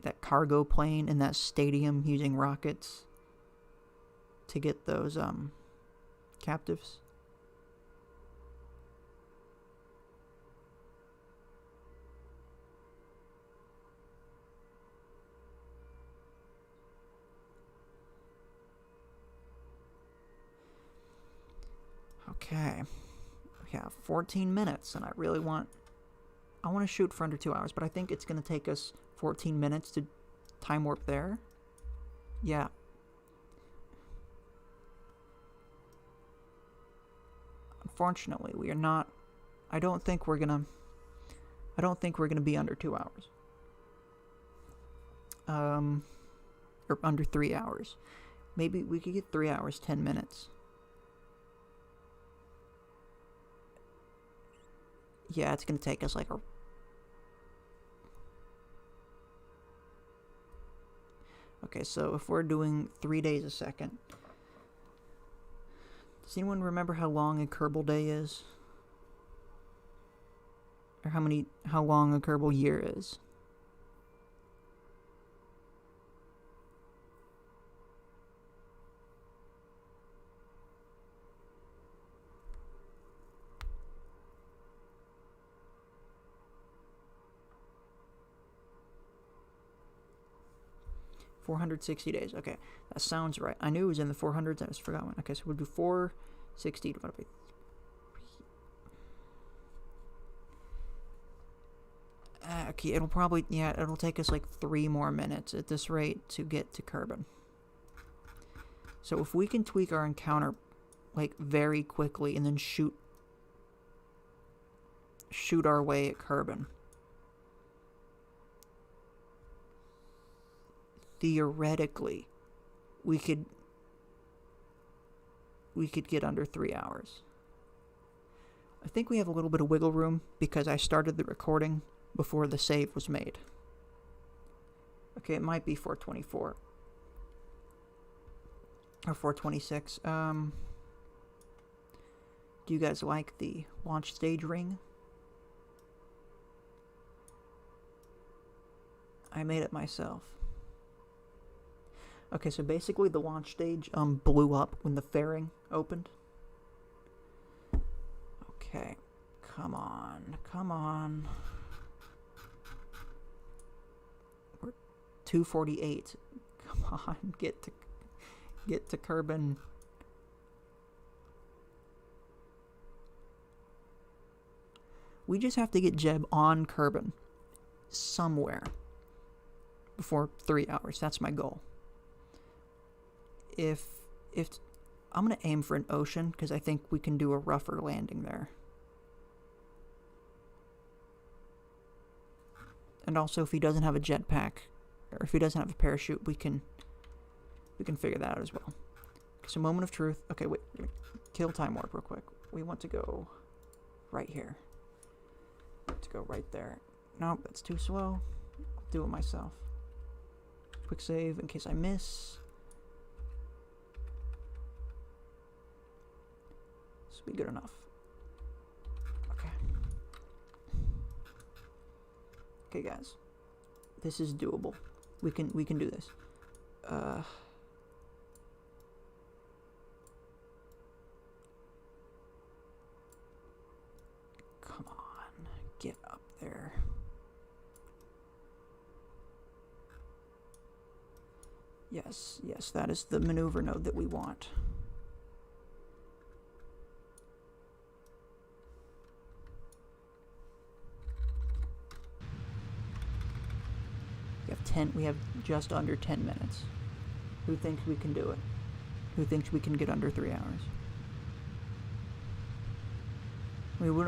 that cargo plane in that stadium using rockets to get those, captives? Okay, we have 14 minutes, and I want to shoot for under 2 hours, but I think it's going to take us 14 minutes to time warp there. Yeah. Unfortunately, we are not. I don't think we're gonna be under 2 hours. Or under 3 hours. Maybe we could get 3 hours, 10 minutes. Yeah, it's gonna take us like a... Okay, so if we're doing 3 days a second... Does anyone remember how long a Kerbal day is? Or how long a Kerbal year is? $460 days. Okay, that sounds right. I knew it was in the 400s. I just forgot one. Okay, so we'll do 460 divided by 3. Okay, it'll probably, yeah, it'll take us like 3 more minutes at this rate to get to Kerbal. So if we can tweak our encounter like very quickly and then shoot our way at Kerbal, theoretically, we could get under 3 hours. I think we have a little bit of wiggle room because I started the recording before the save was made. Okay, it might be 424 or 426. Do you guys like the launch stage ring? I made it myself. Okay, so basically the launch stage blew up when the fairing opened. Okay, come on, come on. We're 248. Come on, get to Kerbal. We just have to get Jeb on Kerbal somewhere before 3 hours. That's my goal. If I'm going to aim for an ocean because I think we can do a rougher landing there. And also if he doesn't have a jetpack or if he doesn't have a parachute, we can figure that out as well. Okay, so moment of truth. Okay, wait. We're going to kill time warp real quick. We want to go right here. To go right there. Nope, that's too slow. I'll do it myself. Quick save in case I miss. This will be good enough. Okay. Okay, guys. This is doable. We can do this. Come on, get up there. Yes, yes, that is the maneuver node that we want. We have just under 10 minutes. Who thinks we can do it? Who thinks we can get under 3 hours?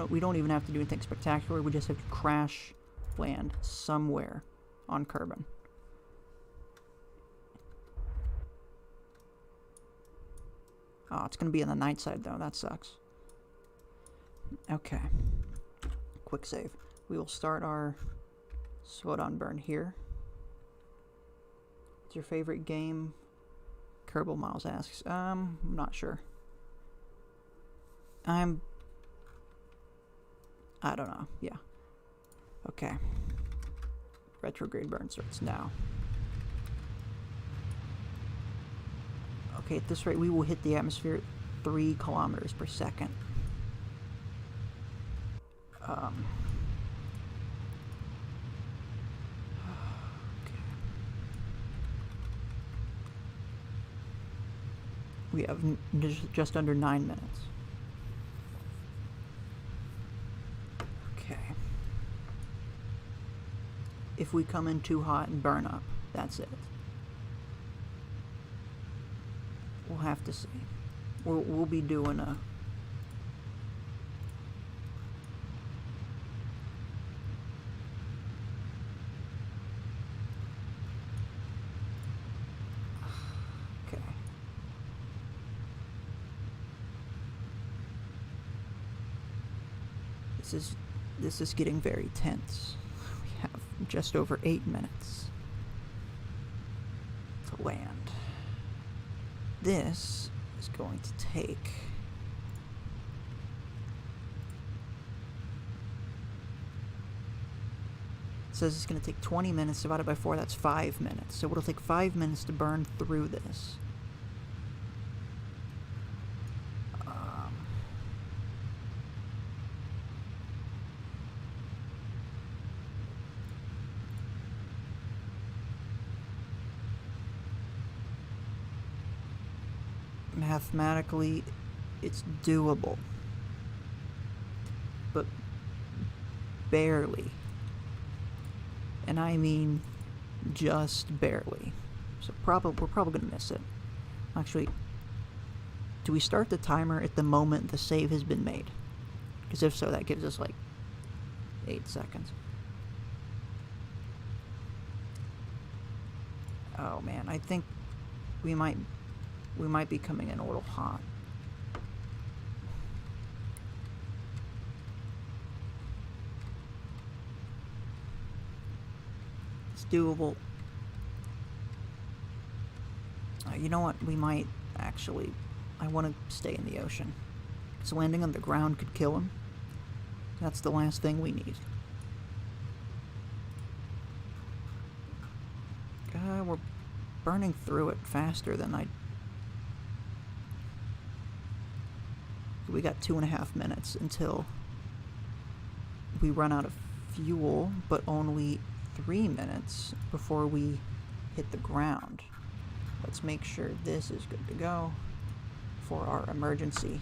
We don't even have to do anything spectacular. We just have to crash land somewhere on Kerbal. Oh, it's going to be on the night side, though. That sucks. Okay. Quick save. We will start our slow down burn here. What's your favorite game? Kerbal Miles asks. I'm not sure. I don't know. Yeah. Okay. Retrograde burn starts now. Okay, at this rate, we will hit the atmosphere at 3 kilometers per second. Okay. We have just under 9 minutes. Okay. If we come in too hot and burn up, that's it. We'll have to see. We'll be doing a... Okay. This is getting very tense. We have just over 8 minutes to land. This is going to take... It says it's going to take 20 minutes divided by 4, that's 5 minutes. So it'll take 5 minutes to burn through this. Mathematically, it's doable, but barely, and I mean just barely. So we're probably gonna miss it. Actually, do we start the timer at the moment the save has been made? Because if so, that gives us like 8 seconds. Oh man, I think we might be coming in a little hot. It's doable. You know what? We might actually... I want to stay in the ocean. Because landing on the ground could kill him. That's the last thing we need. We're burning through it faster than I... We got 2.5 minutes until we run out of fuel, but only 3 minutes before we hit the ground. Let's make sure this is good to go for our emergency.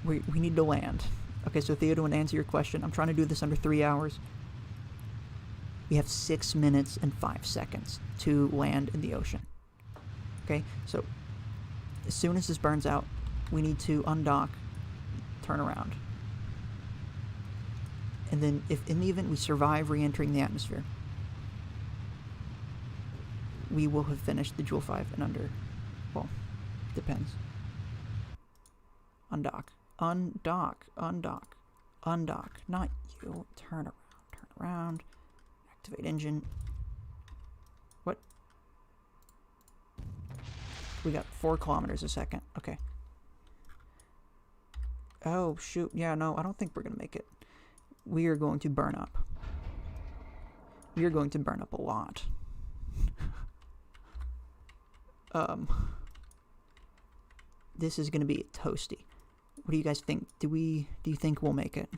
We need to land. Okay, so Theodore, to answer your question, I'm trying to do this under 3 hours. We have 6 minutes and 5 seconds to land in the ocean. Okay, so as soon as this burns out, we need to undock, turn around. And then if in the event we survive re-entering the atmosphere, we will have finished the Jool 5 in under, well, depends. Undock. Undock. Undock. Undock. Not you. Turn around. Turn around. Activate engine. What? We got 4 kilometers a second. Okay. Oh, shoot. Yeah, no, I don't think we're going to make it. We are going to burn up. We are going to burn up a lot. This is going to be toasty. What do you guys think? Do you think we'll make it?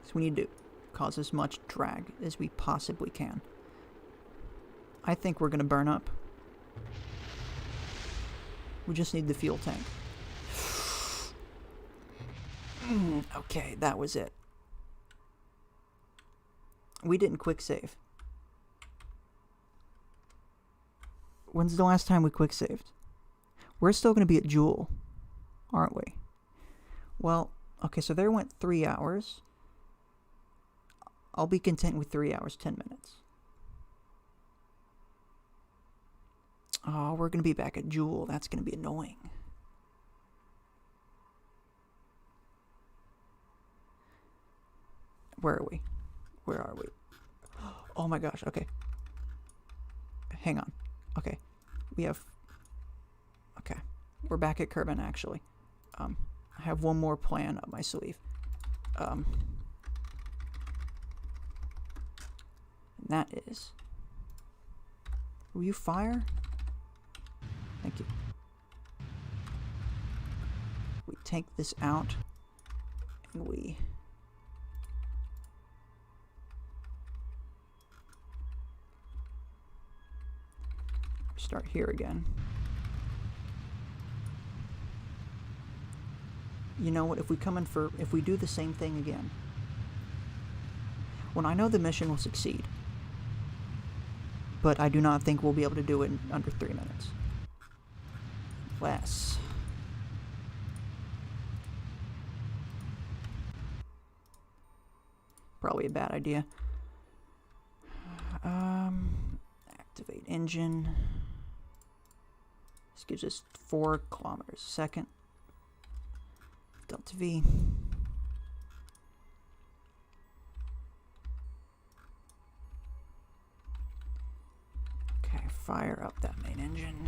So we need to cause as much drag as we possibly can. I think we're going to burn up. We just need the fuel tank. Okay, that was it. We didn't quick save. When's the last time we quick saved? We're still going to be at Jool, aren't we? Well, okay, so there went 3 hours. I'll be content with 3 hours, 10 minutes. Oh, we're going to be back at Jool. That's going to be annoying. Where are we? Where are we? Oh my gosh, okay. Hang on. Okay. We have... Okay. We're back at Kerbal, actually. I have one more plan up my sleeve. And that is... Will you fire? Thank you. We take this out, and we... start here again. You know what, if we do the same thing again, well, I know the mission will succeed, but I do not think we'll be able to do it in under 3 minutes. Less. Probably a bad idea. Activate engine. This gives us 4 kilometers a second. Delta V. Okay, fire up that main engine.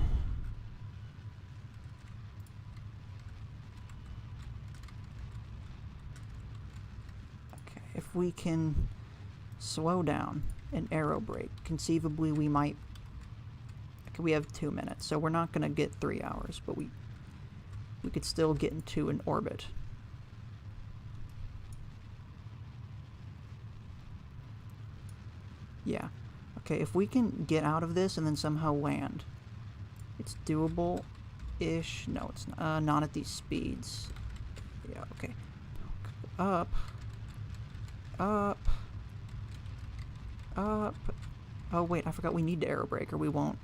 Okay, if we can slow down and aero brake, conceivably we might... Okay, we have 2 minutes, so we're not going to get 3 hours, but we could still get into an orbit. Yeah. Okay, if we can get out of this and then somehow land, it's doable-ish. No, it's not at these speeds. Yeah, okay. Up. Up. Up. Oh, wait, I forgot we need to aero brake, or we won't.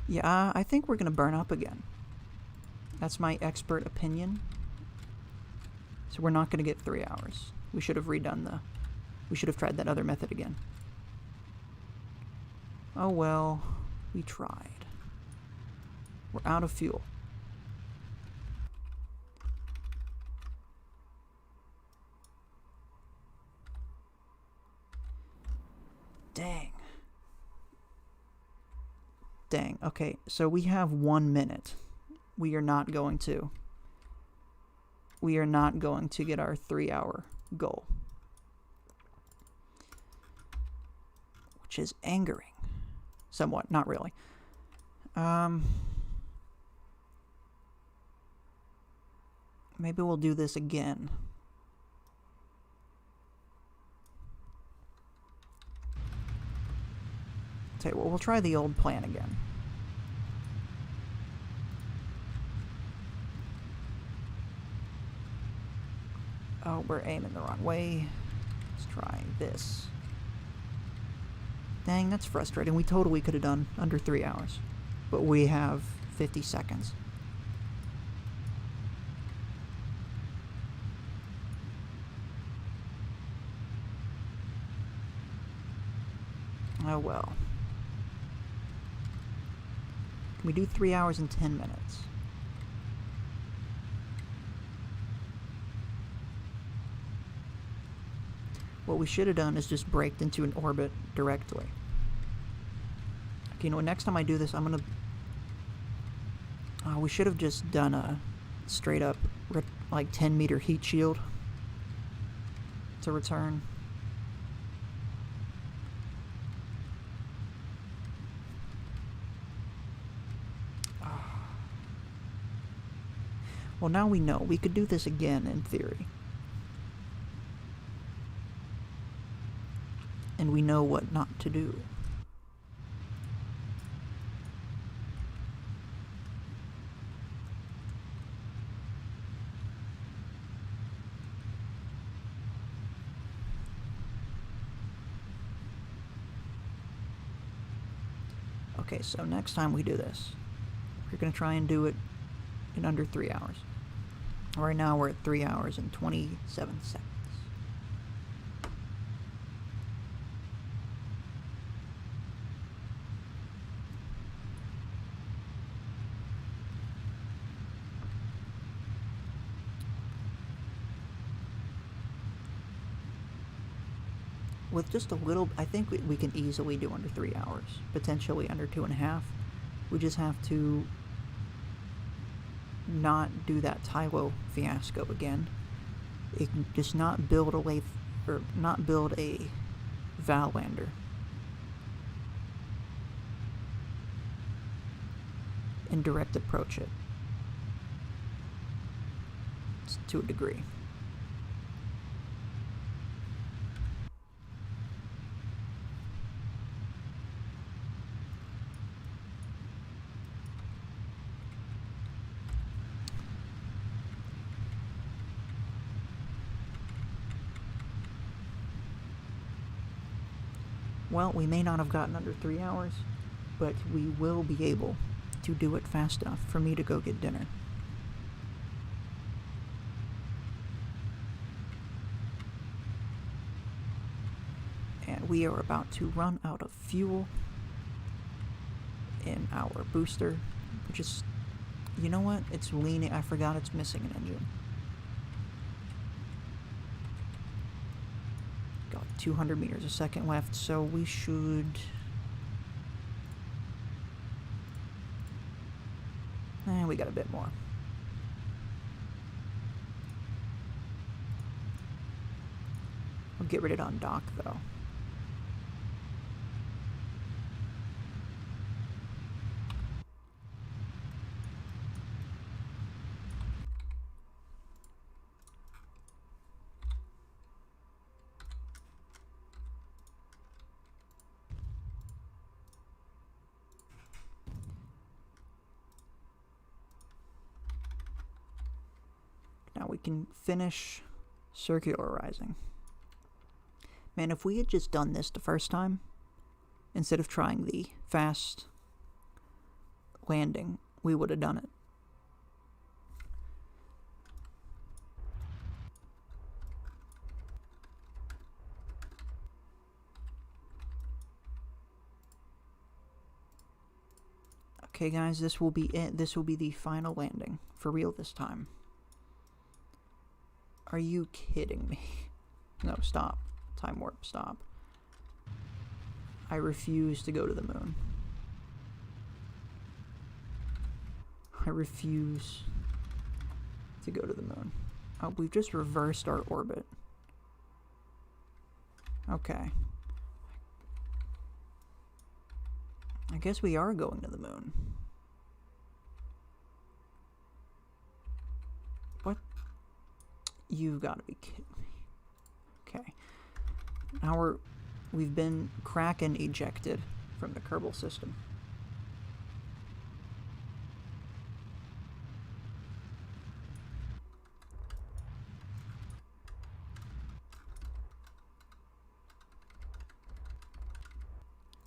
Yeah, I think we're going to burn up again. That's my expert opinion. So we're not going to get 3 hours. We should have redone the... We should have tried that other method again. Oh well, we tried. We're out of fuel. Dang. Dang. Okay, so we have 1 minute. We are not going to get our 3-hour goal. Which is angering. Somewhat, not really. Maybe we'll do this again. Okay, well, we'll try the old plan again. Oh, we're aiming the wrong way. Let's try this. Dang, that's frustrating. We totally could have done under 3 hours. But we have 50 seconds. Oh well. Can we do 3 hours and 10 minutes? What we should have done is just braked into an orbit directly. Okay, you know what, next time I do this, I'm gonna... we should have just done a straight up, like, 10-meter heat shield to return. Well, now we know. We could do this again, in theory. And we know what not to do. Okay, so next time we do this, we're going to try and do it in under 3 hours. Right now we're at 3 hours and 27 seconds. With just a little, I think we can easily do under 3 hours, potentially under 2.5. We just have to not do that Tylo fiasco again. It can just not build a Val lander. And direct approach it. To a degree. Well, we may not have gotten under 3 hours, but we will be able to do it fast enough for me to go get dinner. And we are about to run out of fuel in our booster, which is, you know what? It's leaning. I forgot it's missing an engine. Got like 200 meters a second left, so we should... we got a bit more. We'll get rid of it on dock, though. Now we can finish circularizing. Man, if we had just done this the first time, instead of trying the fast landing, we would have done it. Okay, guys, this will be it. This will be the final landing. For real this time. Are you kidding me? No, stop. Time warp, stop. I refuse to go to the moon. I refuse to go to the moon. Oh, we've just reversed our orbit. Okay. I guess we are going to the moon. What? You've got to be kidding me. Okay. Now we've been Kraken ejected from the Kerbal system.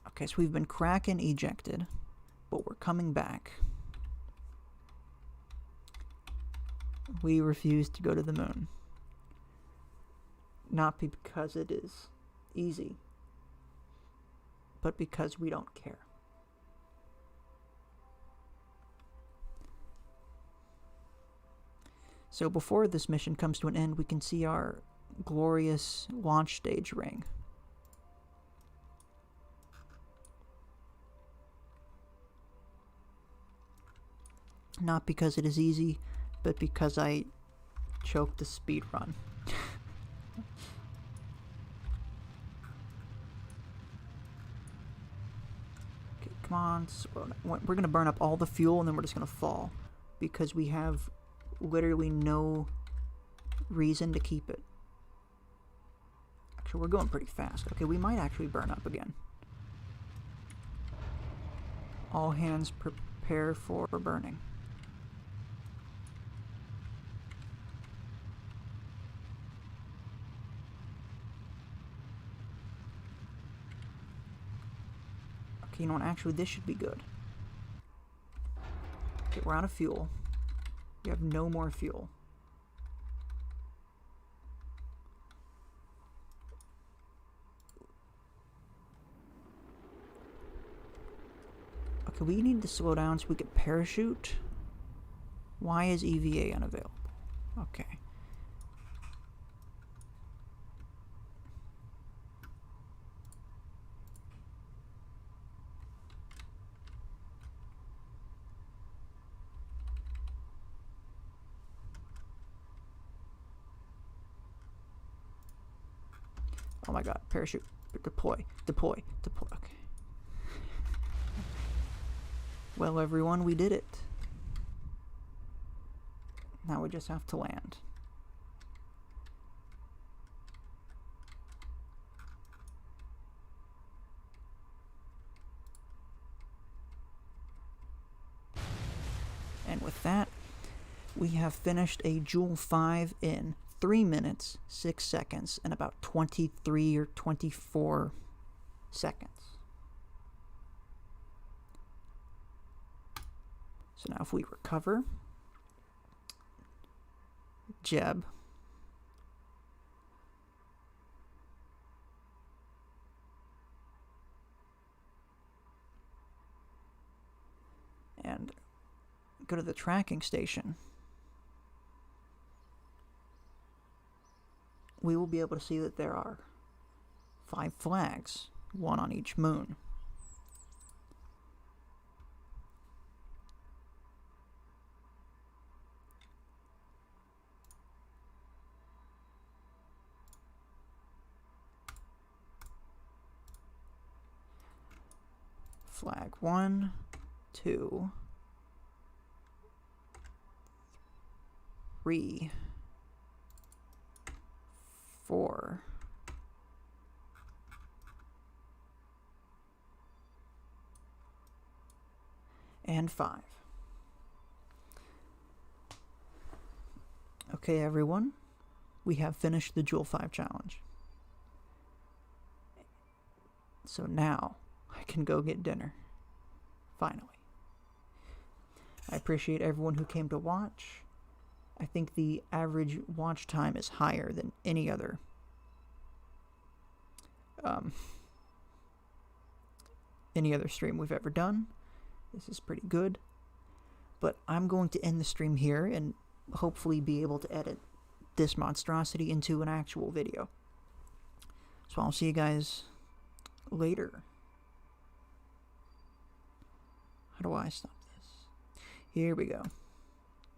Okay, so we've been Kraken ejected, but we're coming back. We refuse to go to the moon. Not because it is easy, but because we don't care. So before this mission comes to an end, we can see our glorious launch stage ring. Not because it is easy, but because I choked the speed run. Okay, come on. We're going to burn up all the fuel and then we're just going to fall. Because we have literally no reason to keep it. Actually, we're going pretty fast. Okay, we might actually burn up again. All hands prepare for burning. Okay, you know what? Actually, this should be good. Okay, we're out of fuel. We have no more fuel. Okay, we need to slow down so we can parachute. Why is EVA unavailable? Okay. Oh my god, parachute. Deploy. Deploy. Deploy. Okay. Well, everyone, we did it. Now we just have to land. And with that, we have finished a Jool 5 in 3 minutes, 6 seconds, and about 23 or 24 seconds. So now if we recover, Jeb, and go to the tracking station, we will be able to see that there are 5 flags, 1 on each moon. Flag 1, 2, 3, 4, and 5. Okay, everyone, we have finished the Jool 5 challenge. So now I can go get dinner. Finally. I appreciate everyone who came to watch. I think the average watch time is higher than any other stream we've ever done. This is pretty good. But I'm going to end the stream here and hopefully be able to edit this monstrosity into an actual video. So I'll see you guys later. How do I stop this? Here we go.